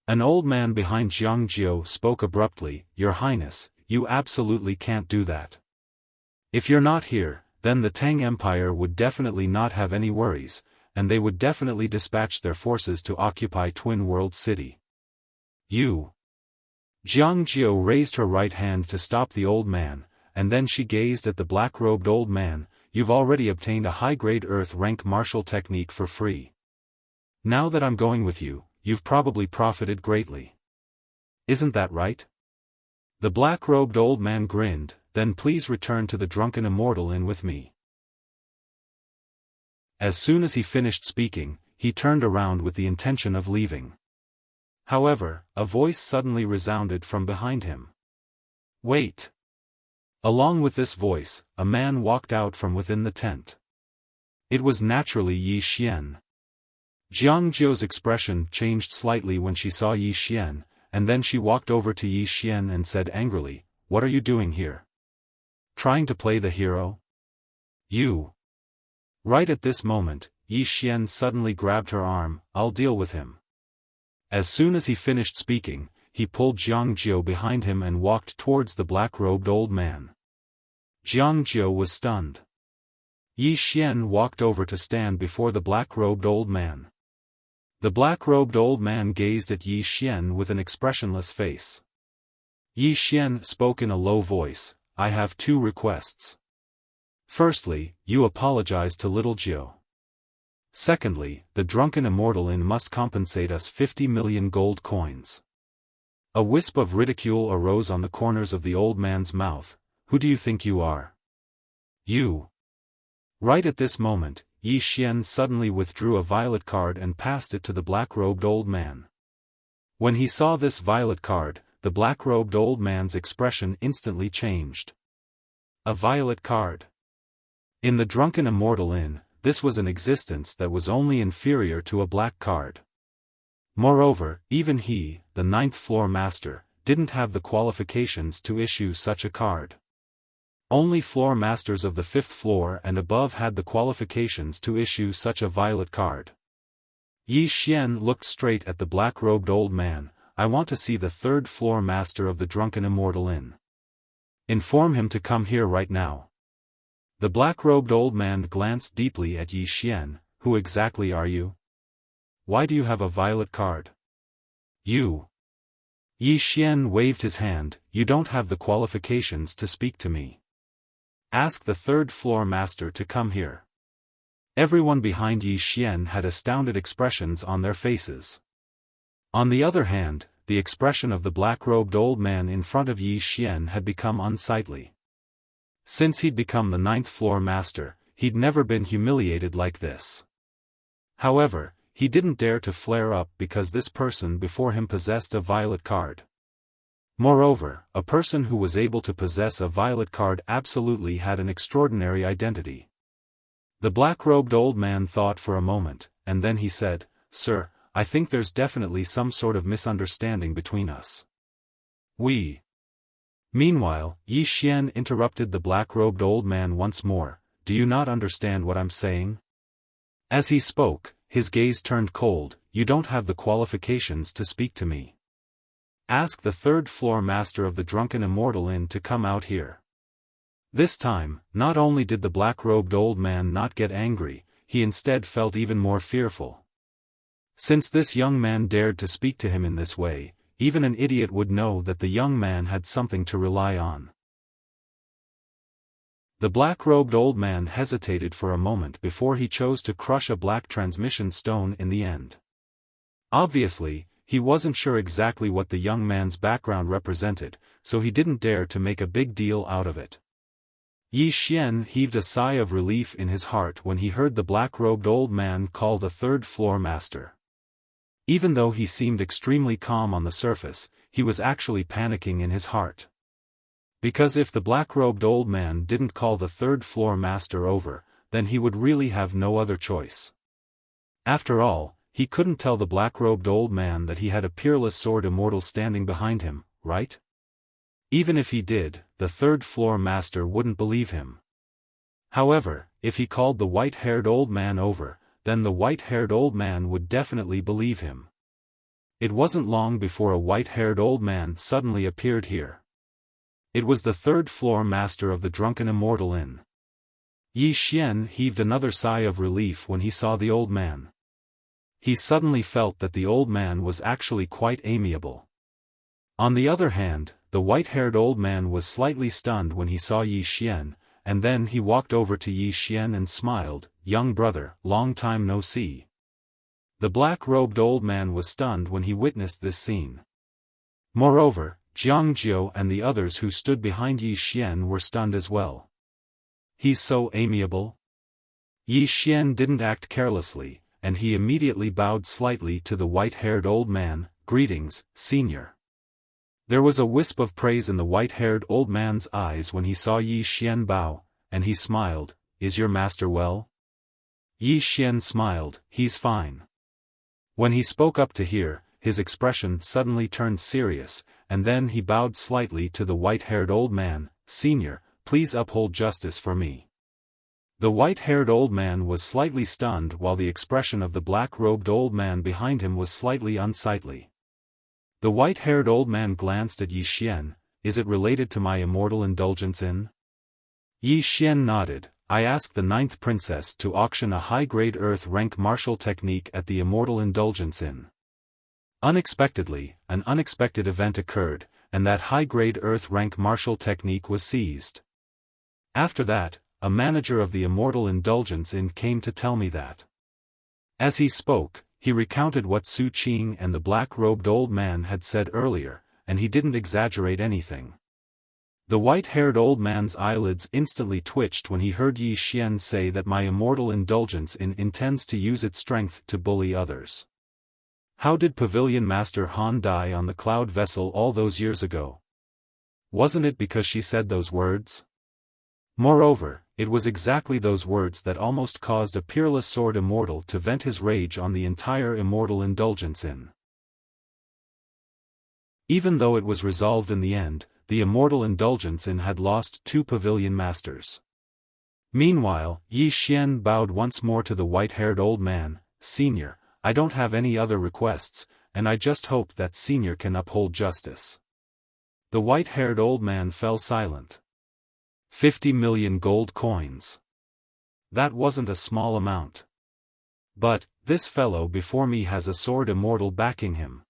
An old man behind Jiang Jiu spoke abruptly, Your Highness, you absolutely can't do that. If you're not here, then the Tang Empire would definitely not have any worries, and they would definitely dispatch their forces to occupy Twin World City. You. Jiang Jiu raised her right hand to stop the old man, and then she gazed at the black-robed old man. You've already obtained a high-grade Earth-rank martial technique for free. Now that I'm going with you, you've probably profited greatly. Isn't that right? The black-robed old man grinned. Then please return to the Drunken Immortal Inn with me. As soon as he finished speaking, he turned around with the intention of leaving. However, a voice suddenly resounded from behind him. Wait! Along with this voice, a man walked out from within the tent. It was naturally Yi Xian. Jiang Jiu's expression changed slightly when she saw Yi Xian, and then she walked over to Yi Xian and said angrily, What are you doing here? Trying to play the hero? You. Right at this moment, Yi Xian suddenly grabbed her arm. I'll deal with him. As soon as he finished speaking, he pulled Jiang Jiu behind him and walked towards the black-robed old man. Jiang Jiu was stunned. Yi Xian walked over to stand before the black-robed old man. The black-robed old man gazed at Yi Xian with an expressionless face. Yi Xian spoke in a low voice, I have 2 requests. Firstly, you apologize to little Jiu. Secondly, the Drunken Immortal Inn must compensate us 50 million gold coins. A wisp of ridicule arose on the corners of the old man's mouth. Who do you think you are? You. Right at this moment, Yi Xian suddenly withdrew a violet card and passed it to the black-robed old man. When he saw this violet card, the black-robed old man's expression instantly changed. A violet card. In the Drunken Immortal Inn, this was an existence that was only inferior to a black card. Moreover, even he, the 9th floor master, didn't have the qualifications to issue such a card. Only floor masters of the 5th floor and above had the qualifications to issue such a violet card. Yi Xian looked straight at the black-robed old man. I want to see the 3rd floor master of the Drunken Immortal Inn. Inform him to come here right now. The black-robed old man glanced deeply at Yi Xian. Who exactly are you? Why do you have a violet card? You. Yi Xian waved his hand. You don't have the qualifications to speak to me. Ask the 3rd floor master to come here. Everyone behind Yi Xian had astounded expressions on their faces. On the other hand, the expression of the black-robed old man in front of Yi Xian had become unsightly. Since he'd become the 9th floor master, he'd never been humiliated like this. However, he didn't dare to flare up because this person before him possessed a violet card. Moreover, a person who was able to possess a violet card absolutely had an extraordinary identity. The black-robed old man thought for a moment, and then he said, Sir, I think there's definitely some sort of misunderstanding between us. Meanwhile, Yi Xian interrupted the black-robed old man once more. Do you not understand what I'm saying? As he spoke, his gaze turned cold. You don't have the qualifications to speak to me. Ask the 3rd floor master of the Drunken Immortal Inn to come out here. This time, not only did the black-robed old man not get angry, he instead felt even more fearful. Since this young man dared to speak to him in this way, even an idiot would know that the young man had something to rely on. The black-robed old man hesitated for a moment before he chose to crush a black transmission stone in the end. Obviously, he wasn't sure exactly what the young man's background represented, so he didn't dare to make a big deal out of it. Yi Xian heaved a sigh of relief in his heart when he heard the black-robed old man call the third-floor master. Even though he seemed extremely calm on the surface, he was actually panicking in his heart. Because if the black-robed old man didn't call the third-floor master over, then he would really have no other choice. After all, he couldn't tell the black-robed old man that he had a peerless sword immortal standing behind him, right? Even if he did, the third-floor master wouldn't believe him. However, if he called the white-haired old man over, then the white-haired old man would definitely believe him. It wasn't long before a white-haired old man suddenly appeared here. It was the third-floor master of the Drunken Immortal Inn. Yi Xian heaved another sigh of relief when he saw the old man. He suddenly felt that the old man was actually quite amiable. On the other hand, the white-haired old man was slightly stunned when he saw Yi Xian, and then he walked over to Yi Xian and smiled, "Young brother, long time no see." The black-robed old man was stunned when he witnessed this scene. Moreover, Jiangjiu and the others who stood behind Yi Xian were stunned as well. He's so amiable? Yi Xian didn't act carelessly, and he immediately bowed slightly to the white-haired old man. "Greetings, senior." There was a wisp of praise in the white-haired old man's eyes when he saw Yi Xian bow, and he smiled, "Is your master well?" Yi Xian smiled, "He's fine." When he spoke up to hear, his expression suddenly turned serious, and then he bowed slightly to the white-haired old man, "Senior, please uphold justice for me." The white-haired old man was slightly stunned while the expression of the black-robed old man behind him was slightly unsightly. The white-haired old man glanced at Yi Xian. "Is it related to my immortal indulgence in?" Yi Xian nodded. "I asked the 9th princess to auction a high-grade earth rank martial technique at the immortal indulgence inn. Unexpectedly, an unexpected event occurred, and that high-grade earth rank martial technique was seized. After that, a manager of the immortal indulgence inn came to tell me that." As he spoke, he recounted what Su Qing and the black-robed old man had said earlier, and he didn't exaggerate anything. The white-haired old man's eyelids instantly twitched when he heard Yi Xian say that my immortal indulgence intends to use its strength to bully others. How did Pavilion Master Han die on the cloud vessel all those years ago? Wasn't it because she said those words? Moreover, it was exactly those words that almost caused a peerless sword immortal to vent his rage on the entire immortal indulgence inn. Even though it was resolved in the end, the immortal indulgence inn had lost 2 pavilion masters. Meanwhile, Yi Xian bowed once more to the white-haired old man. "Senior, I don't have any other requests, and I just hope that Senior can uphold justice." The white-haired old man fell silent. 50 million gold coins. That wasn't a small amount. But, this fellow before me has a sword immortal backing him.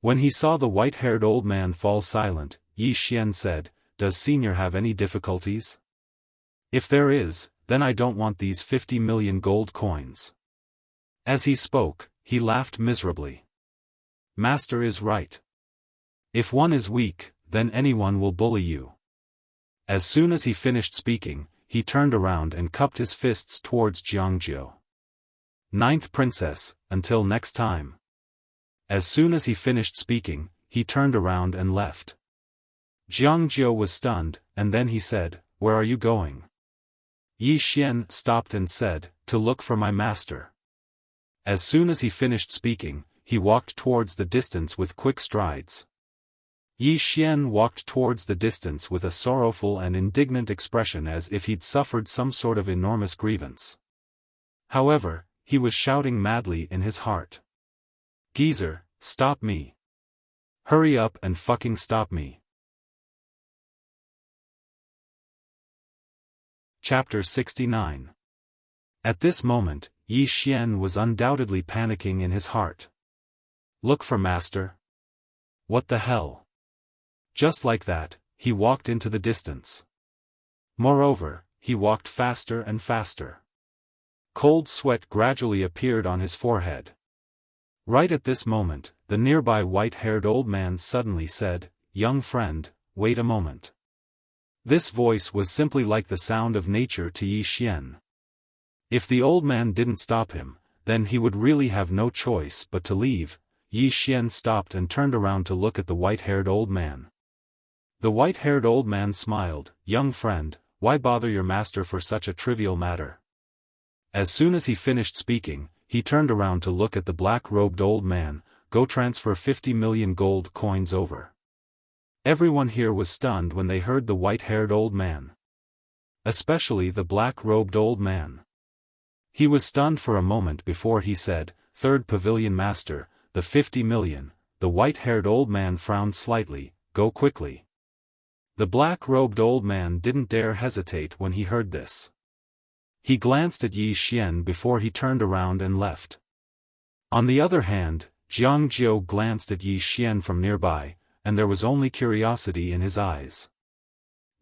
When he saw the white-haired old man fall silent, Yi Xian said, "Does Senior have any difficulties? If there is, then I don't want these 50 million gold coins." As he spoke, he laughed miserably. Master is right. If one is weak, then anyone will bully you. As soon as he finished speaking, he turned around and cupped his fists towards Jiangjiu. 9th princess, until next time. As soon as he finished speaking, he turned around and left. Jiangjiu was stunned, and then he said, "Where are you going?" Yi Xian stopped and said, "To look for my master." As soon as he finished speaking, he walked towards the distance with quick strides. Yi Xian walked towards the distance with a sorrowful and indignant expression as if he'd suffered some sort of enormous grievance. However, he was shouting madly in his heart. "Geezer, stop me. Hurry up and fucking stop me." Chapter 69. At this moment, Yi Xian was undoubtedly panicking in his heart. Look for master? What the hell? Just like that, he walked into the distance. Moreover, he walked faster and faster. Cold sweat gradually appeared on his forehead. Right at this moment, the nearby white-haired old man suddenly said, "Young friend, wait a moment." This voice was simply like the sound of nature to Yi Xian. If the old man didn't stop him, then he would really have no choice but to leave. Yi Xian stopped and turned around to look at the white-haired old man. The white-haired old man smiled, "Young friend, why bother your master for such a trivial matter?" As soon as he finished speaking, he turned around to look at the black-robed old man. "Go transfer 50 million gold coins over." Everyone here was stunned when they heard the white-haired old man. Especially the black-robed old man. He was stunned for a moment before he said, "Third pavilion master, the 50 million, the white-haired old man frowned slightly, "Go quickly." The black-robed old man didn't dare hesitate when he heard this. He glanced at Yi Xian before he turned around and left. On the other hand, Jiang Jiu glanced at Yi Xian from nearby, and there was only curiosity in his eyes.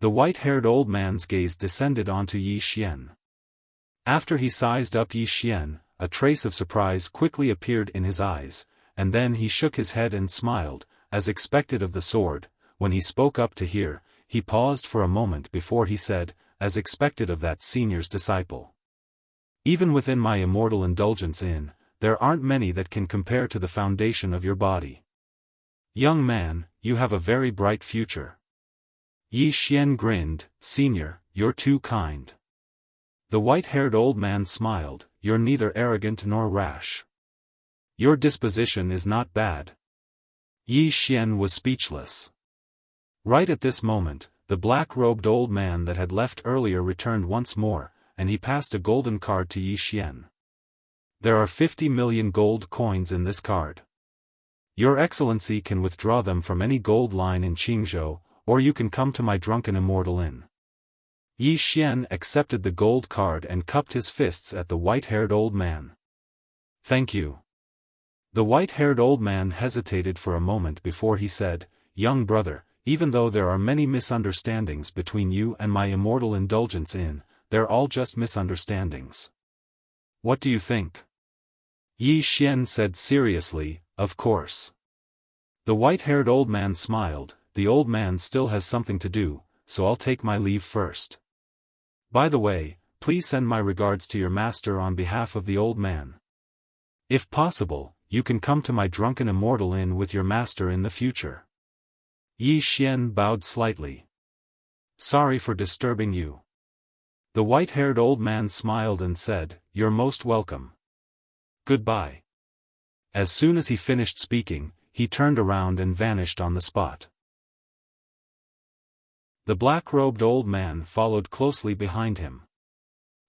The white-haired old man's gaze descended onto Yi Xian. After he sized up Yi Xian, a trace of surprise quickly appeared in his eyes, and then he shook his head and smiled, as expected of the sword. When he spoke up to hear, he paused for a moment before he said, "As expected of that senior's disciple. Even within my immortal indulgence in, there aren't many that can compare to the foundation of your body. Young man, you have a very bright future." Yi Xian grinned, "Senior, you're too kind." The white-haired old man smiled, "You're neither arrogant nor rash. Your disposition is not bad." Yi Xian was speechless. Right at this moment, the black-robed old man that had left earlier returned once more, and he passed a golden card to Yi Xian. "There are 50 million gold coins in this card. Your Excellency can withdraw them from any gold line in Qingzhou, or you can come to my drunken immortal inn." Yi Xian accepted the gold card and cupped his fists at the white-haired old man. "Thank you." The white-haired old man hesitated for a moment before he said, "Young brother, even though there are many misunderstandings between you and my immortal indulgence in, they're all just misunderstandings. What do you think?" Yi Xian said seriously, "Of course." The white-haired old man smiled, "The old man still has something to do, so I'll take my leave first. By the way, please send my regards to your master on behalf of the old man. If possible, you can come to my drunken immortal inn with your master in the future." Yi Xian bowed slightly. "Sorry for disturbing you." The white-haired old man smiled and said, "You're most welcome. Goodbye." As soon as he finished speaking, he turned around and vanished on the spot. The black-robed old man followed closely behind him.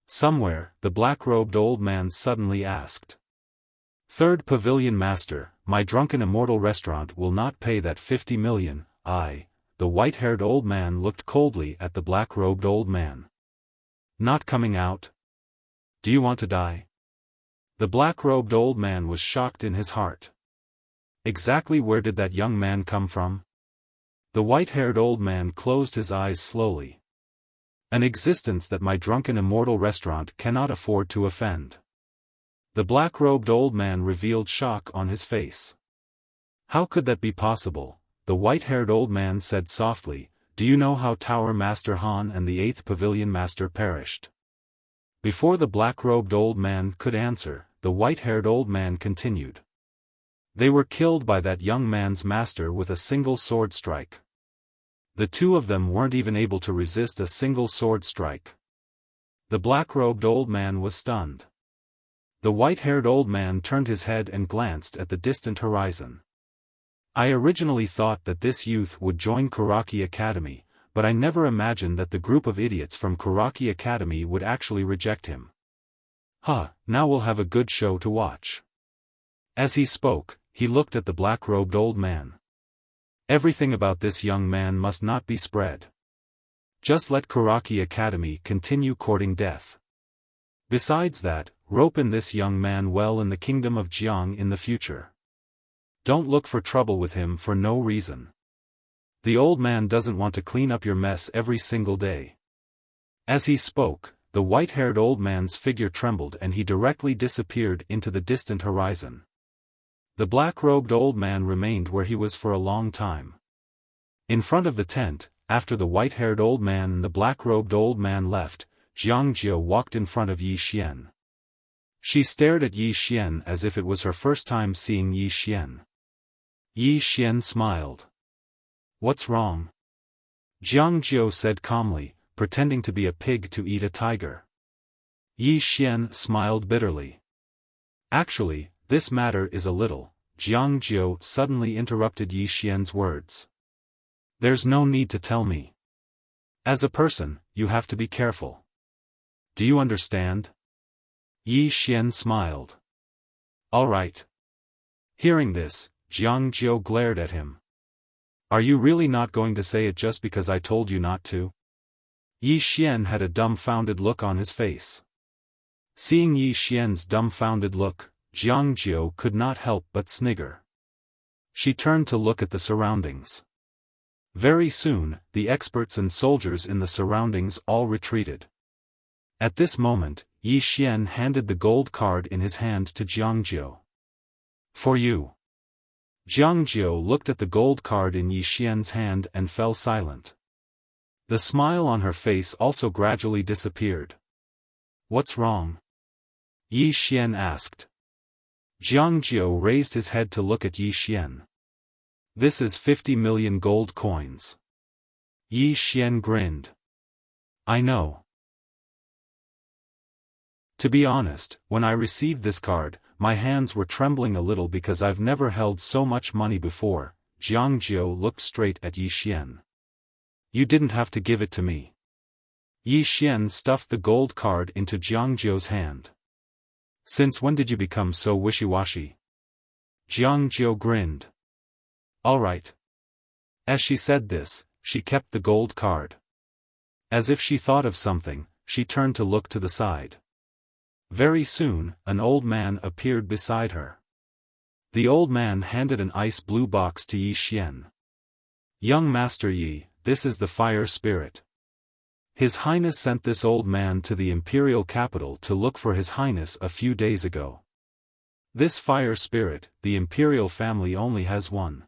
Somewhere, the black-robed old man suddenly asked, "Third pavilion master, my drunken immortal restaurant will not pay that 50 million, The white-haired old man looked coldly at the black-robed old man. "Not coming out? Do you want to die?" The black-robed old man was shocked in his heart. Exactly where did that young man come from? The white-haired old man closed his eyes slowly. "An existence that my drunken immortal restaurant cannot afford to offend." The black-robed old man revealed shock on his face. "How could that be possible?" The white-haired old man said softly, "Do you know how Tower Master Han and the 8th Pavilion Master perished?" Before the black-robed old man could answer, the white-haired old man continued. "They were killed by that young man's master with a single sword strike. The two of them weren't even able to resist a single sword strike." The black-robed old man was stunned. The white-haired old man turned his head and glanced at the distant horizon. "I originally thought that this youth would join Kuraki Academy, but I never imagined that the group of idiots from Kuraki Academy would actually reject him. Now we'll have a good show to watch." As he spoke, he looked at the black-robed old man. "Everything about this young man must not be spread. Just let Kuraki Academy continue courting death. Besides that, rope in this young man well in the kingdom of Jiang in the future. Don't look for trouble with him for no reason. The old man doesn't want to clean up your mess every single day. As he spoke, the white-haired old man's figure trembled and he directly disappeared into the distant horizon. The black-robed old man remained where he was for a long time. In front of the tent, after the white-haired old man and the black-robed old man left, Jiang Jiu walked in front of Yi Xian. She stared at Yi Xian as if it was her first time seeing Yi Xian. Yi Xian smiled. "What's wrong?" Jiang Jiu said calmly, pretending to be a pig to eat a tiger. Yi Xian smiled bitterly. "Actually, this matter is a little," Jiang Jiu suddenly interrupted Yi Xian's words. "There's no need to tell me. As a person, you have to be careful. Do you understand?" Yi Xian smiled. "All right." Hearing this, Jiang Jiu glared at him. "Are you really not going to say it just because I told you not to?" Yi Xian had a dumbfounded look on his face. Seeing Yi Xian's dumbfounded look, Jiang Jiu could not help but snigger. She turned to look at the surroundings. Very soon, the experts and soldiers in the surroundings all retreated. At this moment, Yi Xian handed the gold card in his hand to Jiang Jiu. "For you." Jiang Jiu looked at the gold card in Yi Xian's hand and fell silent. The smile on her face also gradually disappeared. "What's wrong?" Yi Xian asked. Jiang Jiu raised his head to look at Yi Xian. "This is 50 million gold coins." Yi Xian grinned. "I know. To be honest, when I received this card, my hands were trembling a little because I've never held so much money before." Jiang Jiu looked straight at Yi Xian. "You didn't have to give it to me." Yi Xian stuffed the gold card into Jiang Jiu's hand. "Since when did you become so wishy-washy?" Jiang Jiu grinned. "All right." As she said this, she kept the gold card. As if she thought of something, she turned to look to the side. Very soon, an old man appeared beside her. The old man handed an ice blue box to Yi Xian. "Young Master Yi, this is the fire spirit. His Highness sent this old man to the imperial capital to look for His Highness a few days ago. This fire spirit, the imperial family only has one.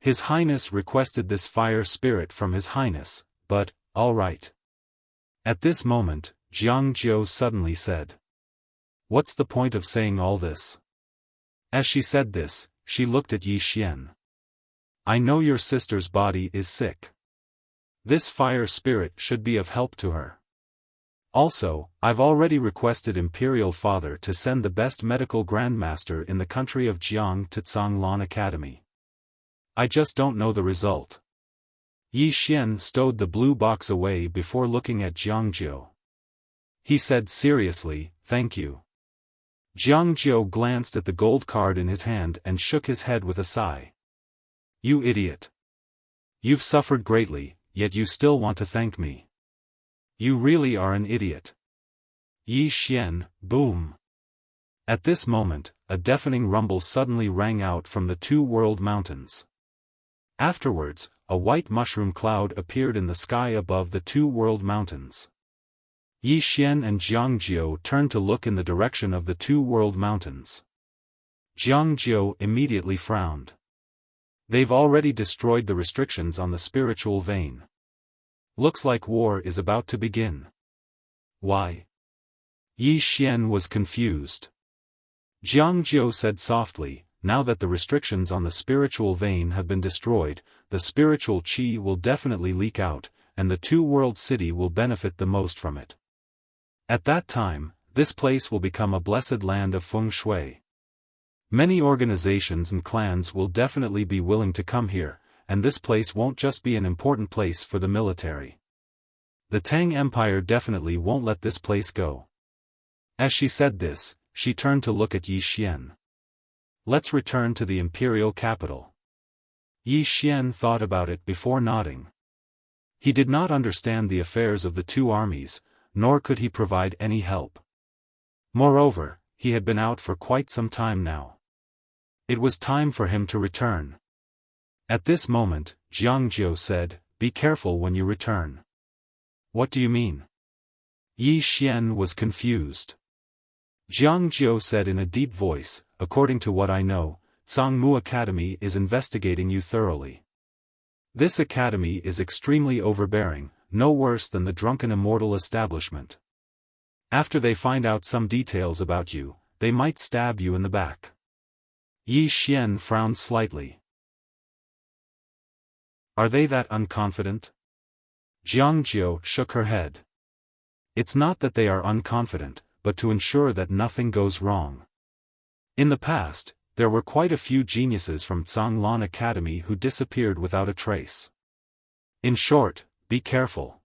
His Highness requested this fire spirit from His Highness, but, all right." At this moment, Jiang Jiu suddenly said. "What's the point of saying all this?" As she said this, she looked at Yi Xian. "I know your sister's body is sick. This fire spirit should be of help to her. Also, I've already requested Imperial Father to send the best medical grandmaster in the country of Jiang to Zhanglan Academy. I just don't know the result." Yi Xian stowed the blue box away before looking at Jiang Jiu. He said seriously, "Thank you." Jiang Jiu glanced at the gold card in his hand and shook his head with a sigh. "You idiot. You've suffered greatly, yet you still want to thank me. You really are an idiot." Yi Xian, boom. At this moment, a deafening rumble suddenly rang out from the two-world mountains. Afterwards, a white mushroom cloud appeared in the sky above the two-world mountains. Yi Xian and Jiang Jiu turned to look in the direction of the two-world mountains. Jiang Jiu immediately frowned. They've already destroyed the restrictions on the spiritual vein. Looks like war is about to begin. Why? Yi Xian was confused. Jiang Jiu said softly, "Now that the restrictions on the spiritual vein have been destroyed, the spiritual qi will definitely leak out, and the two-world city will benefit the most from it. At that time, this place will become a blessed land of feng shui. Many organizations and clans will definitely be willing to come here, and this place won't just be an important place for the military. The Tang Empire definitely won't let this place go." As she said this, she turned to look at Yi Xian. "Let's return to the imperial capital." Yi Xian thought about it before nodding. He did not understand the affairs of the two armies, nor could he provide any help. Moreover, he had been out for quite some time now. It was time for him to return. At this moment, Jiangjiu said, "Be careful when you return." "What do you mean?" Yi Xian was confused. Jiangjiu said in a deep voice, "According to what I know, Tsangmu Academy is investigating you thoroughly. This academy is extremely overbearing, no worse than the Drunken Immortal establishment. After they find out some details about you, they might stab you in the back." Yi Xian frowned slightly. "Are they that unconfident?" Jiangjiu shook her head. "It's not that they are unconfident, but to ensure that nothing goes wrong. In the past, there were quite a few geniuses from Tsanglan Academy who disappeared without a trace. In short, be careful."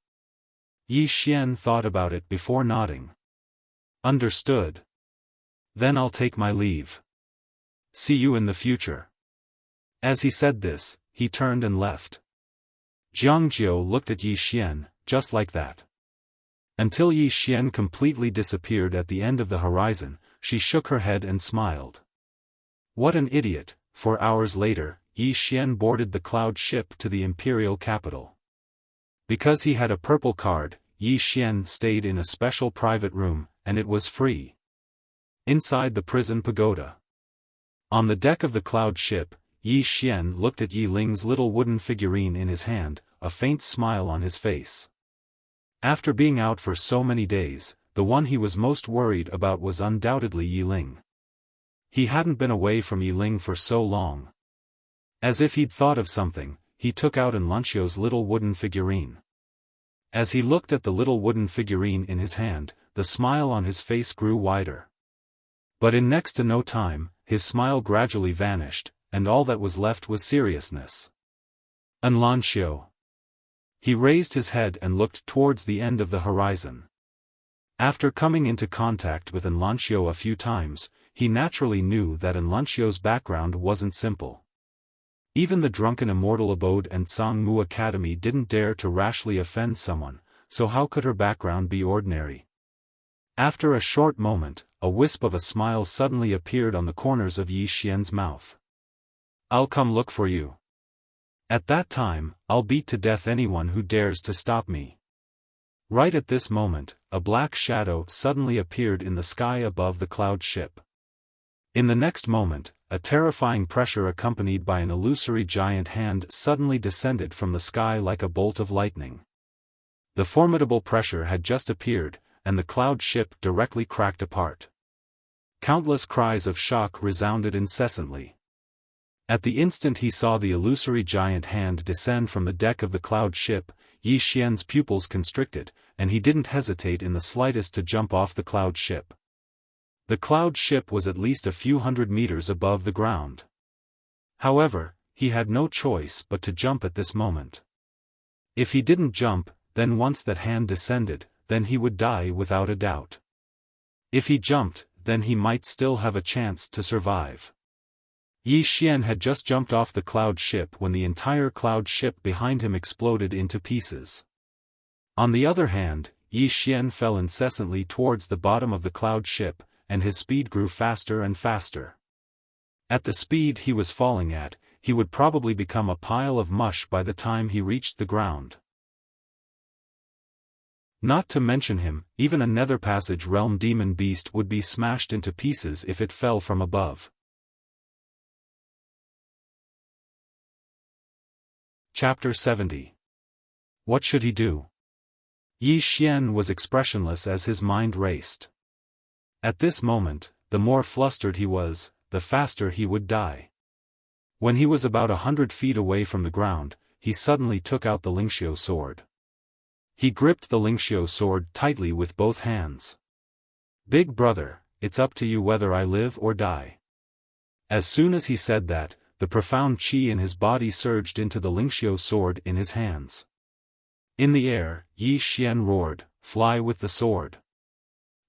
Yi Xian thought about it before nodding. "Understood. Then I'll take my leave. See you in the future." As he said this, he turned and left. Jiangjiu looked at Yi Xian, just like that. Until Yi Xian completely disappeared at the end of the horizon, she shook her head and smiled. What an idiot! 4 hours later, Yi Xian boarded the cloud ship to the imperial capital. Because he had a purple card, Yi Xian stayed in a special private room, and it was free. Inside the prison pagoda. On the deck of the cloud ship, Yi Xian looked at Yi Ling's little wooden figurine in his hand, a faint smile on his face. After being out for so many days, the one he was most worried about was undoubtedly Yi Ling. He hadn't been away from Yi Ling for so long. As if he'd thought of something, he took out Enlunxio's little wooden figurine. As he looked at the little wooden figurine in his hand, the smile on his face grew wider. But in next to no time, his smile gradually vanished, and all that was left was seriousness. Enlunxio. He raised his head and looked towards the end of the horizon. After coming into contact with Enlunxio a few times, he naturally knew that Enlunxio's background wasn't simple. Even the Drunken Immortal Abode and Tsangmu Academy didn't dare to rashly offend someone, so how could her background be ordinary? After a short moment, a wisp of a smile suddenly appeared on the corners of Yi Xian's mouth. "I'll come look for you. At that time, I'll beat to death anyone who dares to stop me." Right at this moment, a black shadow suddenly appeared in the sky above the cloud ship. In the next moment, a terrifying pressure accompanied by an illusory giant hand suddenly descended from the sky like a bolt of lightning. The formidable pressure had just appeared, and the cloud ship directly cracked apart. Countless cries of shock resounded incessantly. At the instant he saw the illusory giant hand descend from the deck of the cloud ship, Yi Xian's pupils constricted, and he didn't hesitate in the slightest to jump off the cloud ship. The cloud ship was at least a few hundred meters above the ground. However, he had no choice but to jump at this moment. If he didn't jump, then once that hand descended, then he would die without a doubt. If he jumped, then he might still have a chance to survive. Yi Xian had just jumped off the cloud ship when the entire cloud ship behind him exploded into pieces. On the other hand, Yi Xian fell incessantly towards the bottom of the cloud ship, and his speed grew faster and faster. At the speed he was falling at, he would probably become a pile of mush by the time he reached the ground. Not to mention him, even a nether passage realm demon beast would be smashed into pieces if it fell from above. Chapter 70. What should he do? Yi Xian was expressionless as his mind raced. At this moment, the more flustered he was, the faster he would die. When he was about 100 feet away from the ground, he suddenly took out the Lingxiu sword. He gripped the Lingxiu sword tightly with both hands. "Big brother, it's up to you whether I live or die." As soon as he said that, the profound qi in his body surged into the Lingxiu sword in his hands. In the air, Yi Xian roared, "Fly with the sword."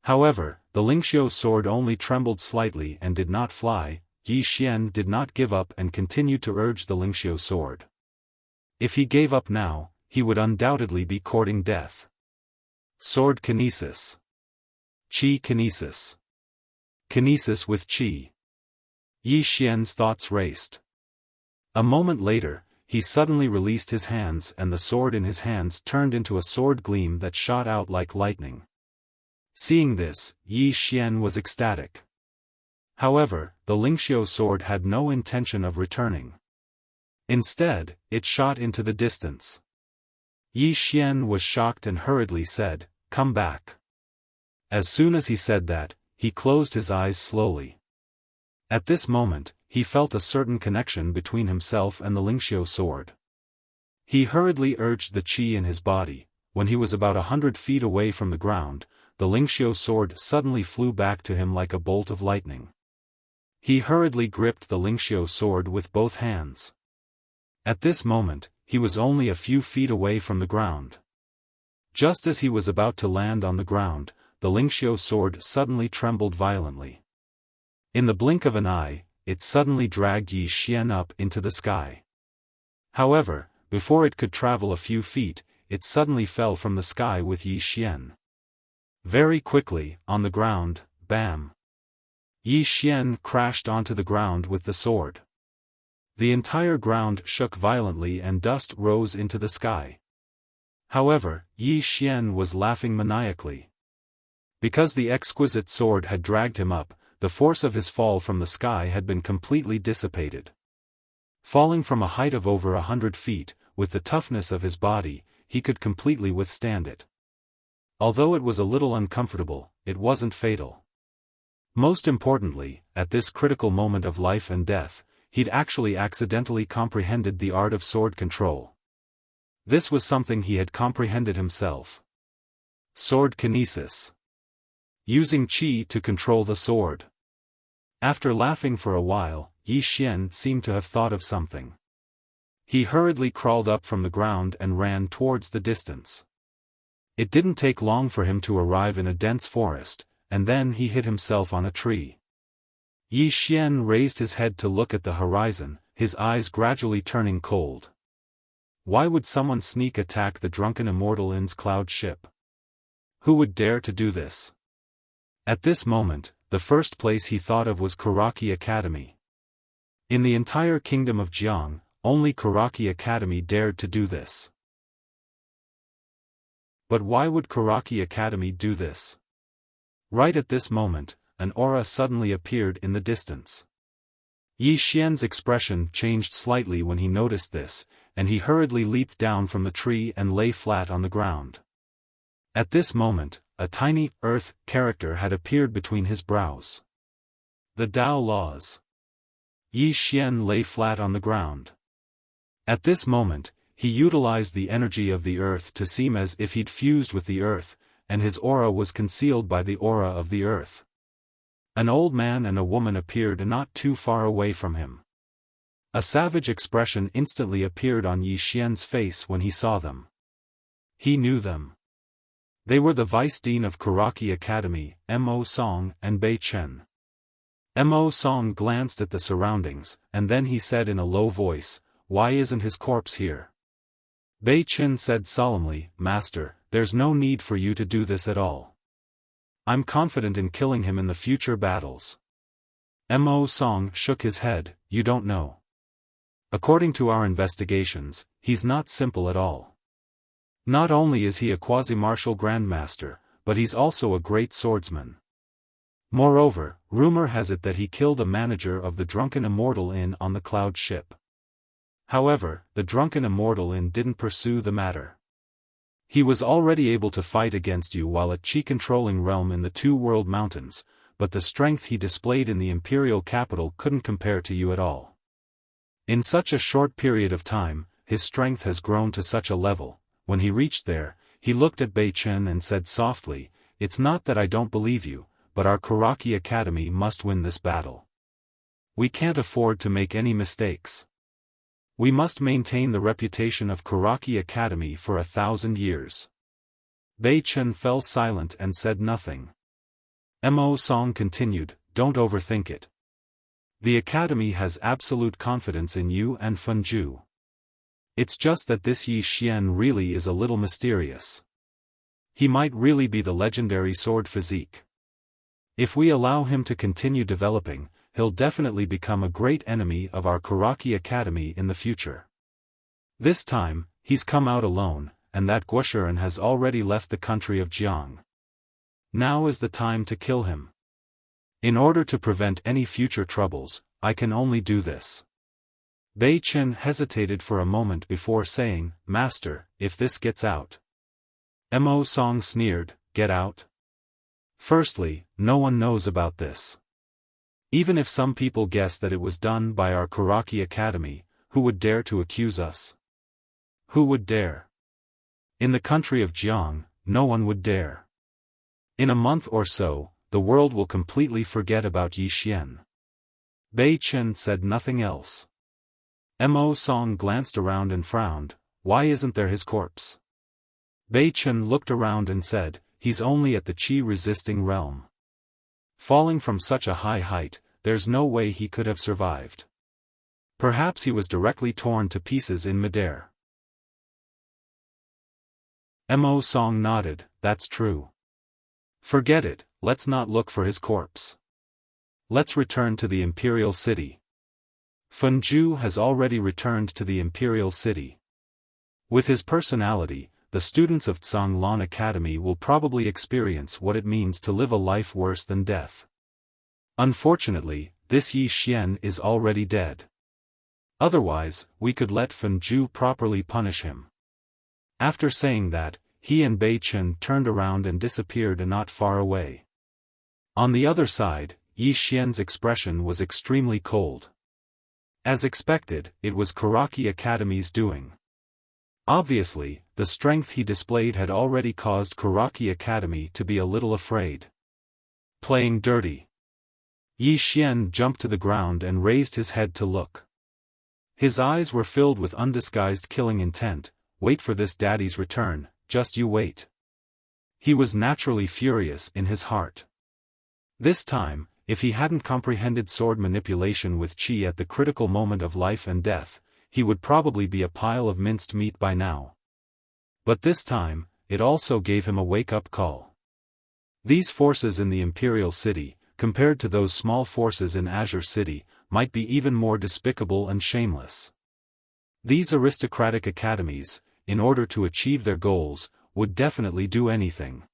However, the Lingxiu sword only trembled slightly and did not fly. Yi Xian did not give up and continued to urge the Lingxiu sword. If he gave up now, he would undoubtedly be courting death. Sword kinesis. Qi kinesis. Kinesis with qi. Yi Xian's thoughts raced. A moment later, he suddenly released his hands and the sword in his hands turned into a sword gleam that shot out like lightning. Seeing this, Yi Xian was ecstatic. However, the Lingxiu sword had no intention of returning. Instead, it shot into the distance. Yi Xian was shocked and hurriedly said, "Come back." As soon as he said that, he closed his eyes slowly. At this moment, he felt a certain connection between himself and the Lingxiu sword. He hurriedly urged the qi in his body. When he was about 100 feet away from the ground, the Lingxiu sword suddenly flew back to him like a bolt of lightning. He hurriedly gripped the Lingxiu sword with both hands. At this moment, he was only a few feet away from the ground. Just as he was about to land on the ground, the Lingxiu sword suddenly trembled violently. In the blink of an eye, it suddenly dragged Yi Xian up into the sky. However, before it could travel a few feet, it suddenly fell from the sky with Yi Xian. Very quickly, on the ground, bam! Yi Xian crashed onto the ground with the sword. The entire ground shook violently and dust rose into the sky. However, Yi Xian was laughing maniacally. Because the exquisite sword had dragged him up, the force of his fall from the sky had been completely dissipated. Falling from a height of over 100 feet, with the toughness of his body, he could completely withstand it. Although it was a little uncomfortable, it wasn't fatal. Most importantly, at this critical moment of life and death, he'd actually accidentally comprehended the art of sword control. This was something he had comprehended himself. Sword kinesis. Using qi to control the sword. After laughing for a while, Yi Xian seemed to have thought of something. He hurriedly crawled up from the ground and ran towards the distance. It didn't take long for him to arrive in a dense forest, and then he hit himself on a tree. Yi Xian raised his head to look at the horizon, his eyes gradually turning cold. Why would someone sneak attack the drunken immortal In's cloud ship? Who would dare to do this? At this moment, the first place he thought of was Kuraki Academy. In the entire kingdom of Jiang, only Kuraki Academy dared to do this. But why would Kuraki Academy do this? Right at this moment, an aura suddenly appeared in the distance. Yi Xian's expression changed slightly when he noticed this, and he hurriedly leaped down from the tree and lay flat on the ground. At this moment, a tiny, earth, character had appeared between his brows. The Tao laws. Yi Xian lay flat on the ground. At this moment, he utilized the energy of the earth to seem as if he'd fused with the earth, and his aura was concealed by the aura of the earth. An old man and a woman appeared not too far away from him. A savage expression instantly appeared on Yi Xian's face when he saw them. He knew them. They were the Vice Dean of Kuraki Academy, Mo Song and Bei Chen. Mo Song glanced at the surroundings, and then he said in a low voice, "Why isn't his corpse here?" Bei Chen said solemnly, "Master, there's no need for you to do this at all. I'm confident in killing him in the future battles." Mo Song shook his head, "You don't know. According to our investigations, he's not simple at all. Not only is he a quasi-martial grandmaster, but he's also a great swordsman. Moreover, rumor has it that he killed a manager of the Drunken Immortal Inn on the Cloud ship. However, the Drunken Immortal Inn didn't pursue the matter. He was already able to fight against you while at Qi-controlling realm in the Two World Mountains, but the strength he displayed in the imperial capital couldn't compare to you at all. In such a short period of time, his strength has grown to such a level." When he reached there, he looked at Bei Chen and said softly, "It's not that I don't believe you, but our Kuraki Academy must win this battle. We can't afford to make any mistakes. We must maintain the reputation of Kuraki Academy for 1,000 years." Bei Chen fell silent and said nothing. Mo Song continued, "Don't overthink it. The Academy has absolute confidence in you and Fenju. It's just that this Yi Xian really is a little mysterious. He might really be the legendary sword physique. If we allow him to continue developing, he'll definitely become a great enemy of our Karaki Academy in the future. This time, he's come out alone, and that Guoshuren has already left the country of Jiang. Now is the time to kill him. In order to prevent any future troubles, I can only do this. Bei Chen hesitated for a moment before saying, Master, if this gets out. Mo Song sneered, get out? Firstly, no one knows about this. Even if some people guess that it was done by our Karaki Academy, who would dare to accuse us? Who would dare? In the country of Jiang, no one would dare. In a month or so, the world will completely forget about Yi Xian. Bei Chen said nothing else. Mo Song glanced around and frowned, why isn't there his corpse? Bei Chen looked around and said, he's only at the qi-resisting realm. Falling from such a high height, there's no way he could have survived. Perhaps he was directly torn to pieces in midair. Mo Song nodded, that's true. Forget it, let's not look for his corpse. Let's return to the Imperial City. Fenju has already returned to the Imperial City. With his personality, the students of Tsanglan Academy will probably experience what it means to live a life worse than death. Unfortunately, this Yi Xian is already dead. Otherwise, we could let Fenju properly punish him. After saying that, he and Bei Chen turned around and disappeared not far away. On the other side, Yi Xian's expression was extremely cold. As expected, it was Karaki Academy's doing. Obviously, the strength he displayed had already caused Karaki Academy to be a little afraid. Playing dirty. Yi Xian jumped to the ground and raised his head to look. His eyes were filled with undisguised killing intent, wait for this daddy's return, just you wait. He was naturally furious in his heart. This time, if he hadn't comprehended sword manipulation with qi at the critical moment of life and death, he would probably be a pile of minced meat by now. But this time, it also gave him a wake-up call. These forces in the Imperial City, compared to those small forces in Azure City, might be even more despicable and shameless. These aristocratic academies, in order to achieve their goals, would definitely do anything.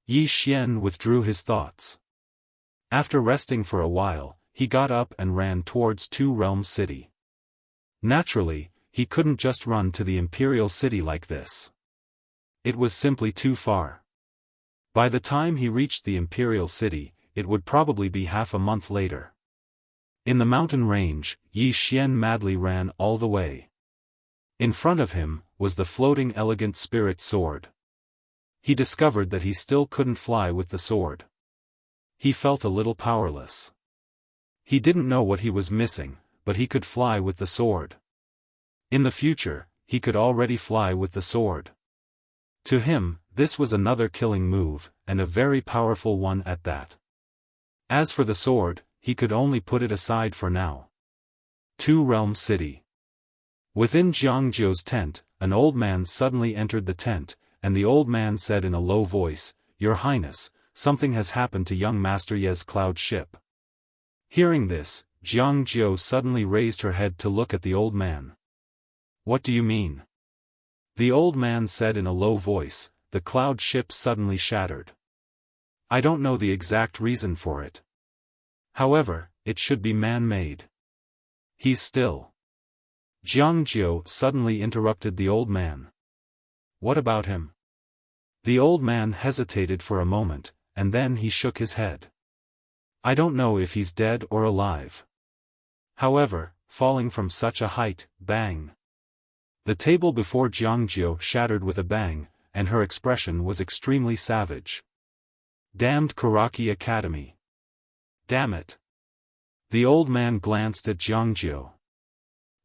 Yi Xian withdrew his thoughts. After resting for a while, he got up and ran towards Two Realms City. Naturally, he couldn't just run to the Imperial City like this. It was simply too far. By the time he reached the Imperial City, it would probably be half a month later. In the mountain range, Yi Xian madly ran all the way. In front of him, was the floating elegant spirit sword. He discovered that he still couldn't fly with the sword. He felt a little powerless. He didn't know what he was missing, but he could fly with the sword. In the future, he could already fly with the sword. To him, this was another killing move, and a very powerful one at that. As for the sword, he could only put it aside for now. Two Realms City. Within Jiangzhou's tent, an old man suddenly entered the tent, and the old man said in a low voice, Your Highness, something has happened to young Master Ye's cloud ship. Hearing this, Jiangzhou suddenly raised her head to look at the old man. What do you mean? The old man said in a low voice, the cloud ship suddenly shattered. I don't know the exact reason for it. However, it should be man-made. He's still. Jiangzhou suddenly interrupted the old man. What about him? The old man hesitated for a moment, and then he shook his head. I don't know if he's dead or alive. However, falling from such a height, bang. The table before Jiangzhou shattered with a bang, and her expression was extremely savage. Damned Karaki Academy. Damn it. The old man glanced at Jiangzhou.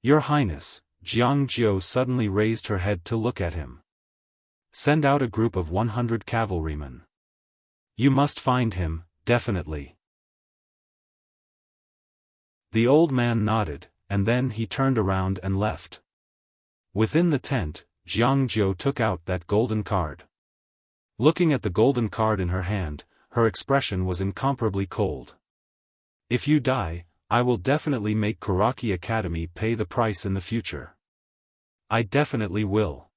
Your Highness, Jiangzhou suddenly raised her head to look at him. Send out a group of 100 cavalrymen. You must find him, definitely. The old man nodded, and then he turned around and left. Within the tent, Jiang Jiu took out that golden card. Looking at the golden card in her hand, her expression was incomparably cold. If you die, I will definitely make Karaki Academy pay the price in the future. I definitely will.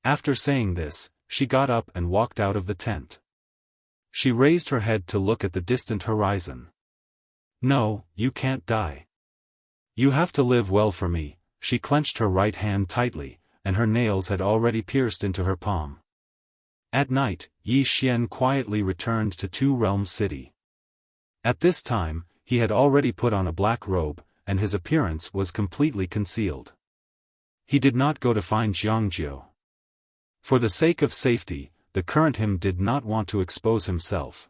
After saying this, she got up and walked out of the tent. She raised her head to look at the distant horizon. No, you can't die. You have to live well for me. She clenched her right hand tightly, and her nails had already pierced into her palm. At night, Yi Xian quietly returned to Two Realms City. At this time, he had already put on a black robe, and his appearance was completely concealed. He did not go to find Jiang Jiu. For the sake of safety, the current him did not want to expose himself.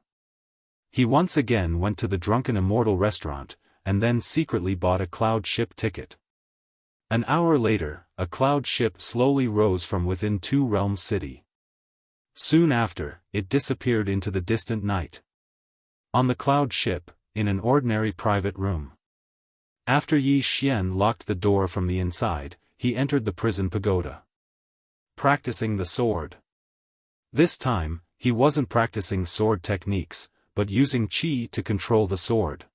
He once again went to the Drunken Immortal restaurant, and then secretly bought a cloud ship ticket. An hour later, a cloud ship slowly rose from within Two Realms City. Soon after, it disappeared into the distant night. On the cloud ship, in an ordinary private room. After Yi Xian locked the door from the inside, he entered the prison pagoda. Practicing the sword. This time, he wasn't practicing sword techniques, but using qi to control the sword.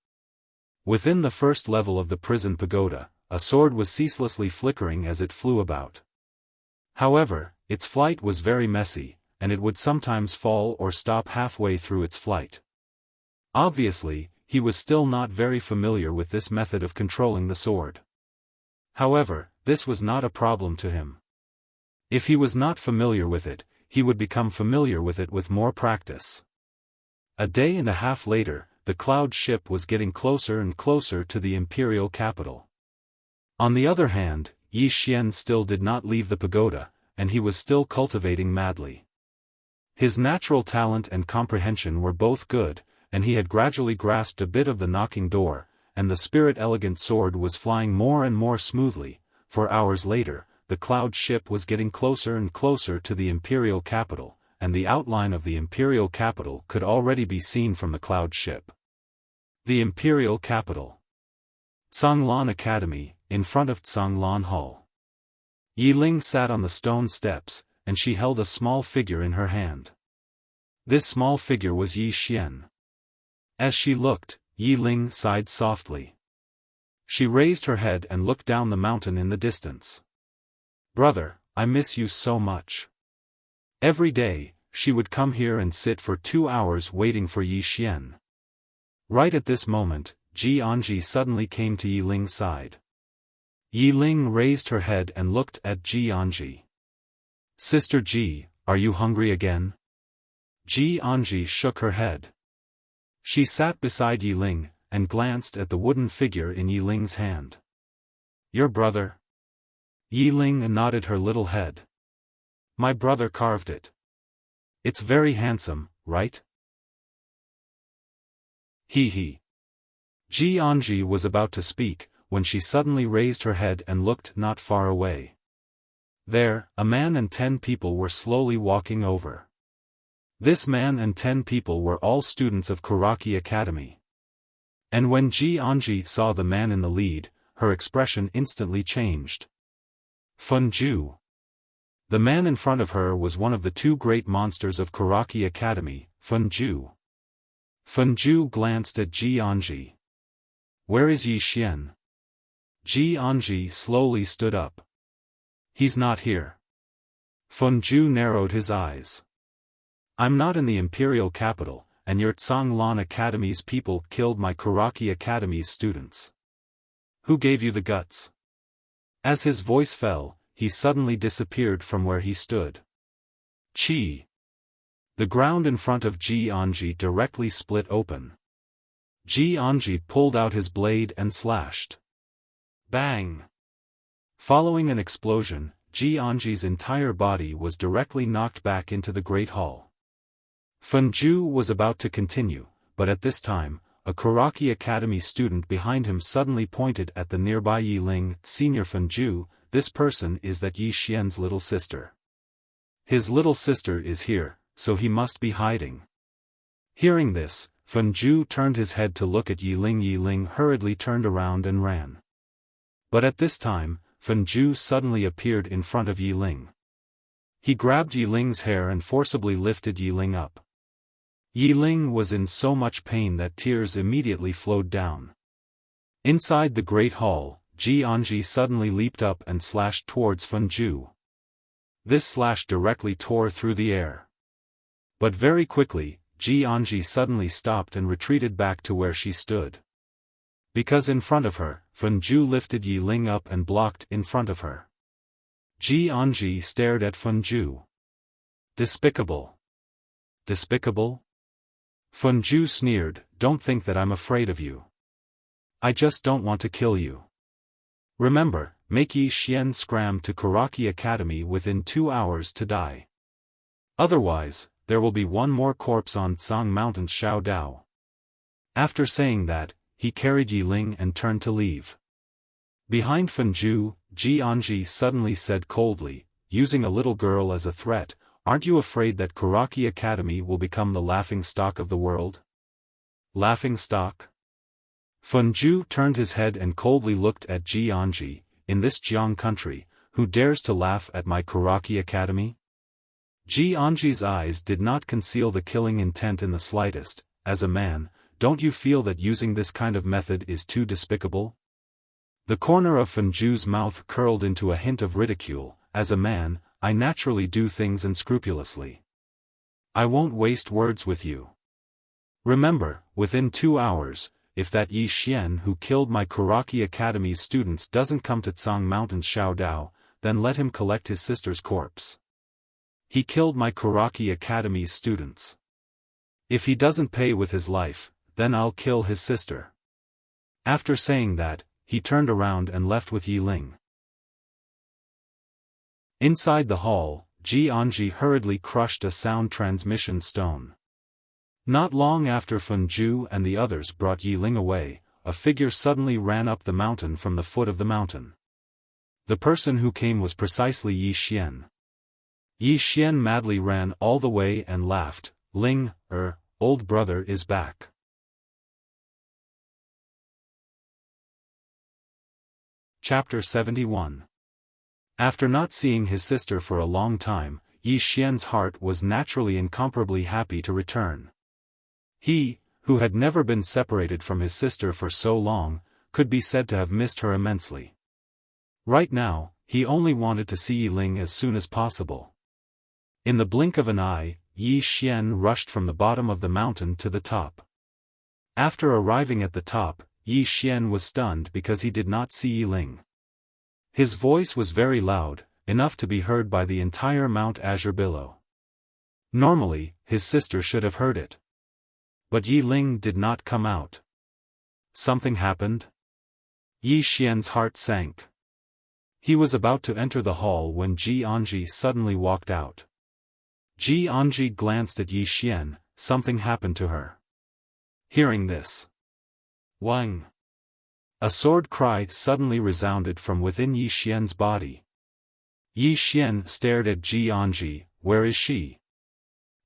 Within the first level of the prison pagoda, a sword was ceaselessly flickering as it flew about. However, its flight was very messy, and it would sometimes fall or stop halfway through its flight. Obviously, he was still not very familiar with this method of controlling the sword. However, this was not a problem to him. If he was not familiar with it, he would become familiar with it with more practice. A day and a half later, the cloud ship was getting closer and closer to the imperial capital. On the other hand, Yi Xian still did not leave the pagoda, and he was still cultivating madly. His natural talent and comprehension were both good, and he had gradually grasped a bit of the knocking door, and the spirit-elegant sword was flying more and more smoothly. For hours later, the cloud ship was getting closer and closer to the imperial capital, and the outline of the imperial capital could already be seen from the cloud ship. The imperial capital. Canglan Academy, in front of Canglan Hall. Yi Ling sat on the stone steps, and she held a small figure in her hand. This small figure was Yi Xian. As she looked, Yi Ling sighed softly. She raised her head and looked down the mountain in the distance. Brother, I miss you so much. Every day, she would come here and sit for 2 hours waiting for Yi Xian. Right at this moment, Ji Anji suddenly came to Yi Ling's side. Yi Ling raised her head and looked at Ji Anji. Sister Ji, are you hungry again? Ji Anji shook her head. She sat beside Yi Ling, and glanced at the wooden figure in Yi Ling's hand. Your brother? Yi Ling nodded her little head. My brother carved it. It's very handsome, right? He. Ji Anji was about to speak, when she suddenly raised her head and looked not far away. There, a man and 10 people were slowly walking over. This man and 10 people were all students of Karaki Academy. And when Ji Anji saw the man in the lead, her expression instantly changed. Funju. The man in front of her was one of the 2 great monsters of Karaki Academy, Funju. Funju glanced at Ji Anji. Where is Yi Xian? Ji Anji slowly stood up. He's not here. Funju narrowed his eyes. I'm not in the imperial capital, and your Canglan Academy's people killed my Karaki Academy's students. Who gave you the guts? As his voice fell, he suddenly disappeared from where he stood. Chi. The ground in front of Ji Anji directly split open. Ji Anji pulled out his blade and slashed. Bang! Following an explosion, Ji Anji's entire body was directly knocked back into the Great Hall. Funju was about to continue, but at this time, a Karaki Academy student behind him suddenly pointed at the nearby Yi Ling. Senior Funju, this person is that Yi Xian's little sister. His little sister is here, so he must be hiding. Hearing this, Funju turned his head to look at Yi Ling. Yi Ling hurriedly turned around and ran. But at this time, Fen Zhu suddenly appeared in front of Yi Ling. He grabbed Yi Ling's hair and forcibly lifted Yi Ling up. Yi Ling was in so much pain that tears immediately flowed down. Inside the great hall, Ji Anji suddenly leaped up and slashed towards Fen Zhu. This slash directly tore through the air. But very quickly, Ji Anji suddenly stopped and retreated back to where she stood. Because in front of her, Fen Zhu lifted Yi Ling up and blocked in front of her. Ji Anji stared at Fen Zhu. Despicable. Despicable? Fen Zhu sneered, don't think that I'm afraid of you. I just don't want to kill you. Remember, make Yi Xian scram to Karaki Academy within 2 hours to die. Otherwise, there will be one more corpse on Tsang Mountain Xiao Dao. After saying that, he carried Yi Ling and turned to leave. Behind Fen Zhu, Ji Anji suddenly said coldly, using a little girl as a threat, aren't you afraid that Karaki Academy will become the laughing stock of the world? Laughing stock? Fen Zhu turned his head and coldly looked at Ji Anji, in this Jiang country, who dares to laugh at my Karaki Academy? Ji Anji's eyes did not conceal the killing intent in the slightest. As a man, don't you feel that using this kind of method is too despicable? The corner of Fen Zhu's mouth curled into a hint of ridicule. As a man, I naturally do things unscrupulously. I won't waste words with you. Remember, within 2 hours, if that Yi Xian who killed my Karaki Academy's students doesn't come to Tsang Mountain Xiao Dao, then let him collect his sister's corpse. He killed my Karaki Academy's students. If he doesn't pay with his life, then I'll kill his sister. After saying that, he turned around and left with Yi Ling. Inside the hall, Ji Anji hurriedly crushed a sound transmission stone. Not long after Fen Zhu and the others brought Yi Ling away, a figure suddenly ran up the mountain from the foot of the mountain. The person who came was precisely Yi Xian. Yi Xian madly ran all the way and laughed, Ling, old brother is back. Chapter 71. After not seeing his sister for a long time, Yi Xian's heart was naturally incomparably happy to return. He, who had never been separated from his sister for so long, could be said to have missed her immensely. Right now, he only wanted to see Yi Ling as soon as possible. In the blink of an eye, Yi Xian rushed from the bottom of the mountain to the top. After arriving at the top, Yi Xian was stunned because he did not see Yi Ling. His voice was very loud, enough to be heard by the entire Mount Azure below. Normally, his sister should have heard it. But Yi Ling did not come out. Something happened? Yi Xian's heart sank. He was about to enter the hall when Ji Anji suddenly walked out. Ji Anji glanced at Yi Xian, something happened to her. Hearing this, Wang! A sword cry suddenly resounded from within Yi Xian's body. Yi Xian stared at Ji Anji, where is she?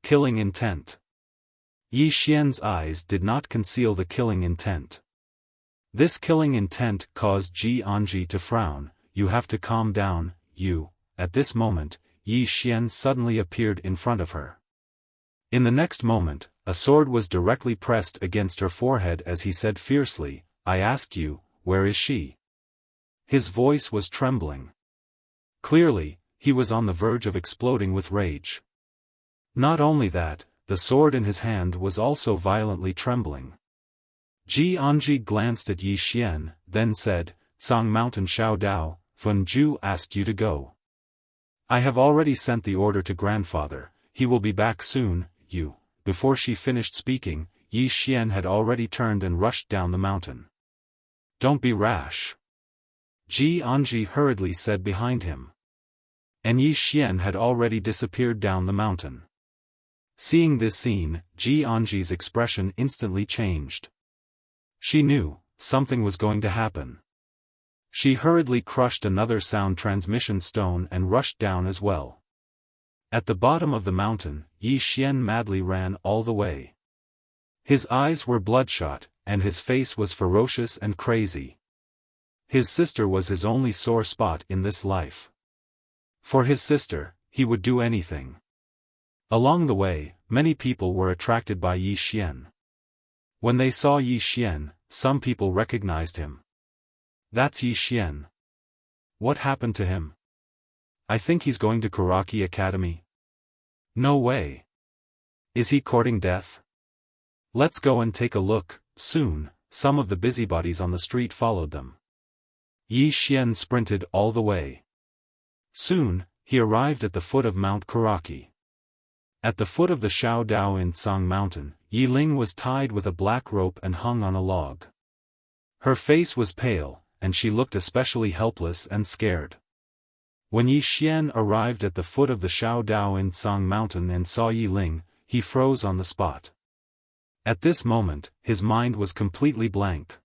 Killing intent. Yi Xian's eyes did not conceal the killing intent. This killing intent caused Ji Anji to frown. You have to calm down, you. At this moment, Yi Xian suddenly appeared in front of her. In the next moment, a sword was directly pressed against her forehead as he said fiercely, I asked you, where is she? His voice was trembling. Clearly, he was on the verge of exploding with rage. Not only that, the sword in his hand was also violently trembling. Ji Anji glanced at Yi Xian, then said, Tsang Mountain Xiao Dao, Fen Zhu asked you to go. I have already sent the order to grandfather, he will be back soon, you. Before she finished speaking, Yi Xian had already turned and rushed down the mountain. Don't be rash. Ji Anji hurriedly said behind him. And Yi Xian had already disappeared down the mountain. Seeing this scene, Ji Anji's expression instantly changed. She knew, something was going to happen. She hurriedly crushed another sound transmission stone and rushed down as well. At the bottom of the mountain, Yi Xian madly ran all the way. His eyes were bloodshot, and his face was ferocious and crazy. His sister was his only sore spot in this life. For his sister, he would do anything. Along the way, many people were attracted by Yi Xian. When they saw Yi Xian, some people recognized him. That's Yi Xian. What happened to him? I think he's going to Karaki Academy. No way. Is he courting death? Let's go and take a look. Soon, some of the busybodies on the street followed them. Yi Xian sprinted all the way. Soon, he arrived at the foot of Mount Karaki. At the foot of the Shao Dao in Tsang Mountain, Yi Ling was tied with a black rope and hung on a log. Her face was pale, and she looked especially helpless and scared. When Yi Xian arrived at the foot of the Shao Dao in Tsang Mountain and saw Yi Ling, he froze on the spot. At this moment, his mind was completely blank.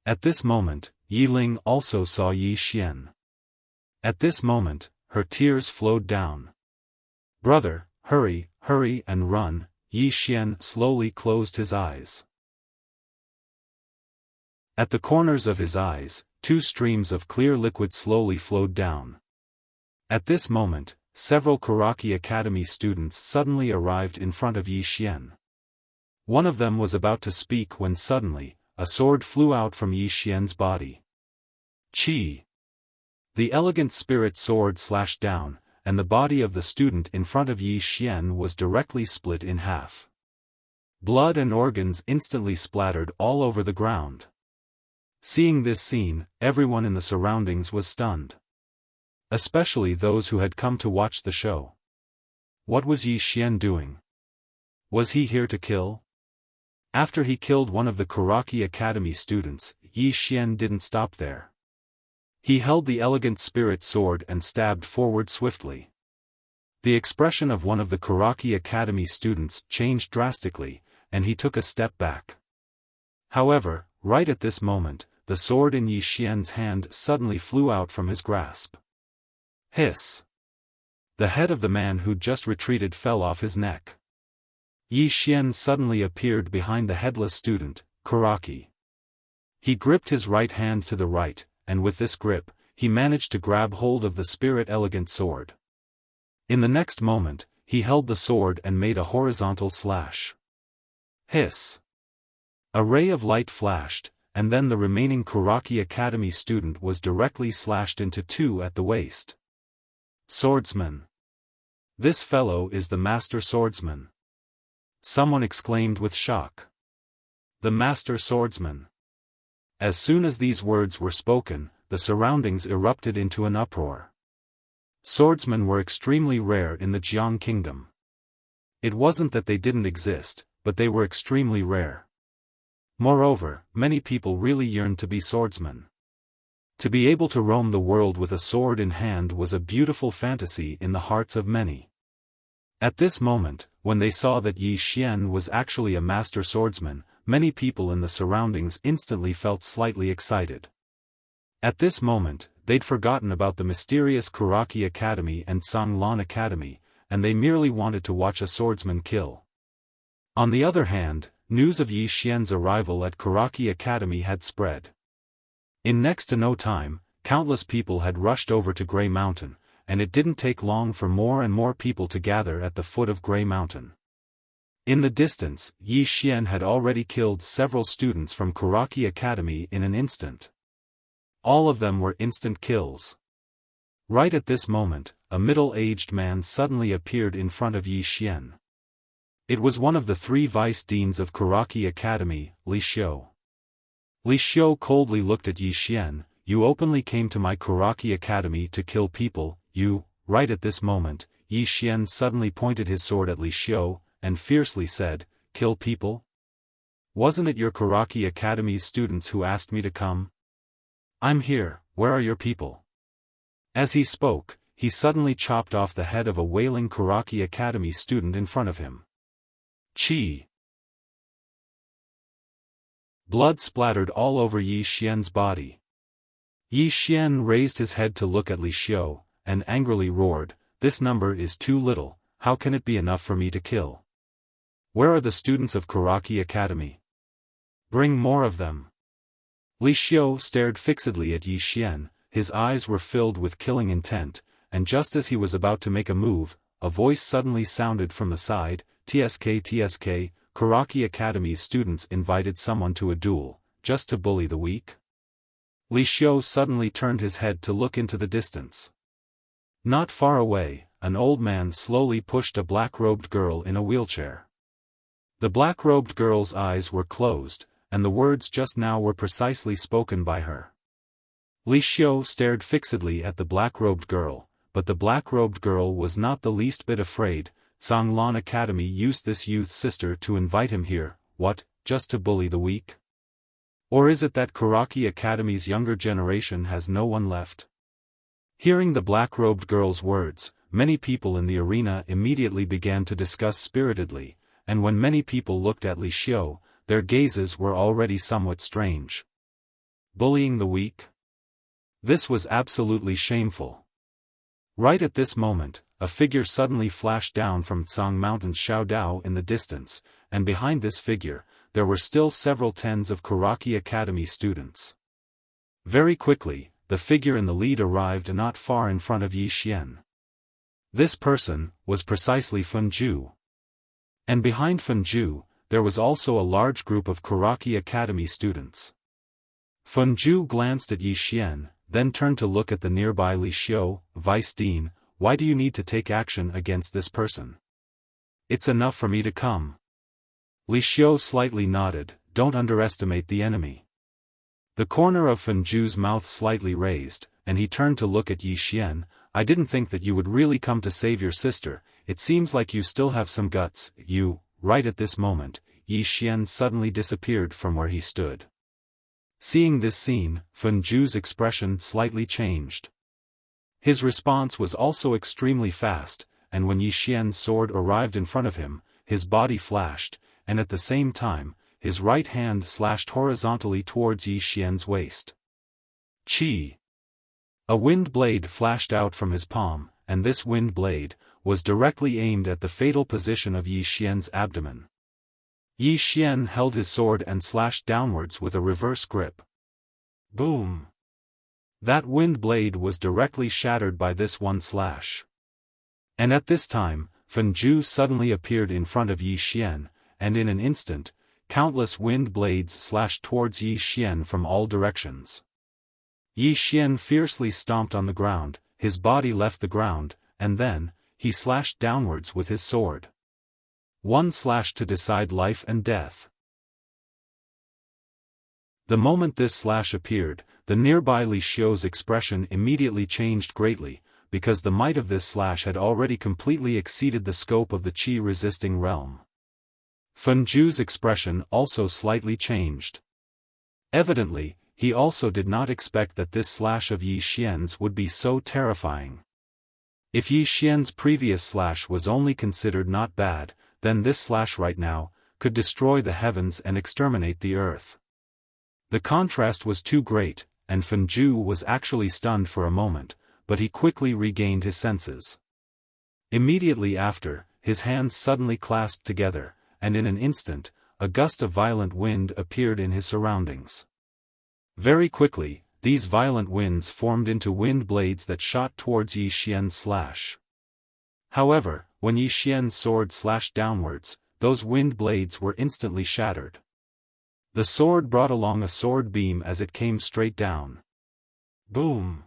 At this moment, Yi Ling also saw Yi Xian. At this moment, her tears flowed down. Brother, hurry, hurry and run. Yi Xian slowly closed his eyes. At the corners of his eyes, 2 streams of clear liquid slowly flowed down. At this moment, several Karaki Academy students suddenly arrived in front of Yi Xian. One of them was about to speak when suddenly, a sword flew out from Yi Xian's body. Chi! The elegant spirit sword slashed down, and the body of the student in front of Yi Xian was directly split in half. Blood and organs instantly splattered all over the ground. Seeing this scene, everyone in the surroundings was stunned. Especially those who had come to watch the show. What was Yi Xian doing? Was he here to kill? After he killed one of the Karaki Academy students, Yi Xian didn't stop there. He held the elegant spirit sword and stabbed forward swiftly. The expression of one of the Karaki Academy students changed drastically, and he took a step back. However, right at this moment, the sword in Yi Xian's hand suddenly flew out from his grasp. Hiss! The head of the man who'd just retreated fell off his neck. Yi Xian suddenly appeared behind the headless student, Karaki. He gripped his right hand to the right, and with this grip, he managed to grab hold of the spirit elegant sword. In the next moment, he held the sword and made a horizontal slash. Hiss! A ray of light flashed, and then the remaining Karaki Academy student was directly slashed into 2 at the waist. Swordsman! This fellow is the master swordsman. Someone exclaimed with shock. The master swordsman. As soon as these words were spoken, the surroundings erupted into an uproar. Swordsmen were extremely rare in the Jiang Kingdom. It wasn't that they didn't exist, but they were extremely rare. Moreover, many people really yearned to be swordsmen. To be able to roam the world with a sword in hand was a beautiful fantasy in the hearts of many. At this moment, when they saw that Yi Xian was actually a master swordsman, many people in the surroundings instantly felt slightly excited. At this moment, they'd forgotten about the mysterious Karaki Academy and Sanglan Academy, and they merely wanted to watch a swordsman kill. On the other hand, news of Yi Xian's arrival at Karaki Academy had spread. In next to no time, countless people had rushed over to Grey Mountain, and it didn't take long for more and more people to gather at the foot of Grey Mountain. In the distance, Yi Xian had already killed several students from Karaki Academy in an instant. All of them were instant kills. Right at this moment, a middle-aged man suddenly appeared in front of Yi Xian. It was one of the 3 vice deans of Karaki Academy, Li Xiu. Li Xiu coldly looked at Yi Xian. You openly came to my Karaki Academy to kill people, you. Right at this moment, Yi Xian suddenly pointed his sword at Li Xiu, and fiercely said, kill people? Wasn't it your Karaki Academy's students who asked me to come? I'm here, where are your people? As he spoke, he suddenly chopped off the head of a wailing Karaki Academy student in front of him. Chi! Blood splattered all over Yi Xian's body. Yi Xian raised his head to look at Li Xiu, and angrily roared, this number is too little, how can it be enough for me to kill? Where are the students of Karaki Academy? Bring more of them. Li Xiu stared fixedly at Yi Xian, his eyes were filled with killing intent, and just as he was about to make a move, a voice suddenly sounded from the side, "TSK TSK, Karaki Academy's students invited someone to a duel, just to bully the weak?" Li Xiu suddenly turned his head to look into the distance. Not far away, an old man slowly pushed a black-robed girl in a wheelchair. The black-robed girl's eyes were closed, and the words just now were precisely spoken by her. Li Xiu stared fixedly at the black-robed girl, but the black-robed girl was not the least bit afraid. Zhanglan Academy used this youth's sister to invite him here, what, just to bully the weak? Or is it that Karaki Academy's younger generation has no one left? Hearing the black-robed girl's words, many people in the arena immediately began to discuss spiritedly, and when many people looked at Li Xiu, their gazes were already somewhat strange. Bullying the weak? This was absolutely shameful. Right at this moment, a figure suddenly flashed down from Tsang Mountain's Xiaodao in the distance, and behind this figure, there were still several tens of Karaki Academy students. Very quickly, the figure in the lead arrived not far in front of Yi Xian. This person was precisely Fenju. And behind Fenju, there was also a large group of Karaki Academy students. Fenju glanced at Yi Xian, then turned to look at the nearby Li Xiu. "Vice Dean, why do you need to take action against this person? It's enough for me to come." Li Xiu slightly nodded, "Don't underestimate the enemy." The corner of Fenju's mouth slightly raised, and he turned to look at Yi Xian. "I didn't think that you would really come to save your sister. It seems like you still have some guts, you." Right at this moment, Yi Xian suddenly disappeared from where he stood. Seeing this scene, Fenju's expression slightly changed. His response was also extremely fast, and when Yi Xian's sword arrived in front of him, his body flashed, and at the same time, his right hand slashed horizontally towards Yi Xian's waist. Chi! A wind blade flashed out from his palm, and this wind blade was directly aimed at the fatal position of Yi Xian's abdomen. Yi Xian held his sword and slashed downwards with a reverse grip. Boom! That wind blade was directly shattered by this one slash. And at this time, Fenju suddenly appeared in front of Yi Xian, and in an instant, countless wind blades slashed towards Yi Xian from all directions. Yi Xian fiercely stomped on the ground, his body left the ground, and then, he slashed downwards with his sword. One slash to decide life and death. The moment this slash appeared, the nearby Li Xiu's expression immediately changed greatly, because the might of this slash had already completely exceeded the scope of the qi-resisting realm. Fenju's expression also slightly changed. Evidently, he also did not expect that this slash of Yi Xian's would be so terrifying. If Yi Xian's previous slash was only considered not bad, then this slash right now could destroy the heavens and exterminate the earth. The contrast was too great, and Fenju was actually stunned for a moment, but he quickly regained his senses. Immediately after, his hands suddenly clasped together, and in an instant, a gust of violent wind appeared in his surroundings. Very quickly, these violent winds formed into wind blades that shot towards Yi Xian's slash. However, when Yi Xian's sword slashed downwards, those wind blades were instantly shattered. The sword brought along a sword beam as it came straight down. Boom!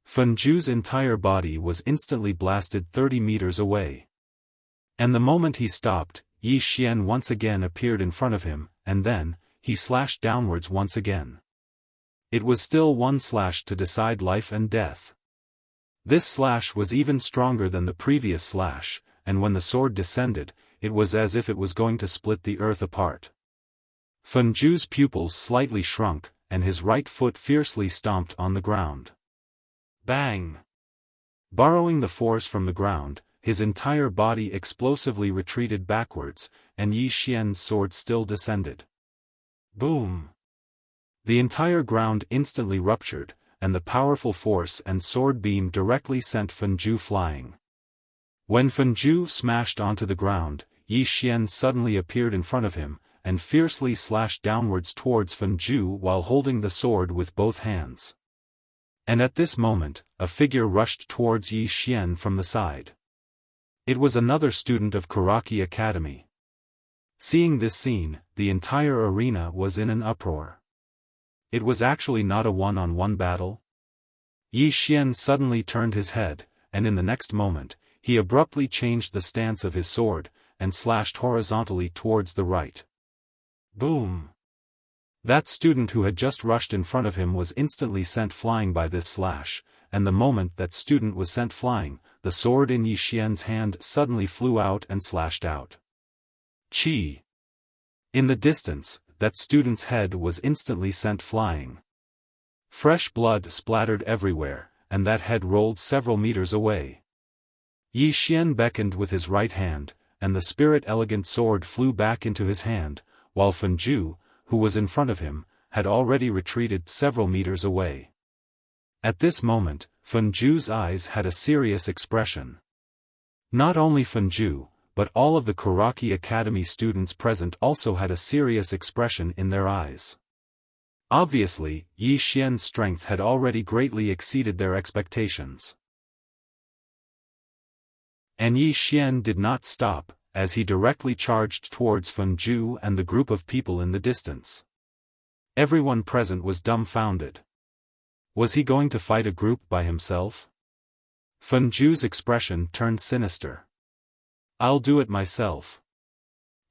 Fenju's entire body was instantly blasted 30 meters away. And the moment he stopped, Yi Xian once again appeared in front of him, and then, he slashed downwards once again. It was still one slash to decide life and death. This slash was even stronger than the previous slash, and when the sword descended, it was as if it was going to split the earth apart. Fenju's pupils slightly shrunk, and his right foot fiercely stomped on the ground. Bang! Borrowing the force from the ground, his entire body explosively retreated backwards, and Yi Xian's sword still descended. Boom! The entire ground instantly ruptured, and the powerful force and sword beam directly sent Fenju flying. When Fenju smashed onto the ground, Yi Xian suddenly appeared in front of him, and fiercely slashed downwards towards Fenju while holding the sword with both hands. And at this moment, a figure rushed towards Yi Xian from the side. It was another student of Karaki Academy. Seeing this scene, the entire arena was in an uproar. It was actually not a one-on-one battle. Yi Xian suddenly turned his head, and in the next moment, he abruptly changed the stance of his sword, and slashed horizontally towards the right. Boom! That student who had just rushed in front of him was instantly sent flying by this slash, and the moment that student was sent flying, the sword in Yi Xian's hand suddenly flew out and slashed out. Chi! In the distance, that student's head was instantly sent flying. Fresh blood splattered everywhere, and that head rolled several meters away. Yi Xian beckoned with his right hand, and the spirit-elegant sword flew back into his hand, while Fenju, who was in front of him, had already retreated several meters away. At this moment, Fenju's eyes had a serious expression. Not only Fenju, but all of the Karaki Academy students present also had a serious expression in their eyes. Obviously, Yi Xian's strength had already greatly exceeded their expectations. And Yi Xian did not stop, as he directly charged towards Fenju and the group of people in the distance. Everyone present was dumbfounded. Was he going to fight a group by himself? Fenju's expression turned sinister. "I'll do it myself."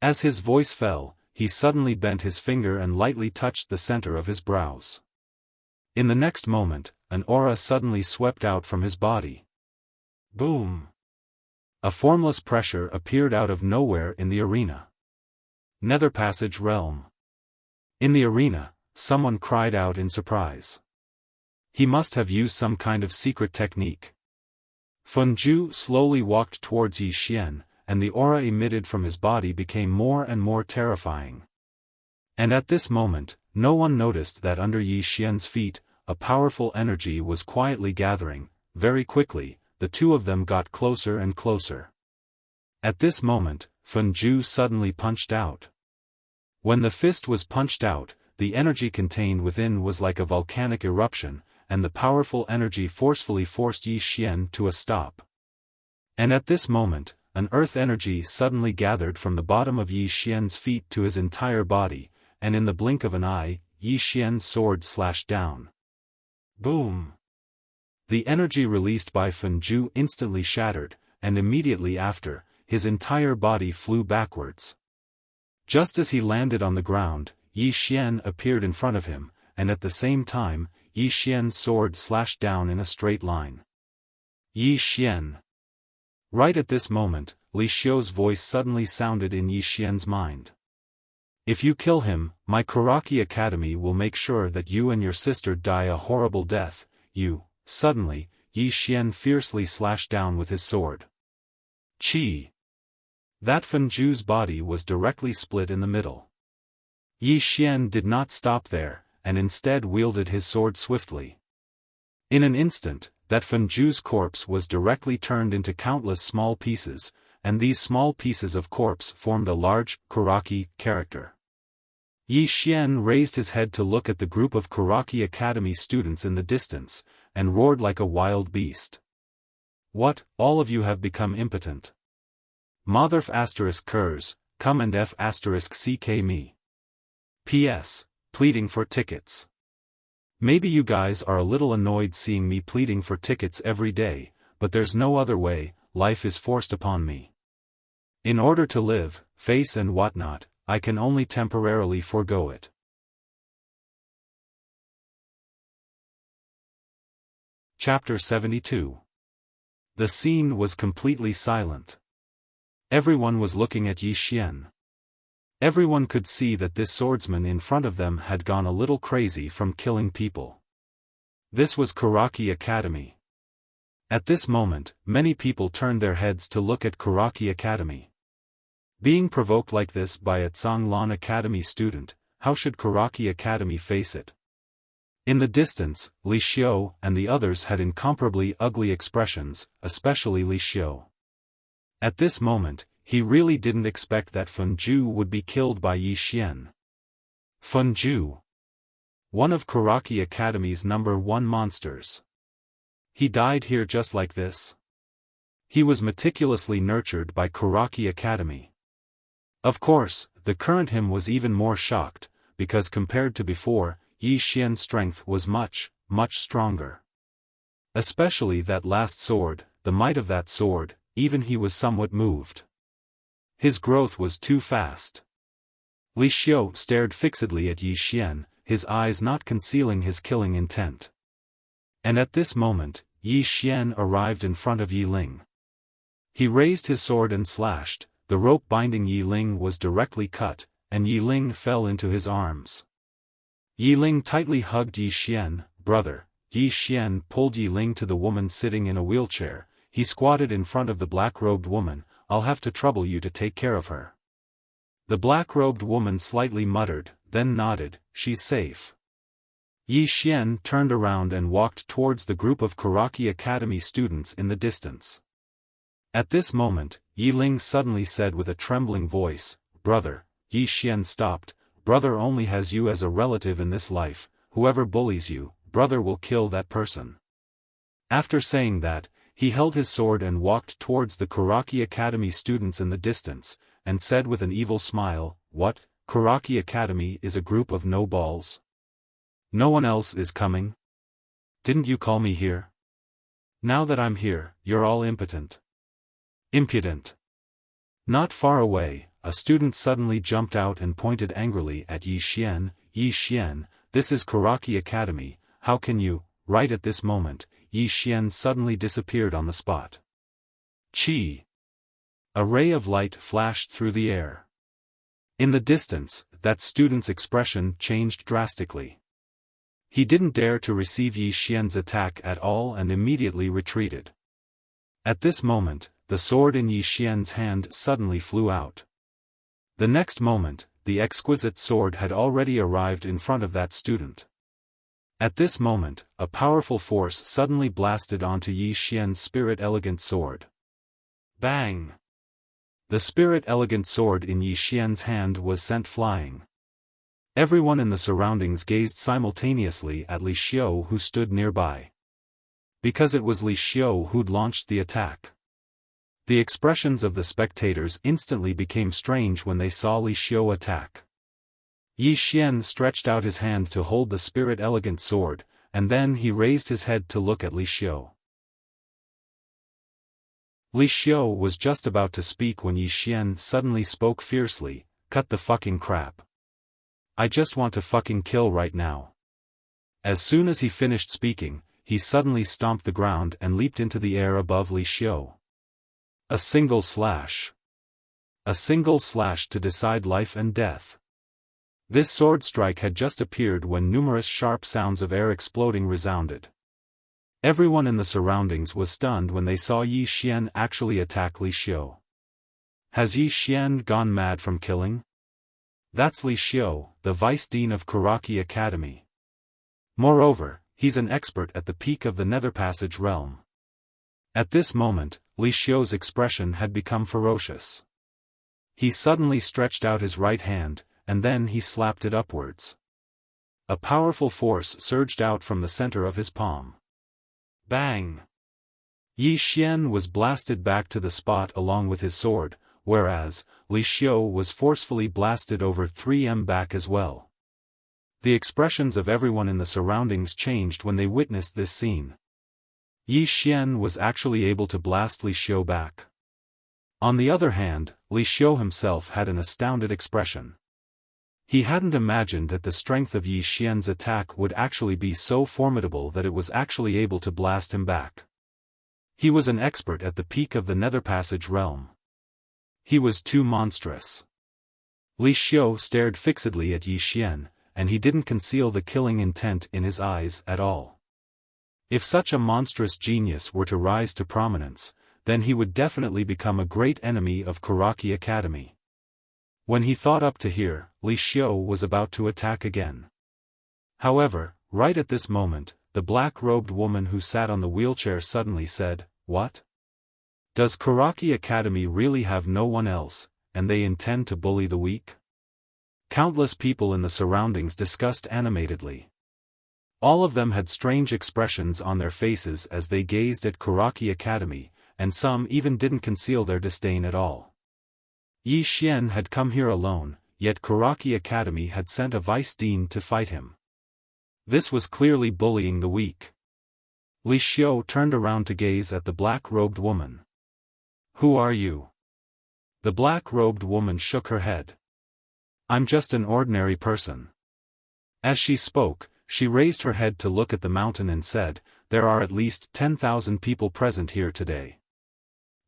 As his voice fell, he suddenly bent his finger and lightly touched the center of his brows. In the next moment, an aura suddenly swept out from his body. Boom! A formless pressure appeared out of nowhere in the arena. Nether Passage Realm. In the arena, someone cried out in surprise. He must have used some kind of secret technique. Fenju slowly walked towards Yi Xian, and the aura emitted from his body became more and more terrifying. And at this moment, no one noticed that under Yi Xian's feet, a powerful energy was quietly gathering. Very quickly, the two of them got closer and closer. At this moment, Fenju suddenly punched out. When the fist was punched out, the energy contained within was like a volcanic eruption, and the powerful energy forcefully forced Yi Xian to a stop. And at this moment, an earth energy suddenly gathered from the bottom of Yi Xian's feet to his entire body, and in the blink of an eye, Yi Xian's sword slashed down. Boom! The energy released by Fenju instantly shattered, and immediately after, his entire body flew backwards. Just as he landed on the ground, Yi Xian appeared in front of him, and at the same time, Yi Xian's sword slashed down in a straight line. Yi Xian! Right at this moment, Li Xiu's voice suddenly sounded in Yi Xian's mind. "If you kill him, my Karaki Academy will make sure that you and your sister die a horrible death, you." Suddenly, Yi Xian fiercely slashed down with his sword. Chi! That Fenju's body was directly split in the middle. Yi Xian did not stop there, and instead wielded his sword swiftly. In an instant, that Fenju's corpse was directly turned into countless small pieces, and these small pieces of corpse formed a large, Karaki, character. Yi Xian raised his head to look at the group of Karaki Academy students in the distance, and roared like a wild beast. "What, all of you have become impotent? Motherf asterisk curs, come and f asterisk ck me. P.S. Pleading for tickets. Maybe you guys are a little annoyed seeing me pleading for tickets every day, but there's no other way, life is forced upon me. In order to live, face and whatnot, I can only temporarily forego it." Chapter 72. The scene was completely silent. Everyone was looking at Yi Xian. Everyone could see that this swordsman in front of them had gone a little crazy from killing people. This was Karaki Academy. At this moment, many people turned their heads to look at Karaki Academy. Being provoked like this by a Zhonglan Academy student, how should Karaki Academy face it? In the distance, Li Xiu and the others had incomparably ugly expressions, especially Li Xiu. At this moment, he really didn't expect that Funju would be killed by Yi Xian. Funju, one of Kuraki Academy's #1 monsters. He died here just like this. He was meticulously nurtured by Kuraki Academy. Of course, the current him was even more shocked, because compared to before, Yi Xian's strength was much, much stronger. Especially that last sword, the might of that sword, even he was somewhat moved. His growth was too fast. Li Xiu stared fixedly at Yi Xian, his eyes not concealing his killing intent. And at this moment, Yi Xian arrived in front of Yi Ling. He raised his sword and slashed, the rope binding Yi Ling was directly cut, and Yi Ling fell into his arms. Yi Ling tightly hugged Yi Xian. Brother. Yi Xian pulled Yi Ling to the woman sitting in a wheelchair. He squatted in front of the black-robed woman. I'll have to trouble you to take care of her. The black-robed woman slightly muttered, then nodded, she's safe. Yi Xian turned around and walked towards the group of Kuraki Academy students in the distance. At this moment, Yi Ling suddenly said with a trembling voice, Brother. Yi Xian stopped. Brother only has you as a relative in this life. Whoever bullies you, brother will kill that person. After saying that, he held his sword and walked towards the Kuraki Academy students in the distance, and said with an evil smile, What, Kuraki Academy is a group of no-balls? No one else is coming? Didn't you call me here? Now that I'm here, you're all impotent. Impudent. Not far away, a student suddenly jumped out and pointed angrily at Yi Xian. Yi Xian, this is Kuraki Academy, how can you? Right at this moment, Yi Xian suddenly disappeared on the spot. Chi! A ray of light flashed through the air. In the distance, that student's expression changed drastically. He didn't dare to receive Yi Xian's attack at all and immediately retreated. At this moment, the sword in Yi Xian's hand suddenly flew out. The next moment, the exquisite sword had already arrived in front of that student. At this moment, a powerful force suddenly blasted onto Yi Xian's spirit elegant sword. Bang! The spirit elegant sword in Yi Xian's hand was sent flying. Everyone in the surroundings gazed simultaneously at Li Xiu who stood nearby. Because it was Li Xiu who'd launched the attack. The expressions of the spectators instantly became strange when they saw Li Xiu attack. Yi Xian stretched out his hand to hold the spirit elegant sword, and then he raised his head to look at Li Xiu. Li Xiu was just about to speak when Yi Xian suddenly spoke fiercely, cut the fucking crap. I just want to fucking kill right now. As soon as he finished speaking, he suddenly stomped the ground and leaped into the air above Li Xiu. A single slash. A single slash to decide life and death. This sword strike had just appeared when numerous sharp sounds of air exploding resounded. Everyone in the surroundings was stunned when they saw Yi Xian actually attack Li Xiu. Has Yi Xian gone mad from killing? That's Li Xiu, the vice dean of Kuraki Academy. Moreover, he's an expert at the peak of the Nether Passage realm. At this moment, Li Xiu's expression had become ferocious. He suddenly stretched out his right hand, and then he slapped it upwards. A powerful force surged out from the center of his palm. Bang! Yi Xian was blasted back to the spot along with his sword, whereas, Li Xiu was forcefully blasted over 3m back as well. The expressions of everyone in the surroundings changed when they witnessed this scene. Yi Xian was actually able to blast Li Xiu back. On the other hand, Li Xiu himself had an astounded expression. He hadn't imagined that the strength of Yi Xian's attack would actually be so formidable that it was actually able to blast him back. He was an expert at the peak of the Nether Passage realm. He was too monstrous. Li Xiu stared fixedly at Yi Xian, and he didn't conceal the killing intent in his eyes at all. If such a monstrous genius were to rise to prominence, then he would definitely become a great enemy of Kuraki Academy. When he thought up to here, Li Xiu was about to attack again. However, right at this moment, the black-robed woman who sat on the wheelchair suddenly said, "What? Does Karaki Academy really have no one else, and they intend to bully the weak? Countless people in the surroundings discussed animatedly. All of them had strange expressions on their faces as they gazed at Karaki Academy, and some even didn't conceal their disdain at all. Yi Xian had come here alone, yet Karaki Academy had sent a vice dean to fight him. This was clearly bullying the weak. Li Xiu turned around to gaze at the black-robed woman. "Who are you?" The black-robed woman shook her head. "I'm just an ordinary person." As she spoke, she raised her head to look at the mountain and said, "There are at least 10,000 people present here today.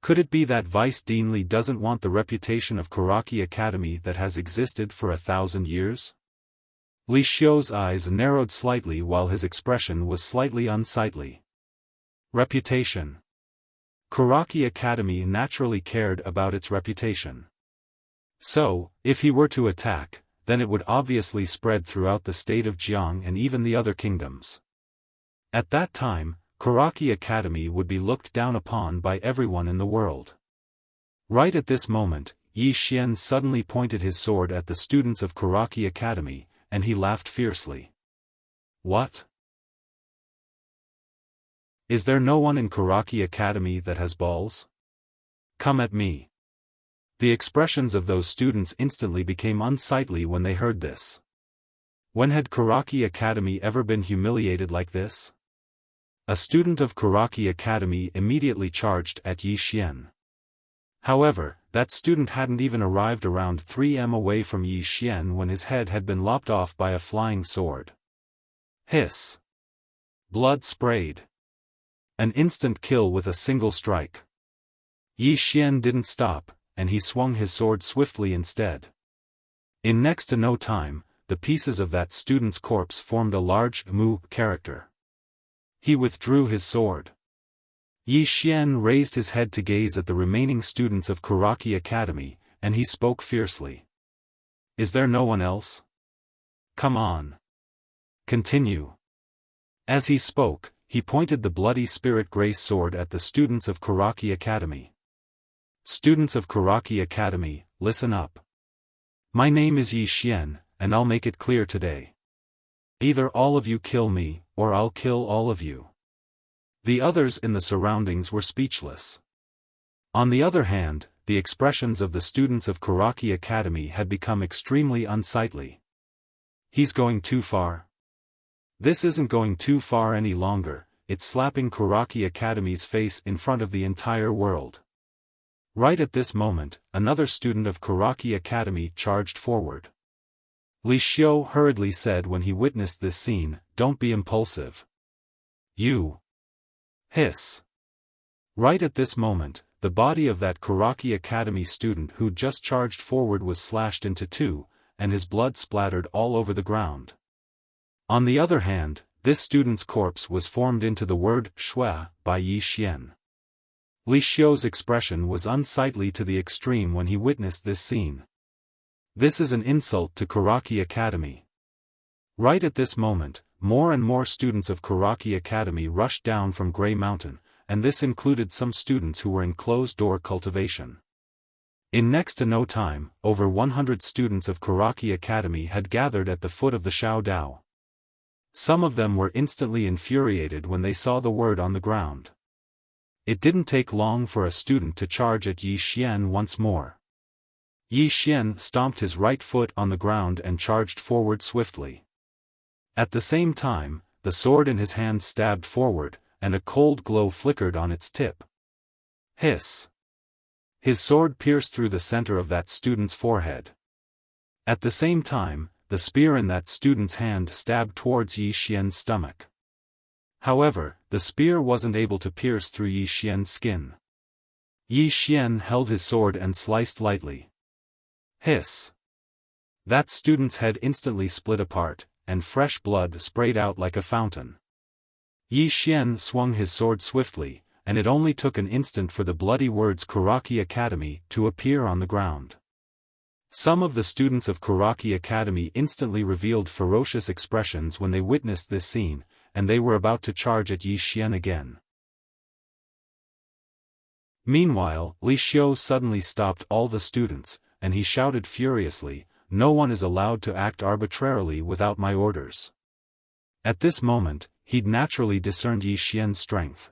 Could it be that Vice Dean Li doesn't want the reputation of Karaki Academy that has existed for 1,000 years? Li Xiu's eyes narrowed slightly while his expression was slightly unsightly. Reputation. Karaki Academy naturally cared about its reputation. So, if he were to attack, then it would obviously spread throughout the state of Jiang and even the other kingdoms. At that time, Karaki Academy would be looked down upon by everyone in the world. Right at this moment, Yi Xian suddenly pointed his sword at the students of Karaki Academy, and he laughed fiercely. "What? Is there no one in Karaki Academy that has balls? Come at me." The expressions of those students instantly became unsightly when they heard this. When had Karaki Academy ever been humiliated like this? A student of Karaki Academy immediately charged at Yi Xian. However, that student hadn't even arrived around 3 m away from Yi Xian when his head had been lopped off by a flying sword. Hiss! Blood sprayed. An instant kill with a single strike. Yi Xian didn't stop, and he swung his sword swiftly instead. In next to no time, the pieces of that student's corpse formed a large Mu character. He withdrew his sword. Yi Xian raised his head to gaze at the remaining students of Karaki Academy, and he spoke fiercely. "Is there no one else? Come on. Continue." As he spoke, he pointed the bloody spirit grace sword at the students of Karaki Academy. "Students of Karaki Academy, listen up. My name is Yi Xian, and I'll make it clear today. Either all of you kill me, or I'll kill all of you." The others in the surroundings were speechless. On the other hand, the expressions of the students of Karaki Academy had become extremely unsightly. "He's going too far. This isn't going too far any longer, it's slapping Karaki Academy's face in front of the entire world." Right at this moment, another student of Karaki Academy charged forward. Li Xiu hurriedly said when he witnessed this scene, "Don't be impulsive. You." Hiss. Right at this moment, the body of that Karaki Academy student who just charged forward was slashed into two, and his blood splattered all over the ground. On the other hand, this student's corpse was formed into the word Shui by Yi Xian. Li Xiu's expression was unsightly to the extreme when he witnessed this scene. This is an insult to Karaki Academy. Right at this moment, more and more students of Karaki Academy rushed down from Grey Mountain, and this included some students who were in closed-door cultivation. In next to no time, over 100 students of Karaki Academy had gathered at the foot of the Shao Dao. Some of them were instantly infuriated when they saw the word on the ground. It didn't take long for a student to charge at Yi Xian once more. Yi Xian stomped his right foot on the ground and charged forward swiftly. At the same time, the sword in his hand stabbed forward, and a cold glow flickered on its tip. Hiss! His sword pierced through the center of that student's forehead. At the same time, the spear in that student's hand stabbed towards Yi Xian's stomach. However, the spear wasn't able to pierce through Yi Xian's skin. Yi Xian held his sword and sliced lightly. Hiss! That student's head instantly split apart, and fresh blood sprayed out like a fountain. Yi Xian swung his sword swiftly, and it only took an instant for the bloody words Karaki Academy to appear on the ground. Some of the students of Karaki Academy instantly revealed ferocious expressions when they witnessed this scene, and they were about to charge at Yi Xian again. Meanwhile, Li Xiu suddenly stopped all the students, and he shouted furiously, "No one is allowed to act arbitrarily without my orders." At this moment, he'd naturally discerned Yi Xian's strength.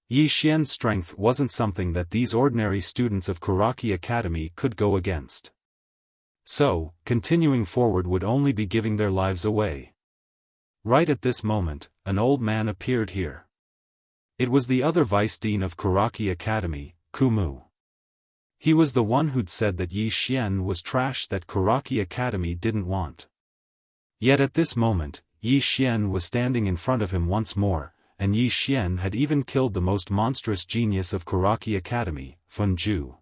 Yi Xian's strength wasn't something that these ordinary students of Kuraki Academy could go against. So, continuing forward would only be giving their lives away. Right at this moment, an old man appeared here. It was the other vice dean of Kuraki Academy, Kumu. He was the one who'd said that Yi Xian was trash that Kuraki Academy didn't want. Yet at this moment, Yi Xian was standing in front of him once more, and Yi Xian had even killed the most monstrous genius of Kuraki Academy, Fenju.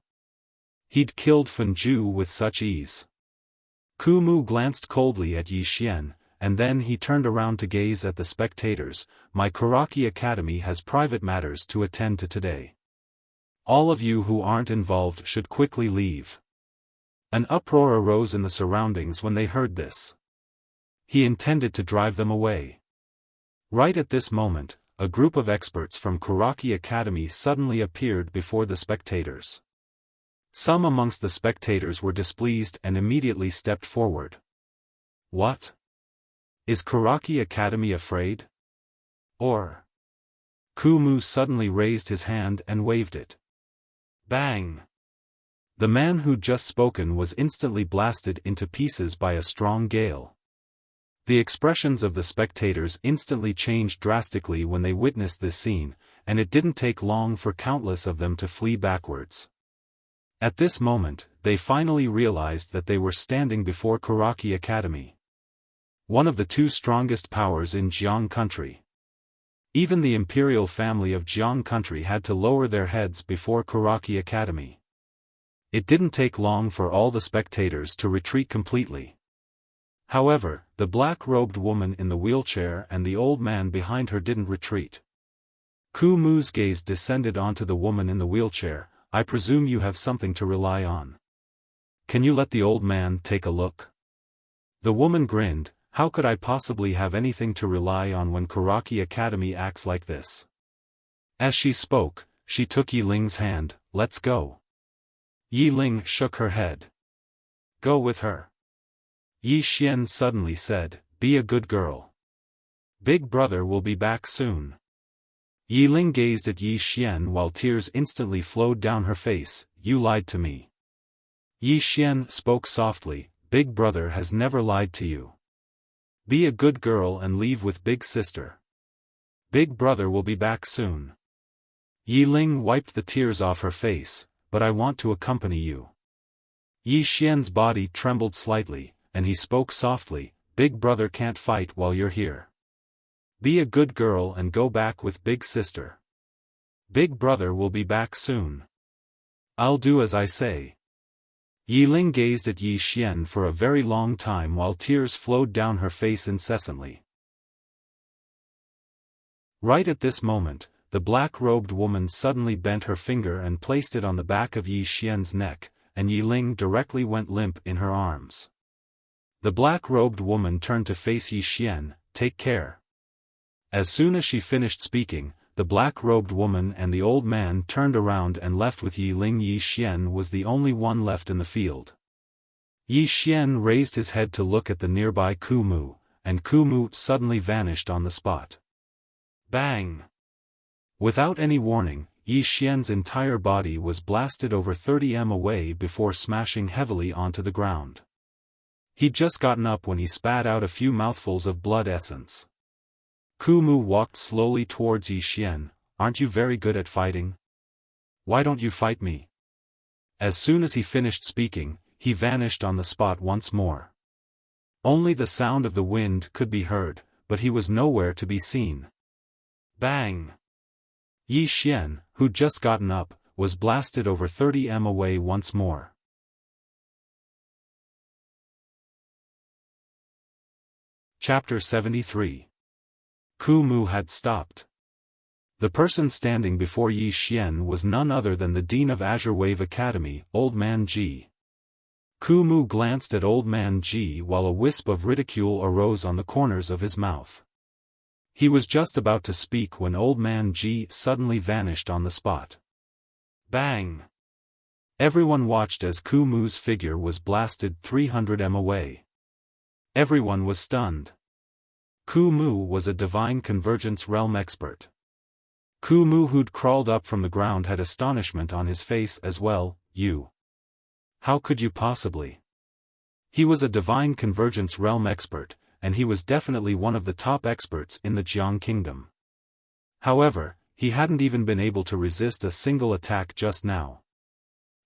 He'd killed Fenju with such ease. Kumu glanced coldly at Yi Xian, and then he turned around to gaze at the spectators. "My Kuraki Academy has private matters to attend to today. All of you who aren't involved should quickly leave." An uproar arose in the surroundings when they heard this. He intended to drive them away. Right at this moment, a group of experts from Kuraki Academy suddenly appeared before the spectators. Some amongst the spectators were displeased and immediately stepped forward. "What? Is Kuraki Academy afraid? Or?" Kumu suddenly raised his hand and waved it. Bang! The man who'd just spoken was instantly blasted into pieces by a strong gale. The expressions of the spectators instantly changed drastically when they witnessed this scene, and it didn't take long for countless of them to flee backwards. At this moment, they finally realized that they were standing before Kuraki Academy, one of the two strongest powers in Jiang country. Even the imperial family of Jiang country had to lower their heads before Kuraki Academy. It didn't take long for all the spectators to retreat completely. However, the black-robed woman in the wheelchair and the old man behind her didn't retreat. Kumu's gaze descended onto the woman in the wheelchair. "I presume you have something to rely on. Can you let the old man take a look?" The woman grinned. "How could I possibly have anything to rely on when Kuraki Academy acts like this?" As she spoke, she took Yi Ling's hand. "Let's go." Yi Ling shook her head. "Go with her." Yi Xian suddenly said, "Be a good girl. Big brother will be back soon." Yi Ling gazed at Yi Xian while tears instantly flowed down her face. "You lied to me." Yi Xian spoke softly, "Big brother has never lied to you. Be a good girl and leave with big sister. Big brother will be back soon." Yi Ling wiped the tears off her face. "But I want to accompany you." Yi Xian's body trembled slightly, and he spoke softly, "Big brother can't fight while you're here. Be a good girl and go back with big sister. Big brother will be back soon." "I'll do as I say." Yi Ling gazed at Yi Xian for a very long time while tears flowed down her face incessantly. Right at this moment, the black-robed woman suddenly bent her finger and placed it on the back of Yi Xian's neck, and Yi Ling directly went limp in her arms. The black-robed woman turned to face Yi Xian. "Take care." As soon as she finished speaking, the black-robed woman and the old man turned around and left with Yi Ling. Yi Xian was the only one left in the field. Yi Xian raised his head to look at the nearby Kumu, and Kumu suddenly vanished on the spot. Bang! Without any warning, Yi Xian's entire body was blasted over 30 m away before smashing heavily onto the ground. He'd just gotten up when he spat out a few mouthfuls of blood essence. Kumu walked slowly towards Yi Xian. "Aren't you very good at fighting? Why don't you fight me?" As soon as he finished speaking, he vanished on the spot once more. Only the sound of the wind could be heard, but he was nowhere to be seen. Bang! Yi Xian, who'd just gotten up, was blasted over 30 m away once more. Chapter 73. Kumu had stopped. The person standing before Yi Xian was none other than the Dean of Azure Wave Academy, Old Man Ji. Kumu glanced at Old Man Ji while a wisp of ridicule arose on the corners of his mouth. He was just about to speak when Old Man Ji suddenly vanished on the spot. Bang! Everyone watched as Ku Mu's figure was blasted 300 m away. Everyone was stunned. Ku Mu was a divine convergence realm expert. Ku Mu, who'd crawled up from the ground, had astonishment on his face as well. You. How could you possibly? He was a divine convergence realm expert, and he was definitely one of the top experts in the Jiang Kingdom. However, he hadn't even been able to resist a single attack just now.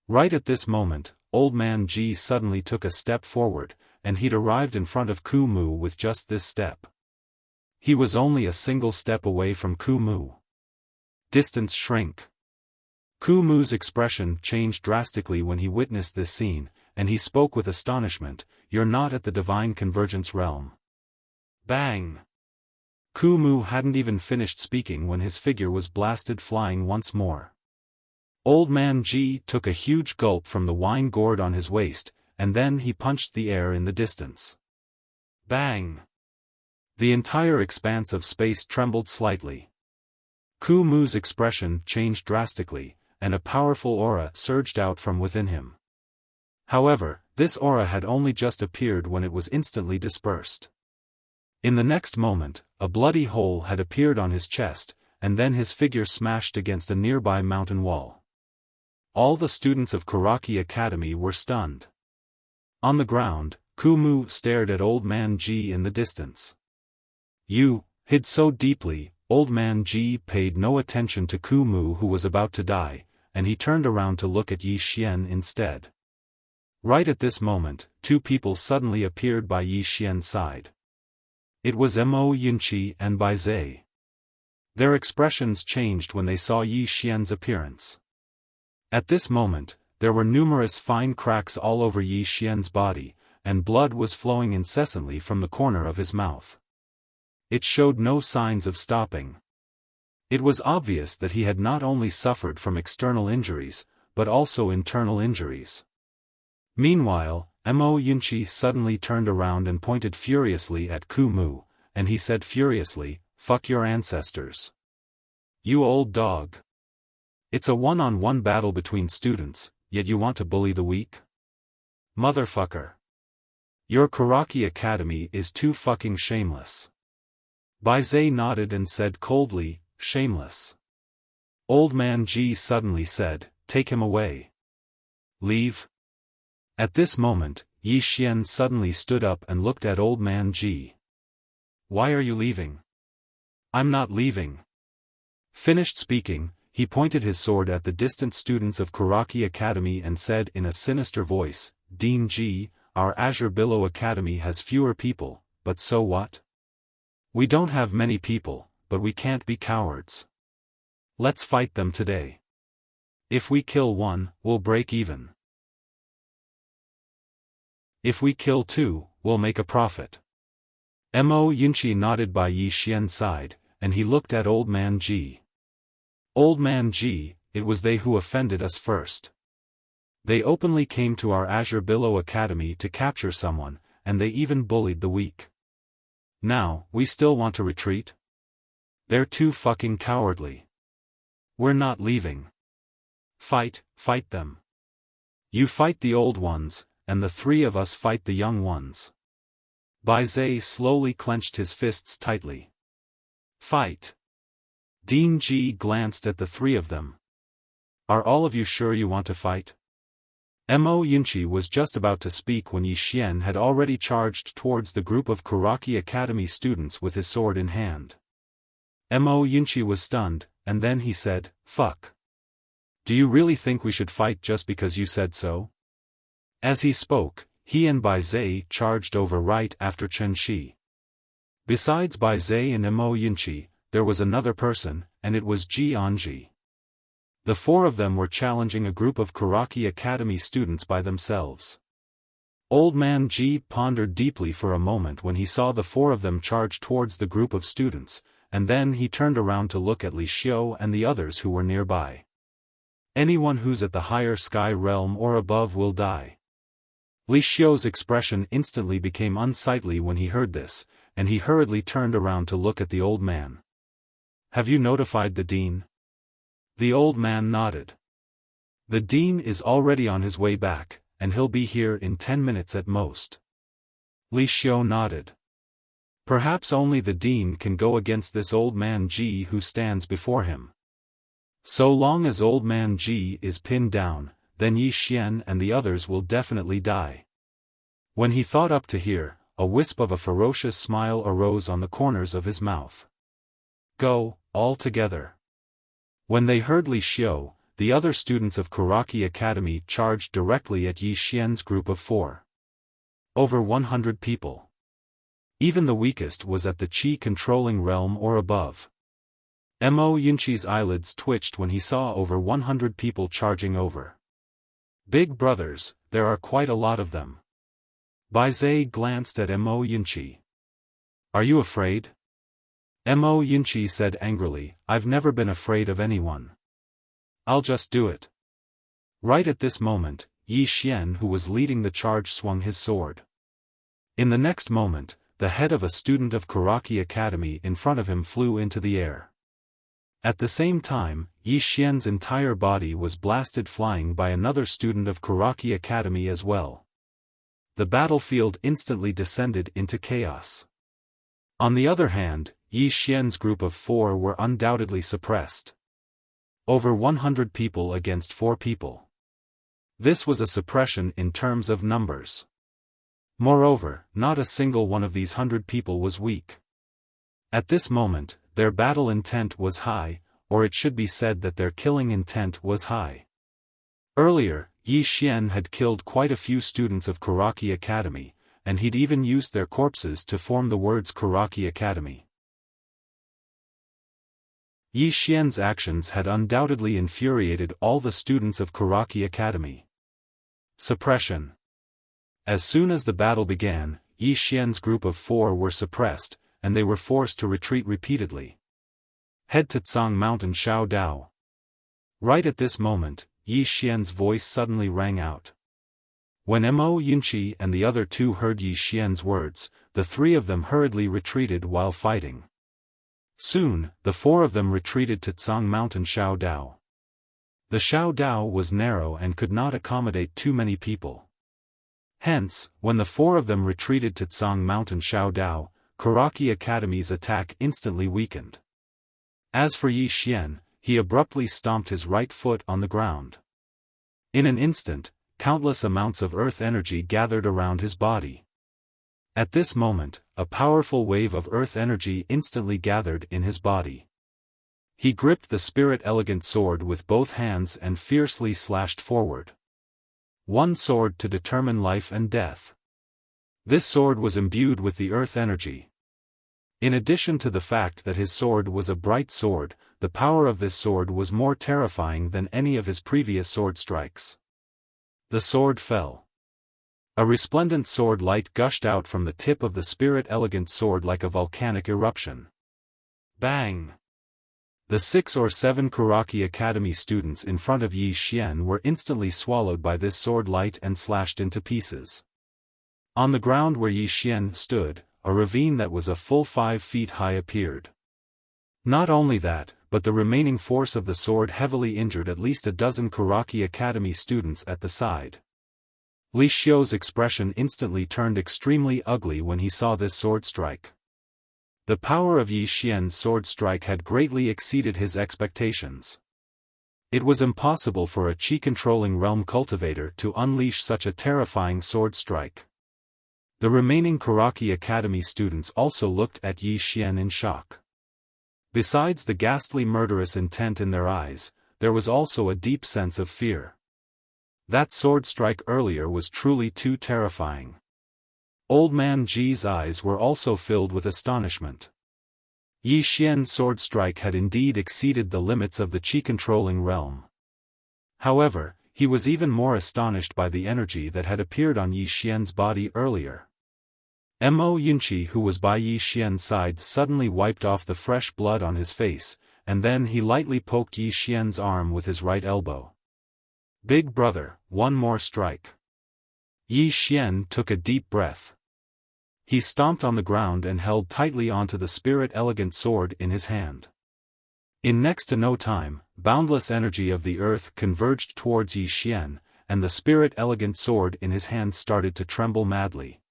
Right at this moment, Old Man Ji suddenly took a step forward, and he'd arrived in front of Ku Mu with just this step. He was only a single step away from Ku Mu. Distance shrink. Ku Mu's expression changed drastically when he witnessed this scene, and he spoke with astonishment, "You're not at the divine convergence realm." Bang! Ku Mu hadn't even finished speaking when his figure was blasted flying once more. Old Man Ji took a huge gulp from the wine gourd on his waist, and then he punched the air in the distance. Bang! The entire expanse of space trembled slightly. Ku Mu's expression changed drastically, and a powerful aura surged out from within him. However, this aura had only just appeared when it was instantly dispersed. In the next moment, a bloody hole had appeared on his chest, and then his figure smashed against a nearby mountain wall. All the students of Karaki Academy were stunned. On the ground, Ku Mu stared at Old Man Ji in the distance. You, hid so deeply. Old Man Ji paid no attention to Ku Mu, who was about to die, and he turned around to look at Yi Xian instead. Right at this moment, two people suddenly appeared by Yi Xian's side. It was Mo Yunqi and Bai Zai. Their expressions changed when they saw Yi Xian's appearance. At this moment, there were numerous fine cracks all over Yi Xian's body, and blood was flowing incessantly from the corner of his mouth. It showed no signs of stopping. It was obvious that he had not only suffered from external injuries, but also internal injuries. Meanwhile, Mo Yunqi suddenly turned around and pointed furiously at Ku Mu, and he said furiously, "Fuck your ancestors. You old dog. It's a one-on-one battle between students, yet you want to bully the weak? Motherfucker. Your Karaki Academy is too fucking shameless." Bai Zai nodded and said coldly, "Shameless." Old Man Ji suddenly said, "Take him away." Leave? At this moment, Yi Xian suddenly stood up and looked at Old Man Ji. "Why are you leaving?" "I'm not leaving." Finished speaking, he pointed his sword at the distant students of Karaki Academy and said in a sinister voice, "Dean Ji, our Azure Billow Academy has fewer people, but so what? We don't have many people, but we can't be cowards. Let's fight them today. If we kill one, we'll break even. If we kill two, we'll make a profit." Mo Yunqi nodded by Yi Xian's side, and he looked at Old Man Ji. "Old Man Ji, it was they who offended us first. They openly came to our Azure Billow Academy to capture someone, and they even bullied the weak. Now, we still want to retreat? They're too fucking cowardly. We're not leaving. Fight them. You fight the old ones, and the three of us fight the young ones." Bai Zai slowly clenched his fists tightly. "Fight." Dean Ji glanced at the three of them. "Are all of you sure you want to fight?" Mo Yunqi was just about to speak when Yi Xian had already charged towards the group of Karaki Academy students with his sword in hand. Mo Yunqi was stunned, and then he said, "Fuck. Do you really think we should fight just because you said so?" As he spoke, he and Bai Zai charged over right after Chen Shi. Besides Bai Zai and Mo Yunqi, there was another person, and it was Ji Anji. The four of them were challenging a group of Karaki Academy students by themselves. Old Man Ji pondered deeply for a moment when he saw the four of them charge towards the group of students, and then he turned around to look at Li Xiu and the others who were nearby. "Anyone who's at the higher sky realm or above will die." Li Xiu's expression instantly became unsightly when he heard this, and he hurriedly turned around to look at the old man. "Have you notified the dean?" The old man nodded. The dean is already on his way back, and he'll be here in 10 minutes at most. Li Xiu nodded. Perhaps only the dean can go against this old man Ji who stands before him. So long as old man Ji is pinned down, then Yi Xian and the others will definitely die. When he thought up to here, a wisp of a ferocious smile arose on the corners of his mouth. Go, all together. When they heard Li Xiu, the other students of Karaki Academy charged directly at Yi Xian's group of 4. Over 100 people. Even the weakest was at the Qi-controlling realm or above. Mo Yunqi's eyelids twitched when he saw over 100 people charging over. Big brothers, there are quite a lot of them. Bai Zai glanced at Mo Yunqi. Are you afraid? Mo Yunqi said angrily, I've never been afraid of anyone. I'll just do it. Right at this moment, Yi Xian who was leading the charge swung his sword. In the next moment, the head of a student of Karaki Academy in front of him flew into the air. At the same time, Yi Xian's entire body was blasted flying by another student of Karaki Academy as well. The battlefield instantly descended into chaos. On the other hand, Yi Xian's group of 4 were undoubtedly suppressed. Over 100 people against 4 people. This was a suppression in terms of numbers. Moreover, not a single one of these 100 people was weak. At this moment, their battle intent was high, or it should be said that their killing intent was high. Earlier, Yi Xian had killed quite a few students of Karaki Academy, and he'd even used their corpses to form the words Karaki Academy. Yi Xian's actions had undoubtedly infuriated all the students of Karaki Academy. Suppression. As soon as the battle began, Yi Xian's group of 4 were suppressed, and they were forced to retreat repeatedly. Head to Tsang Mountain Xiao Dao. Right at this moment, Yi Xian's voice suddenly rang out. When Mo Yunqi and the other 2 heard Yi Xian's words, the 3 of them hurriedly retreated while fighting. Soon, the 4 of them retreated to Tsang Mountain Xiao Dao. The Xiao Dao was narrow and could not accommodate too many people. Hence, when the 4 of them retreated to Tsang Mountain Xiao Dao, Karaki Academy's attack instantly weakened. As for Yi Xian, he abruptly stomped his right foot on the ground. In an instant, countless amounts of earth energy gathered around his body. At this moment, a powerful wave of earth energy instantly gathered in his body. He gripped the spirit elegant sword with both hands and fiercely slashed forward. One sword to determine life and death. This sword was imbued with the earth energy. In addition to the fact that his sword was a bright sword, the power of this sword was more terrifying than any of his previous sword strikes. The sword fell. A resplendent sword light gushed out from the tip of the spirit elegant sword like a volcanic eruption. Bang! The 6 or 7 Karaki Academy students in front of Yi Xian were instantly swallowed by this sword light and slashed into pieces. On the ground where Yi Xian stood, a ravine that was a full 5 feet high appeared. Not only that, but the remaining force of the sword heavily injured at least a dozen Karaki Academy students at the side. Li Xiu's expression instantly turned extremely ugly when he saw this sword strike. The power of Yi Xian's sword strike had greatly exceeded his expectations. It was impossible for a Qi-controlling realm cultivator to unleash such a terrifying sword strike. The remaining Karaki Academy students also looked at Yi Xian in shock. Besides the ghastly murderous intent in their eyes, there was also a deep sense of fear. That sword strike earlier was truly too terrifying. Old man Ji's eyes were also filled with astonishment. Yi Xian's sword strike had indeed exceeded the limits of the Qi-controlling realm. However, he was even more astonished by the energy that had appeared on Yi Xian's body earlier. Mo Yunqi, who was by Yi Xian's side, suddenly wiped off the fresh blood on his face, and then he lightly poked Yi Xian's arm with his right elbow. Big brother, one more strike. Yi Xian took a deep breath. He stomped on the ground and held tightly onto the spirit elegant sword in his hand. In next to no time, boundless energy of the earth converged towards Yi Xian, and the spirit-elegant sword in his hand started to tremble madly.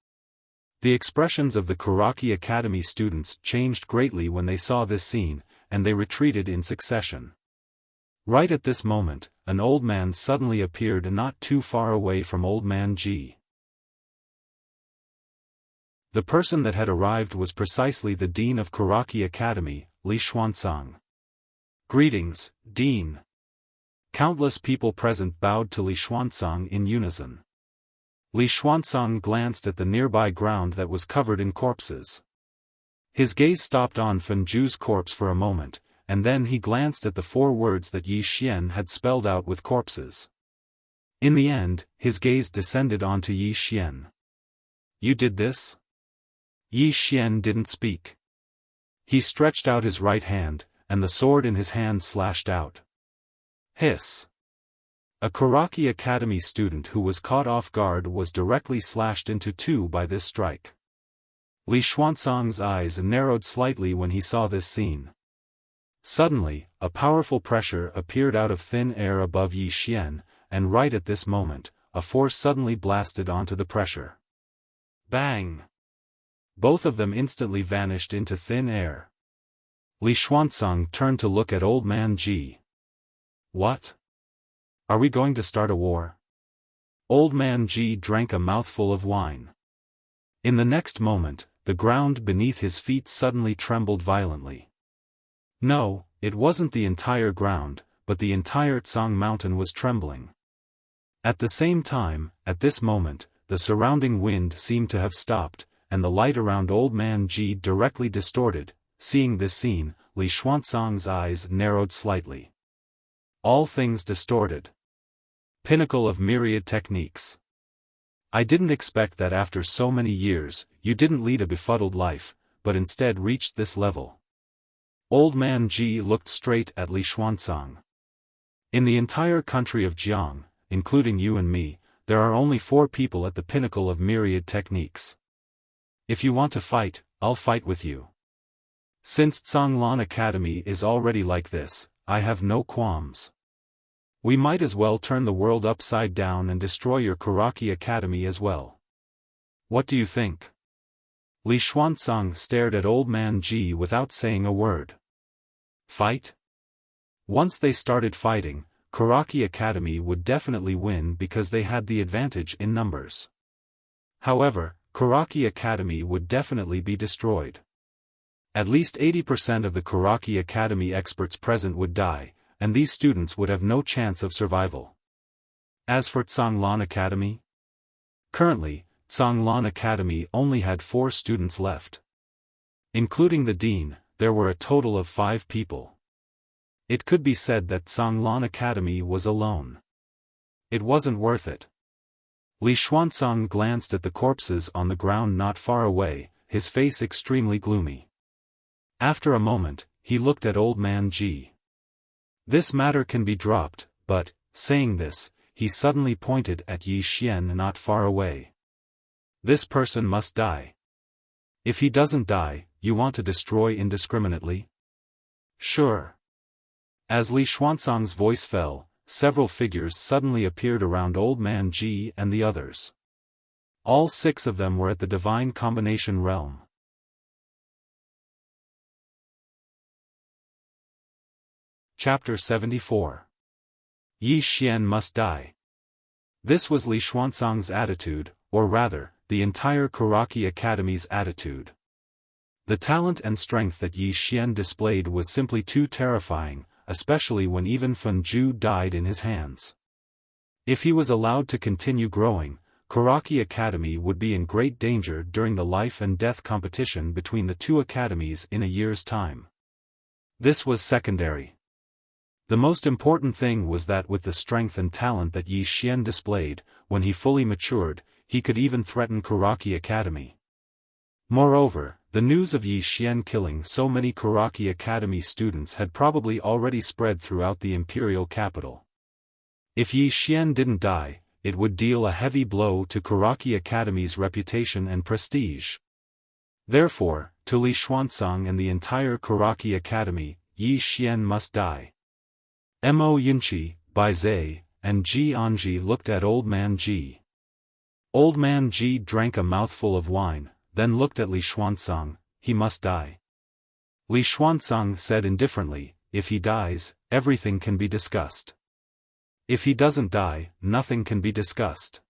The expressions of the Kuraki Academy students changed greatly when they saw this scene, and they retreated in succession. Right at this moment, an old man suddenly appeared not too far away from Old Man Ji. The person that had arrived was precisely the Dean of Kuraki Academy, Li Xuanzang. "Greetings, Dean." Countless people present bowed to Li Xuanzang in unison. Li Xuanzang glanced at the nearby ground that was covered in corpses. His gaze stopped on Fan Zhu's corpse for a moment, and then he glanced at the 4 words that Yi Xian had spelled out with corpses. In the end, his gaze descended onto Yi Xian. "You did this?" Yi Xian didn't speak. He stretched out his right hand, and the sword in his hand slashed out. Hiss! A Kuraki Academy student who was caught off guard was directly slashed into 2 by this strike. Li Xuanzang's eyes narrowed slightly when he saw this scene. Suddenly, a powerful pressure appeared out of thin air above Yi Xian, and right at this moment, a force suddenly blasted onto the pressure. Bang! Both of them instantly vanished into thin air. Li Xuanzang turned to look at Old Man Ji. "What? Are we going to start a war?" Old Man Ji drank a mouthful of wine. In the next moment, the ground beneath his feet suddenly trembled violently. No, it wasn't the entire ground, but the entire Tsang mountain was trembling. At the same time, at this moment, the surrounding wind seemed to have stopped, and the light around Old Man Ji directly distorted. Seeing this scene, Li Xuanzang's eyes narrowed slightly. All things distorted. Pinnacle of myriad techniques. I didn't expect that after so many years, you didn't lead a befuddled life, but instead reached this level. Old Man Ji looked straight at Li Xuanzang. In the entire country of Jiang, including you and me, there are only 4 people at the pinnacle of myriad techniques. If you want to fight, I'll fight with you. Since Tsanglan Academy is already like this, I have no qualms. We might as well turn the world upside down and destroy your Kuraki Academy as well. What do you think? Li Xuanzang stared at Old Man Ji without saying a word. Fight? Once they started fighting, Kuraki Academy would definitely win because they had the advantage in numbers. However, Kuraki Academy would definitely be destroyed. At least 80% of the Kuraki Academy experts present would die, and these students would have no chance of survival. As for Tsanglan Academy? Currently, Tsanglan Academy only had 4 students left. Including the dean, there were a total of 5 people. It could be said that Tsanglan Academy was alone. It wasn't worth it. Li Xuanzang glanced at the corpses on the ground not far away, his face extremely gloomy. After a moment, he looked at Old Man Ji. This matter can be dropped, but, saying this, he suddenly pointed at Yi Xian not far away. This person must die. If he doesn't die, you want to destroy indiscriminately? Sure. As Li Xuanzang's voice fell, several figures suddenly appeared around Old Man Ji and the others. All 6 of them were at the divine combination realm. Chapter 74. Yi Xian must die. This was Li Xuanzang's attitude, or rather, the entire Kuraki Academy's attitude. The talent and strength that Yi Xian displayed was simply too terrifying, especially when even Fan Zhu died in his hands. If he was allowed to continue growing, Kuraki Academy would be in great danger during the life and death competition between the 2 academies in a year's time. This was secondary. The most important thing was that with the strength and talent that Yi Xian displayed, when he fully matured, he could even threaten Kuraki Academy. Moreover, the news of Yi Xian killing so many Kuraki Academy students had probably already spread throughout the imperial capital. If Yi Xian didn't die, it would deal a heavy blow to Kuraki Academy's reputation and prestige. Therefore, to Li Xuanzang and the entire Kuraki Academy, Yi Xian must die. Mo Yunqi, Bai Zai, and Ji Anji looked at Old Man Ji. Old Man Ji drank a mouthful of wine, then looked at Li Xuanzang. He must die. Li Xuanzang said indifferently, if he dies, everything can be discussed. If he doesn't die, nothing can be discussed.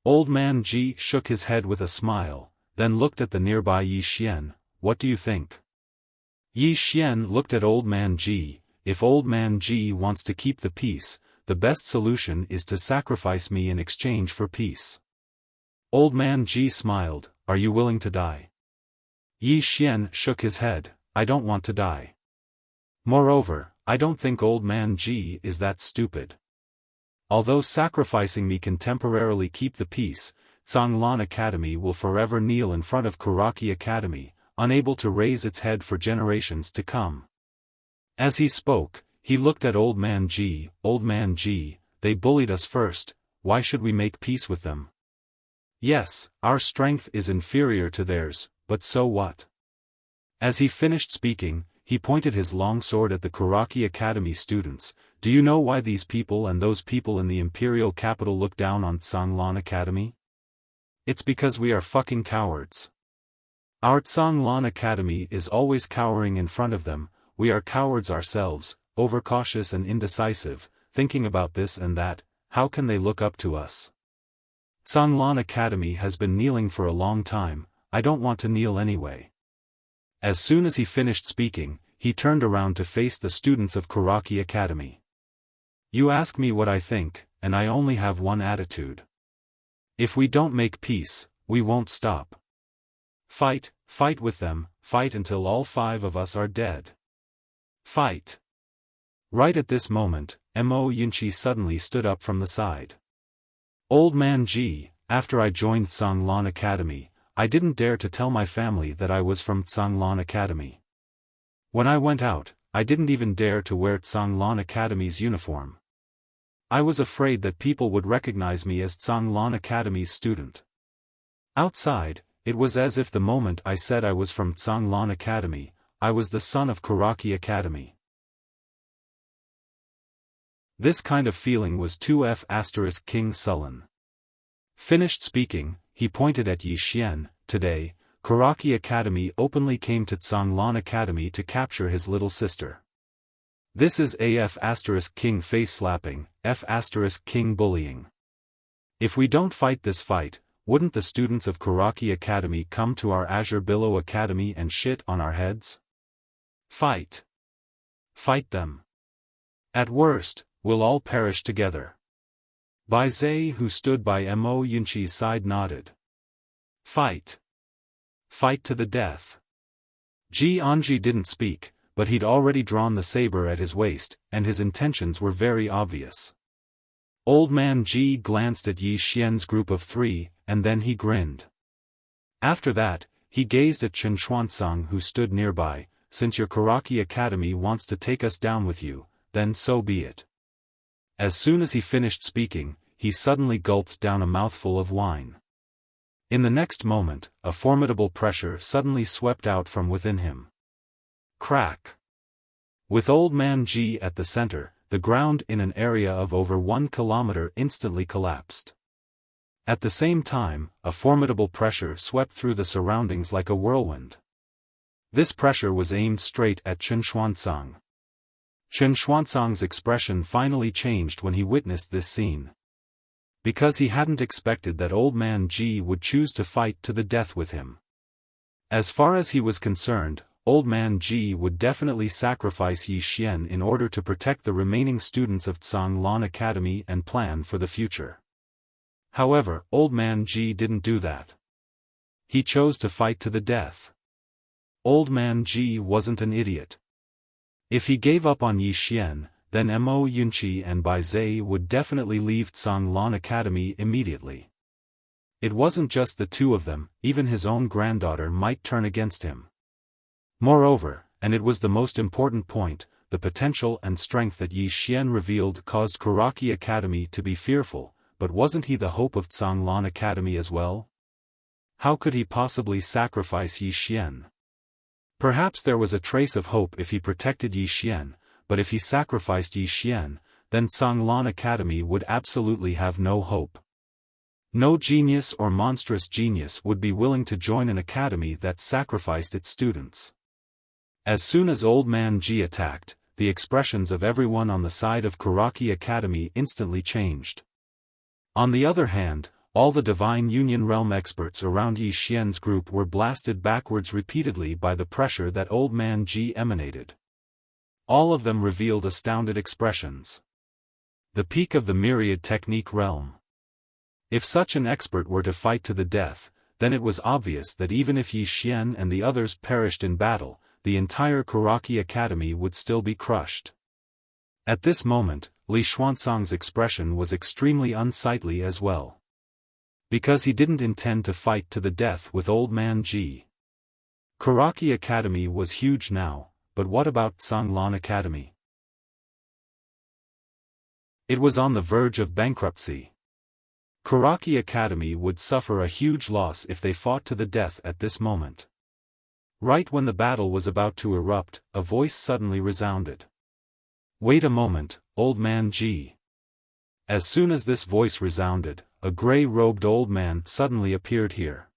Old Man Ji shook his head with a smile, then looked at the nearby Yi Xian. What do you think? Yi Xian looked at Old Man Ji. If Old Man Ji wants to keep the peace, the best solution is to sacrifice me in exchange for peace. Old Man Ji smiled. Are you willing to die? Yi Xian shook his head. I don't want to die. Moreover, I don't think Old Man Ji is that stupid. Although sacrificing me can temporarily keep the peace, Zhanglan Academy will forever kneel in front of Kuraki Academy, unable to raise its head for generations to come. As he spoke, he looked at Old Man Ji. Old Man Ji, they bullied us first, why should we make peace with them? Yes, our strength is inferior to theirs, but so what? As he finished speaking, he pointed his long sword at the Kuraki Academy students. Do you know why these people and those people in the imperial capital look down on Zhanglan Academy? It's because we are fucking cowards. Our Zhanglan Academy is always cowering in front of them. We are cowards ourselves, overcautious and indecisive, thinking about this and that. How can they look up to us? Zhanglan Academy has been kneeling for a long time. I don't want to kneel anyway. As soon as he finished speaking, he turned around to face the students of Kuraki Academy. You ask me what I think, and I only have one attitude. If we don't make peace, we won't stop. Fight, fight with them, fight until all 5 of us are dead. Fight. Right at this moment, Mo Yunqi suddenly stood up from the side. Old Man Ji, after I joined Zhanglan Academy, I didn't dare to tell my family that I was from Zhanglan Academy. When I went out, I didn't even dare to wear Zhanglan Academy's uniform. I was afraid that people would recognize me as Zhanglan Academy's student. Outside, it was as if the moment I said I was from Zhanglan Academy, I was the son of Kuraki Academy. This kind of feeling was 2F** King sullen. Finished speaking, he pointed at Yi Xian. Today, Kuraki Academy openly came to Zhanglan Academy to capture his little sister. This is AF** King face slapping, F** King bullying. If we don't fight this fight, wouldn't the students of Kuraki Academy come to our Azure Billow Academy and shit on our heads? Fight. Fight them. At worst, we'll all perish together. Bai Zai, who stood by Mo Yunqi's side, nodded. Fight. Fight to the death. Ji Anji didn't speak, but he'd already drawn the saber at his waist, and his intentions were very obvious. Old Man Ji glanced at Yi Xian's group of 3, and then he grinned. After that, he gazed at Chen Xuanzang, who stood nearby. Since your Kuraki Academy wants to take us down with you, then so be it. As soon as he finished speaking, he suddenly gulped down a mouthful of wine. In the next moment, a formidable pressure suddenly swept out from within him. Crack! With Old Man Ji at the center, the ground in an area of over 1 kilometer instantly collapsed. At the same time, a formidable pressure swept through the surroundings like a whirlwind. This pressure was aimed straight at Chen Xuanzang. Chen Xuanzang's expression finally changed when he witnessed this scene. Because he hadn't expected that Old Man Ji would choose to fight to the death with him. As far as he was concerned, Old Man Ji would definitely sacrifice Yi Xian in order to protect the remaining students of Zhanglan Academy and plan for the future. However, Old Man Ji didn't do that. He chose to fight to the death. Old Man Ji wasn't an idiot. If he gave up on Yi Xian, then Mo Yunqi and Bai Zai would definitely leave Zhanglan Academy immediately. It wasn't just the 2 of them, even his own granddaughter might turn against him. Moreover, and it was the most important point, the potential and strength that Yi Xian revealed caused Kuraki Academy to be fearful, but wasn't he the hope of Zhanglan Academy as well? How could he possibly sacrifice Yi Xian? Perhaps there was a trace of hope if he protected Yi Xian, but if he sacrificed Yi Xian, then Sanglan Academy would absolutely have no hope. No genius or monstrous genius would be willing to join an academy that sacrificed its students. As soon as Old Man Ji attacked, the expressions of everyone on the side of Kuraki Academy instantly changed. On the other hand, all the Divine Union Realm experts around Yi Xian's group were blasted backwards repeatedly by the pressure that Old Man Ji emanated. All of them revealed astounded expressions. The peak of the myriad technique realm. If such an expert were to fight to the death, then it was obvious that even if Yi Xian and the others perished in battle, the entire Kuraki Academy would still be crushed. At this moment, Li Xuanzang's expression was extremely unsightly as well. Because he didn't intend to fight to the death with Old Man Ji. Kuraki Academy was huge now, but what about Sanglan Academy? It was on the verge of bankruptcy. Kuraki Academy would suffer a huge loss if they fought to the death at this moment. Right when the battle was about to erupt, a voice suddenly resounded. "Wait a moment, Old Man Ji." As soon as this voice resounded, a gray-robed old man suddenly appeared here.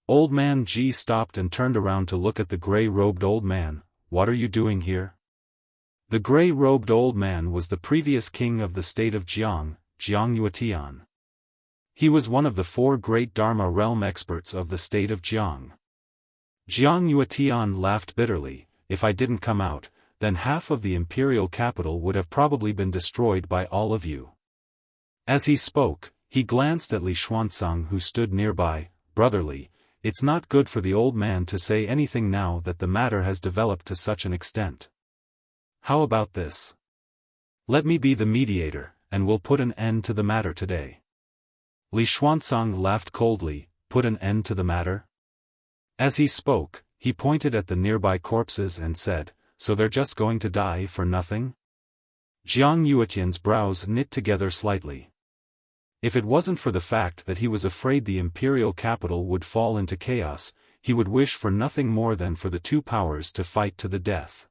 Old Man Ji stopped and turned around to look at the gray-robed old man. "What are you doing here?" The gray-robed old man was the previous king of the state of Jiang, Jiang Yuetian. He was one of the 4 great Dharma realm experts of the state of Jiang. Jiang Yuetian laughed bitterly. "If I didn't come out, then half of the imperial capital would have probably been destroyed by all of you." As he spoke, he glanced at Li Xuanzang who stood nearby. "Brotherly, it's not good for the old man to say anything now that the matter has developed to such an extent. How about this? Let me be the mediator, and we'll put an end to the matter today." Li Xuanzang laughed coldly. "Put an end to the matter?" As he spoke, he pointed at the nearby corpses and said, "So they're just going to die for nothing?" Jiang Yuetian's brows knit together slightly. If it wasn't for the fact that he was afraid the imperial capital would fall into chaos, he would wish for nothing more than for the 2 powers to fight to the death.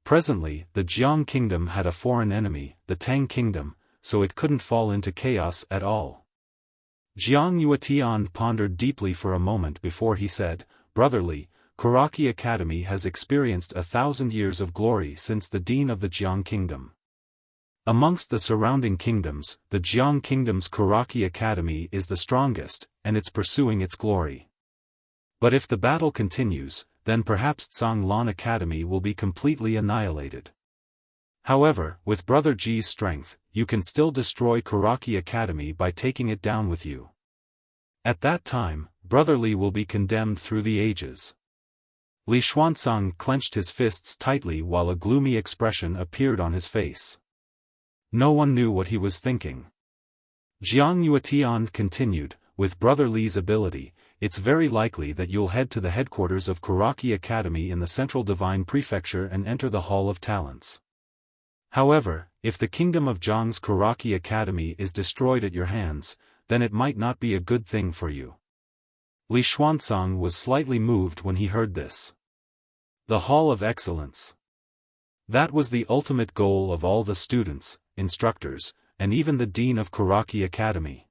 Presently, the Jiang kingdom had a foreign enemy, the Tang kingdom, so it couldn't fall into chaos at all. Jiang Yuetian pondered deeply for a moment before he said, "Brotherly, Kuraki Academy has experienced 1,000 years of glory since the dean of the Jiang kingdom. Amongst the surrounding kingdoms, the Jiang kingdom's Kuraki Academy is the strongest, and it's pursuing its glory. But if the battle continues, then perhaps Sanglan Academy will be completely annihilated. However, with Brother Ji's strength, you can still destroy Kuraki Academy by taking it down with you. At that time, Brotherly will be condemned through the ages." Li Xuanzang clenched his fists tightly while a gloomy expression appeared on his face. No one knew what he was thinking. Jiang Yuetian continued, "With Brother Li's ability, it's very likely that you'll head to the headquarters of Kuraki Academy in the Central Divine Prefecture and enter the Hall of Talents. However, if the kingdom of Jiang's Kuraki Academy is destroyed at your hands, then it might not be a good thing for you." Li Xuanzang was slightly moved when he heard this. The Hall of Excellence. That was the ultimate goal of all the students, instructors, and even the dean of Kuraki Academy.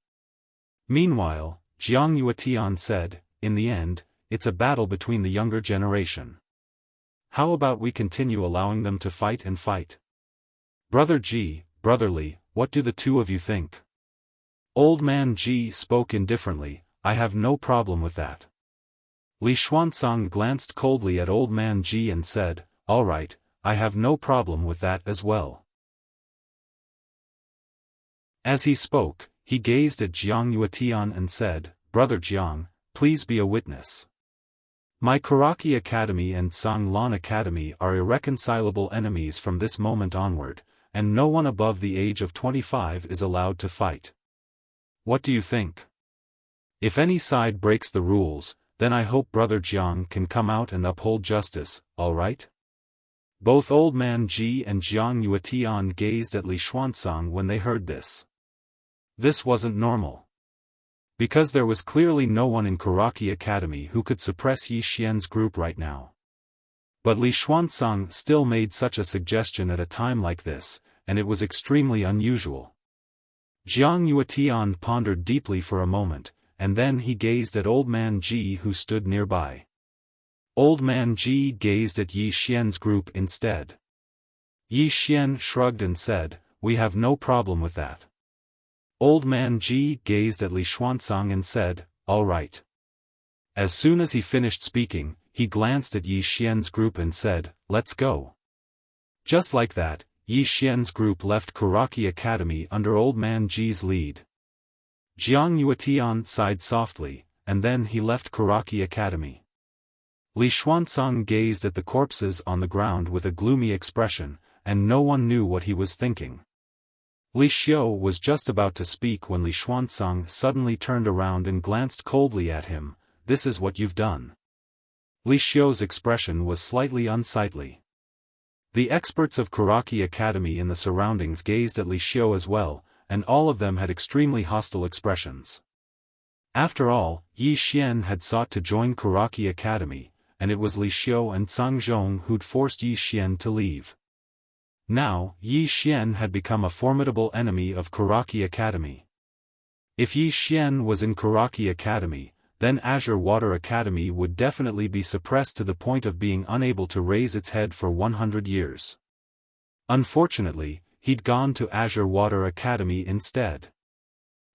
Meanwhile, Jiang Yuetian said, "In the end, it's a battle between the younger generation. How about we continue allowing them to fight and fight? Brother Ji, Brotherly, what do the 2 of you think?" Old Man Ji spoke indifferently, "I have no problem with that." Li Xuanzang glanced coldly at Old Man Ji and said, "All right, I have no problem with that as well." As he spoke, he gazed at Jiang Yuetian and said, "Brother Jiang, please be a witness. My Kuraki Academy and Sanglan Academy are irreconcilable enemies from this moment onward, and no one above the age of 25 is allowed to fight. What do you think? If any side breaks the rules, then I hope Brother Jiang can come out and uphold justice, all right?" Both Old Man Ji and Jiang Yuetian gazed at Li Xuanzang when they heard this. This wasn't normal. Because there was clearly no one in Kuraki Academy who could suppress Yi Xian's group right now. But Li Xuanzang still made such a suggestion at a time like this, and it was extremely unusual. Jiang Yuetian pondered deeply for a moment, and then he gazed at Old Man Ji who stood nearby. Old Man Ji gazed at Yi Xian's group instead. Yi Xian shrugged and said, "We have no problem with that." Old Man Ji gazed at Li Xuanzang and said, "All right." As soon as he finished speaking, he glanced at Yi Xian's group and said, "Let's go." Just like that, Yi Xian's group left Kuraki Academy under Old Man Ji's lead. Jiang Yuetian sighed softly, and then he left Kuraki Academy. Li Xuanzang gazed at the corpses on the ground with a gloomy expression, and no one knew what he was thinking. Li Xiu was just about to speak when Li Xuanzang suddenly turned around and glanced coldly at him. "This is what you've done." Li Xiu's expression was slightly unsightly. The experts of Kuraki Academy in the surroundings gazed at Li Xiu as well, and all of them had extremely hostile expressions. After all, Yi Xian had sought to join Kuraki Academy, and it was Li Xiu and Zhang Zhong who'd forced Yi Xian to leave. Now, Yi Xian had become a formidable enemy of Kuraki Academy. If Yi Xian was in Kuraki Academy, then Azure Water Academy would definitely be suppressed to the point of being unable to raise its head for 100 years. Unfortunately, he'd gone to Azure Water Academy instead.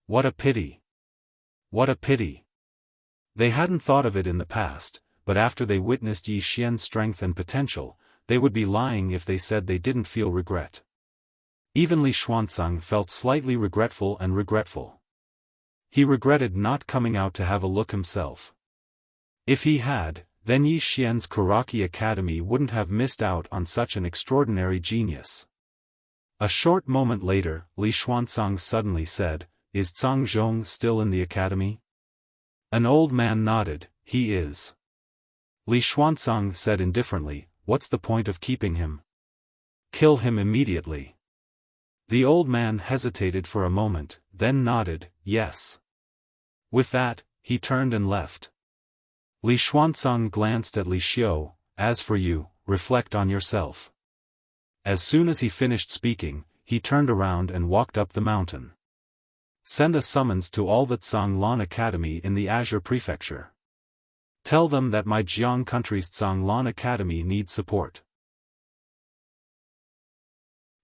What a pity! What a pity! They hadn't thought of it in the past, but after they witnessed Yi Xian's strength and potential, they would be lying if they said they didn't feel regret. Even Li Xuanzang felt slightly regretful. He regretted not coming out to have a look himself. If he had, then Yi Xian's Kuraki Academy wouldn't have missed out on such an extraordinary genius. A short moment later, Li Xuanzang suddenly said, "Is Zhang Zhong still in the academy?" An old man nodded. "He is." Li Xuanzang said indifferently, "What's the point of keeping him? Kill him immediately." The old man hesitated for a moment, then nodded, "Yes." With that, he turned and left. Li Xuanzang glanced at Li Xiu. "As for you, reflect on yourself." As soon as he finished speaking, he turned around and walked up the mountain. "Send a summons to all the Zhanglan Academy in the Azure Prefecture. Tell them that my Jiang country's Zhanglan Academy needs support.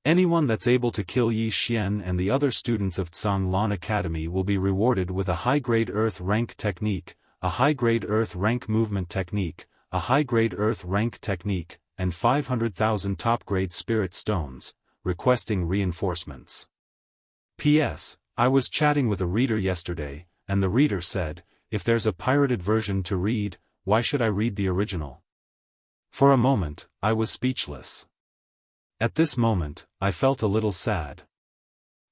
Anyone that's able to kill Yi Xian and the other students of Zhanglan Academy will be rewarded with a high-grade Earth rank technique, a high-grade Earth rank movement technique, a high-grade Earth rank technique, and 500,000 top-grade Spirit Stones, requesting reinforcements. P.S. I was chatting with a reader yesterday, and the reader said, if there's a pirated version to read, why should I read the original? For a moment, I was speechless. At this moment, I felt a little sad.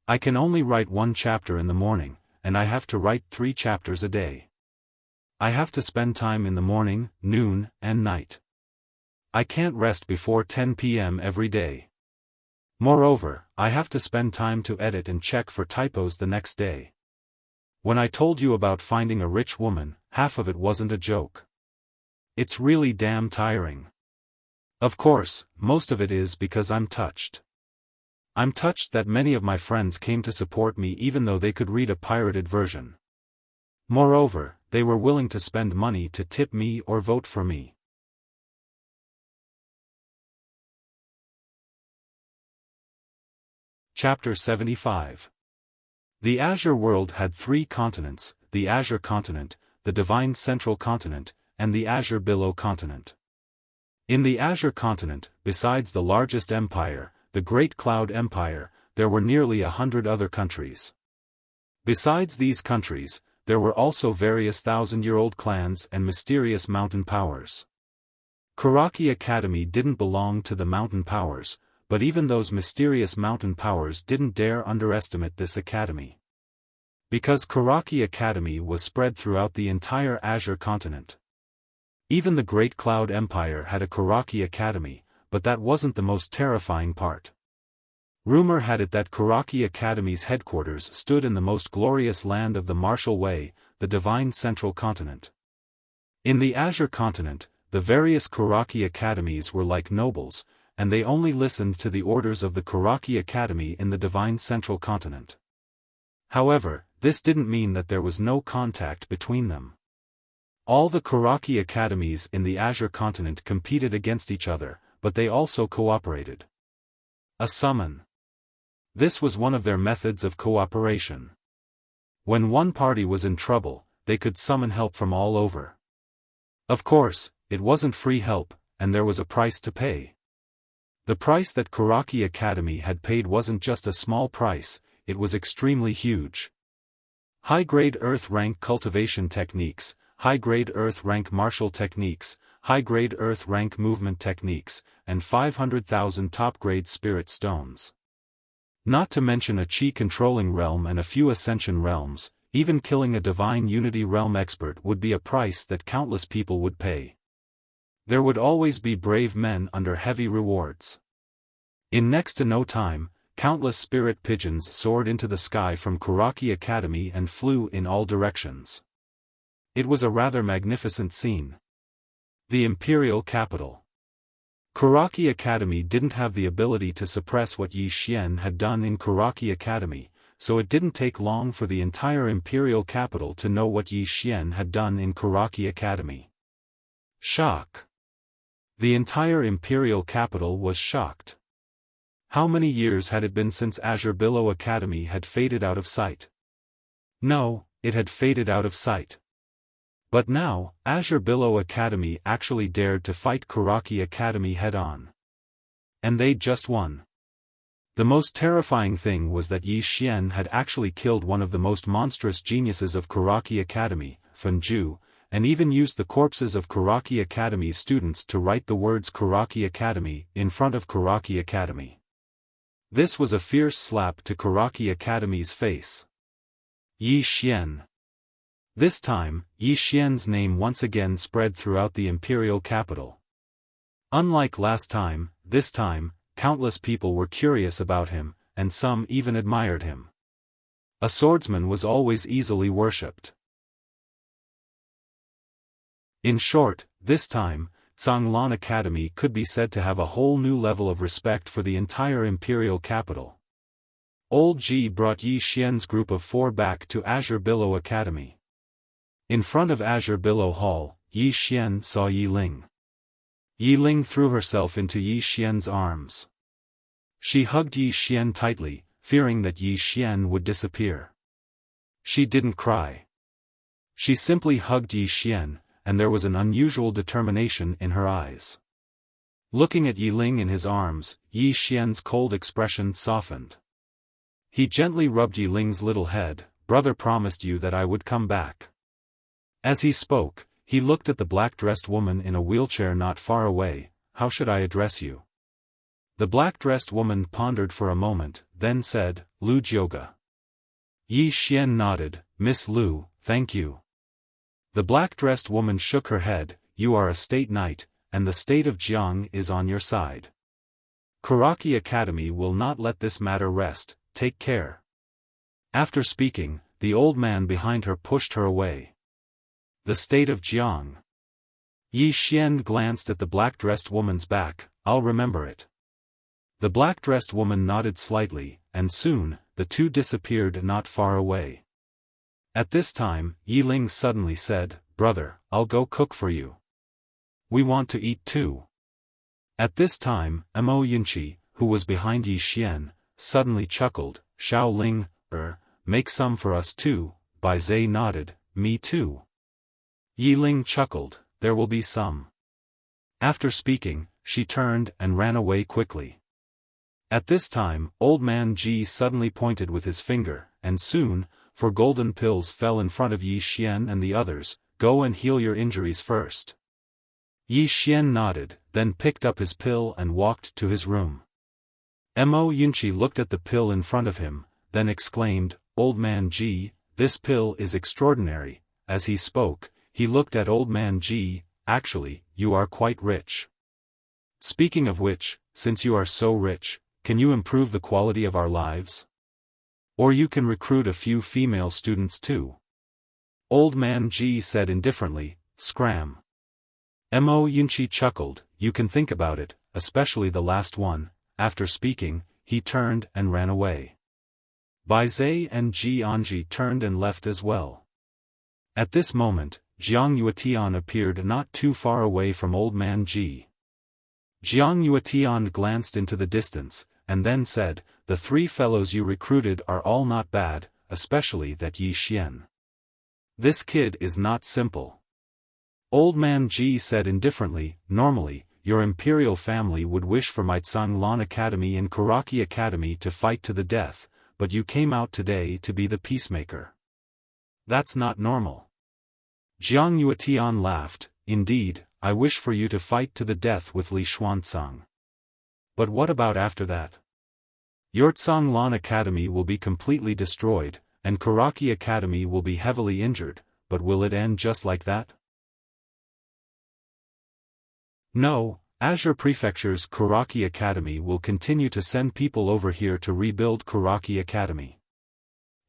I can only write 1 chapter in the morning, and I have to write 3 chapters a day. I have to spend time in the morning, noon, and night. I can't rest before 10 p.m. every day. Moreover, I have to spend time to edit and check for typos the next day. When I told you about finding a rich woman, half of it wasn't a joke. It's really damn tiring. Of course, most of it is because I'm touched. I'm touched that many of my friends came to support me even though they could read a pirated version. Moreover, they were willing to spend money to tip me or vote for me. Chapter 75. The Azure world had 3 continents, the Azure continent, the Divine Central Continent, and the Azure Below Continent. In the Azure continent, besides the largest empire, the Great Cloud Empire, there were nearly 100 other countries. Besides these countries, there were also various thousand-year-old clans and mysterious mountain powers. Kuraki Academy didn't belong to the mountain powers, but even those mysterious mountain powers didn't dare underestimate this academy. Because Kuraki Academy was spread throughout the entire Azure continent. Even the Great Cloud Empire had a Kuraki Academy, but that wasn't the most terrifying part. Rumor had it that Kuraki Academy's headquarters stood in the most glorious land of the Martial Way, the Divine Central Continent. In the Azure continent, the various Kuraki academies were like nobles, and they only listened to the orders of the Kuraki Academy in the Divine Central Continent. However, this didn't mean that there was no contact between them. All the Kuraki academies in the Azure continent competed against each other, but they also cooperated. A summon. This was one of their methods of cooperation. When one party was in trouble, they could summon help from all over. Of course, it wasn't free help, and there was a price to pay. The price that Kuraki Academy had paid wasn't just a small price, it was extremely huge. High-grade earth rank cultivation techniques, high-grade earth rank martial techniques, high-grade earth rank movement techniques, and 500,000 top-grade spirit stones. Not to mention a chi-controlling realm and a few ascension realms, even killing a divine unity realm expert would be a price that countless people would pay. There would always be brave men under heavy rewards. In next to no time, countless spirit pigeons soared into the sky from Kuraki Academy and flew in all directions. It was a rather magnificent scene. The Imperial Capital. Kuraki Academy didn't have the ability to suppress what Yi Xian had done in Kuraki Academy, so it didn't take long for the entire Imperial Capital to know what Yi Xian had done in Kuraki Academy. Shock. The entire Imperial Capital was shocked. How many years had it been since Azure Billow Academy had faded out of sight? No, it had faded out of sight. But now, Azure Billow Academy actually dared to fight Kuraki Academy head-on. And they just won. The most terrifying thing was that Yi Xian had actually killed one of the most monstrous geniuses of Kuraki Academy, Fenju, and even used the corpses of Kuraki Academy's students to write the words Kuraki Academy in front of Kuraki Academy. This was a fierce slap to Kuraki Academy's face. Yi Xian. This time, Yi Xian's name once again spread throughout the imperial capital. Unlike last time, this time, countless people were curious about him, and some even admired him. A swordsman was always easily worshipped. In short, this time, Zhanglan Academy could be said to have a whole new level of respect for the entire imperial capital. Old Ji brought Yi Xian's group of 4 back to Azure Billow Academy. In front of Azure Billow Hall, Yi Xian saw Yi Ling. Yi Ling threw herself into Yi Xian's arms. She hugged Yi Xian tightly, fearing that Yi Xian would disappear. She didn't cry. She simply hugged Yi Xian, and there was an unusual determination in her eyes. Looking at Yi Ling in his arms, Yi Xian's cold expression softened. He gently rubbed Yi Ling's little head. "Brother promised you that I would come back." As he spoke, he looked at the black-dressed woman in a wheelchair not far away. "How should I address you?" The black-dressed woman pondered for a moment, then said, "Lu Jioga." Yi Xian nodded. "Miss Lu, thank you." The black-dressed woman shook her head. "You are a state knight, and the state of Jiang is on your side. Kuraki Academy will not let this matter rest, take care." After speaking, the old man behind her pushed her away. The state of Jiang. Yi Xian glanced at the black-dressed woman's back. "I'll remember it." The black-dressed woman nodded slightly, and soon, the two disappeared not far away. At this time, Yi Ling suddenly said, "Brother, I'll go cook for you. We want to eat too." At this time, Mo Yunqi, who was behind Yi Xian, suddenly chuckled. "Xiao Ling, make some for us too." Bai Zhe nodded, "Me too." Yi Ling chuckled, "There will be some." After speaking, she turned and ran away quickly. At this time, Old Man Ji suddenly pointed with his finger, and soon, 4 golden pills fell in front of Yi Xian and the others. "Go and heal your injuries first." Yi Xian nodded, then picked up his pill and walked to his room. Mo Yunqi looked at the pill in front of him, then exclaimed, "Old Man Ji, this pill is extraordinary." As he spoke, he looked at Old Man Ji. "Actually, you are quite rich. Speaking of which, since you are so rich, can you improve the quality of our lives? Or you can recruit a few female students too." Old Man Ji said indifferently, "Scram." Mo Yunqi chuckled, you can think about it, especially the last one. After speaking, he turned and ran away. Bai Zai and Ji Anji turned and left as well. At this moment, Jiang Yuetian appeared not too far away from old man Ji. Jiang Yuetian glanced into the distance, and then said, the 3 fellows you recruited are all not bad, especially that Yi Xian. This kid is not simple. Old man Ji said indifferently, normally, your imperial family would wish for my Tsanglan Academy and Karaki Academy to fight to the death, but you came out today to be the peacemaker. That's not normal. Jiang Yuetian laughed, indeed, I wish for you to fight to the death with Li Xuanzang. But what about after that? Your Tsanglan Academy will be completely destroyed, and Karaki Academy will be heavily injured, but will it end just like that? No, Azure Prefecture's Karaki Academy will continue to send people over here to rebuild Karaki Academy.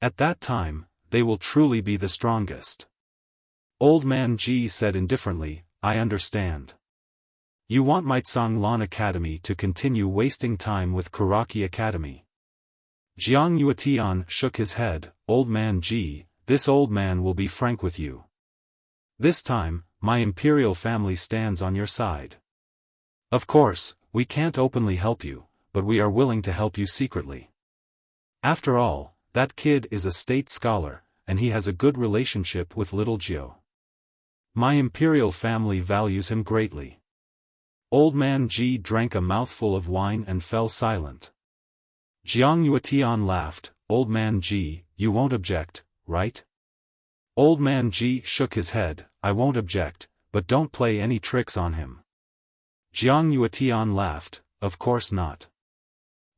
At that time, they will truly be the strongest. Old man Ji said indifferently, I understand. You want my Tsanglan Academy to continue wasting time with Karaki Academy. Jiang Yuetian shook his head, old man Ji, this old man will be frank with you. This time, my imperial family stands on your side. Of course, we can't openly help you, but we are willing to help you secretly. After all, that kid is a state scholar, and he has a good relationship with little Jiao. My imperial family values him greatly. Old man Ji drank a mouthful of wine and fell silent. Jiang Yuetian laughed, old man Ji, you won't object, right? Old man Ji shook his head, I won't object, but don't play any tricks on him. Jiang Yuetian laughed, of course not.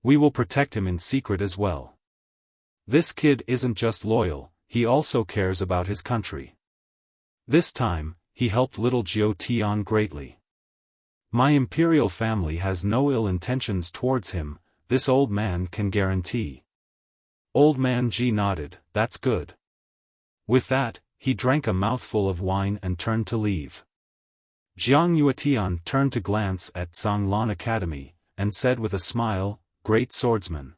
We will protect him in secret as well. This kid isn't just loyal, he also cares about his country. This time, he helped little Jiao Tian greatly. My imperial family has no ill intentions towards him, this old man can guarantee. Old man Ji nodded, that's good. With that, he drank a mouthful of wine and turned to leave. Jiang Yuetian turned to glance at Tsanglan Academy, and said with a smile, great swordsman.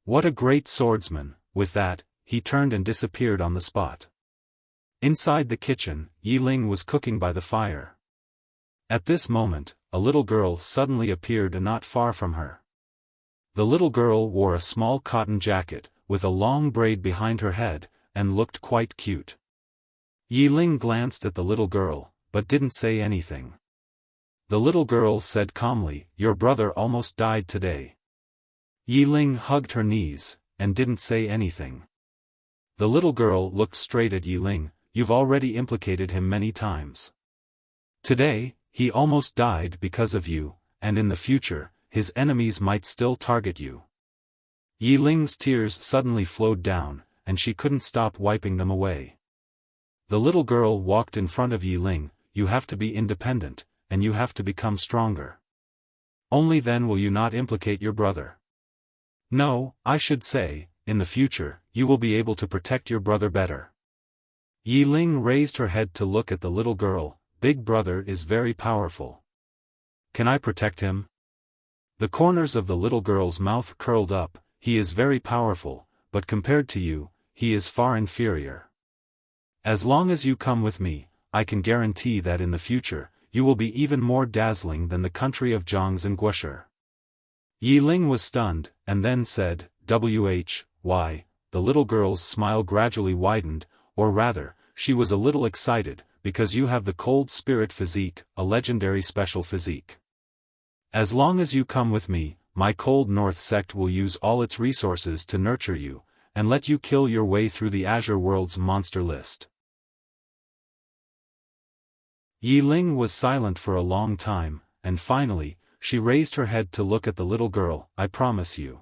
What a great swordsman. With that, he turned and disappeared on the spot. Inside the kitchen, Yi Ling was cooking by the fire. At this moment, a little girl suddenly appeared not far from her. The little girl wore a small cotton jacket, with a long braid behind her head, and looked quite cute. Yi Ling glanced at the little girl, but didn't say anything. The little girl said calmly, your brother almost died today. Yi Ling hugged her knees, and didn't say anything. The little girl looked straight at Yi Ling, you've already implicated him many times. Today, he almost died because of you, and in the future, his enemies might still target you. Yi Ling's tears suddenly flowed down, and she couldn't stop wiping them away. The little girl walked in front of Yi Ling, you have to be independent, and you have to become stronger. Only then will you not implicate your brother. No, I should say, in the future, you will be able to protect your brother better. Yi Ling raised her head to look at the little girl, Big Brother is very powerful. Can I protect him? The corners of the little girl's mouth curled up, he is very powerful, but compared to you, he is far inferior. As long as you come with me, I can guarantee that in the future, you will be even more dazzling than the country of Zhongs and Guoshi. Yi Ling was stunned, and then said, why, the little girl's smile gradually widened, or rather, she was a little excited, because you have the cold spirit physique, a legendary special physique. As long as you come with me, my cold north sect will use all its resources to nurture you, and let you kill your way through the Azure world's monster list. Yi Ling was silent for a long time, and finally, she raised her head to look at the little girl, I promise you.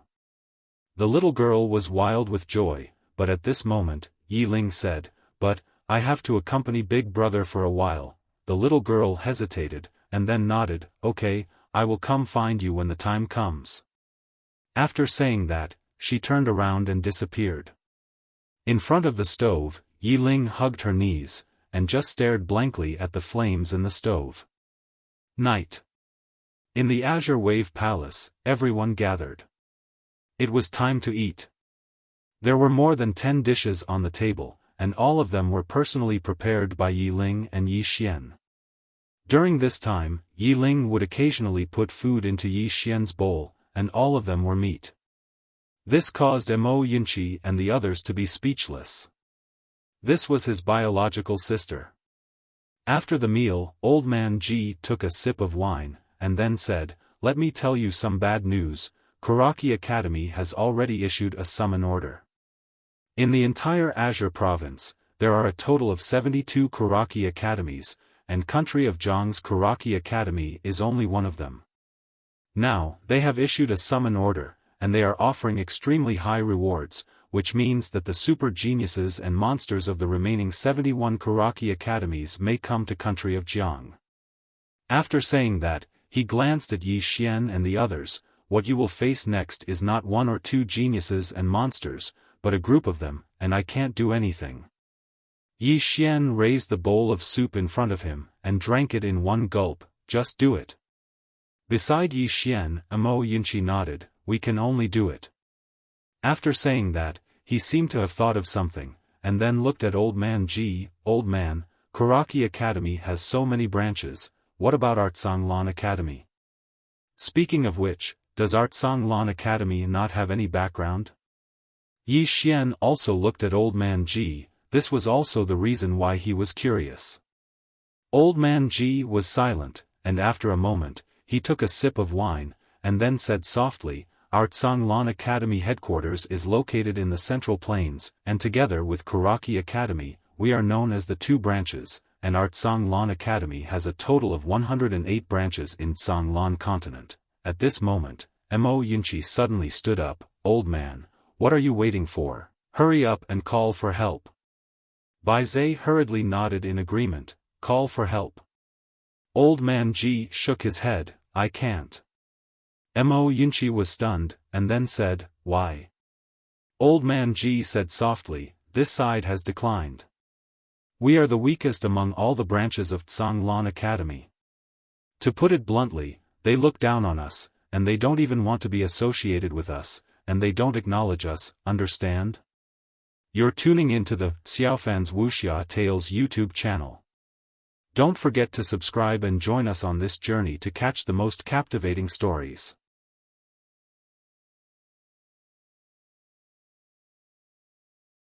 The little girl was wild with joy, but at this moment, Yi Ling said, but, I have to accompany Big Brother for a while. The little girl hesitated, and then nodded, okay, I will come find you when the time comes. After saying that, she turned around and disappeared. In front of the stove, Yi Ling hugged her knees, and just stared blankly at the flames in the stove. Night. In the Azure Wave Palace, everyone gathered. It was time to eat. There were more than 10 dishes on the table, and all of them were personally prepared by Yi Ling and Yi Xian. During this time, Yi Ling would occasionally put food into Yi Xian's bowl, and all of them were meat. This caused Mo Yunqi and the others to be speechless. This was his biological sister. After the meal, Old Man Ji took a sip of wine, and then said, "Let me tell you some bad news. Kuraki Academy has already issued a summon order. In the entire Azure province, there are a total of 72 Kuraki Academies, and country of Zhang's Kuraki Academy is only one of them. Now, they have issued a summon order, and they are offering extremely high rewards, which means that the super geniuses and monsters of the remaining 71 Kuraki Academies may come to country of Jiang." After saying that, he glanced at Yi Xian and the others. "What you will face next is not 1 or 2 geniuses and monsters, but a group of them, and I can't do anything." Yi Xian raised the bowl of soup in front of him, and drank it in one gulp. "Just do it." Beside Yi Xian, Mo Yunqi nodded, "We can only do it." After saying that, he seemed to have thought of something, and then looked at Old Man Ji. "Old Man, Kuraki Academy has so many branches, what about Artsang Lan Academy? Speaking of which, does Artsang Lan Academy not have any background?" Yi Xian also looked at Old Man Ji. This was also the reason why he was curious. Old Man Ji was silent, and after a moment, he took a sip of wine, and then said softly, "Artsang Lan Academy headquarters is located in the Central Plains, and together with Kuraki Academy, we are known as the 2 branches, and Artsang Lan Academy has a total of 108 branches in Tsang Lan continent." At this moment, Mo Yunqi suddenly stood up. "Old man, what are you waiting for? Hurry up and call for help." Bai Zhe hurriedly nodded in agreement. "Call for help." Old Man Ji shook his head. "I can't." Mo Yunqi was stunned, and then said, "Why?" Old Man Ji said softly, "This side has declined. We are the weakest among all the branches of Tsang Lan Academy. To put it bluntly, they look down on us, and they don't even want to be associated with us, and they don't acknowledge us, understand? You're tuning into the Xiaofan's Wuxia Tales YouTube channel. Don't forget to subscribe and join us on this journey to catch the most captivating stories.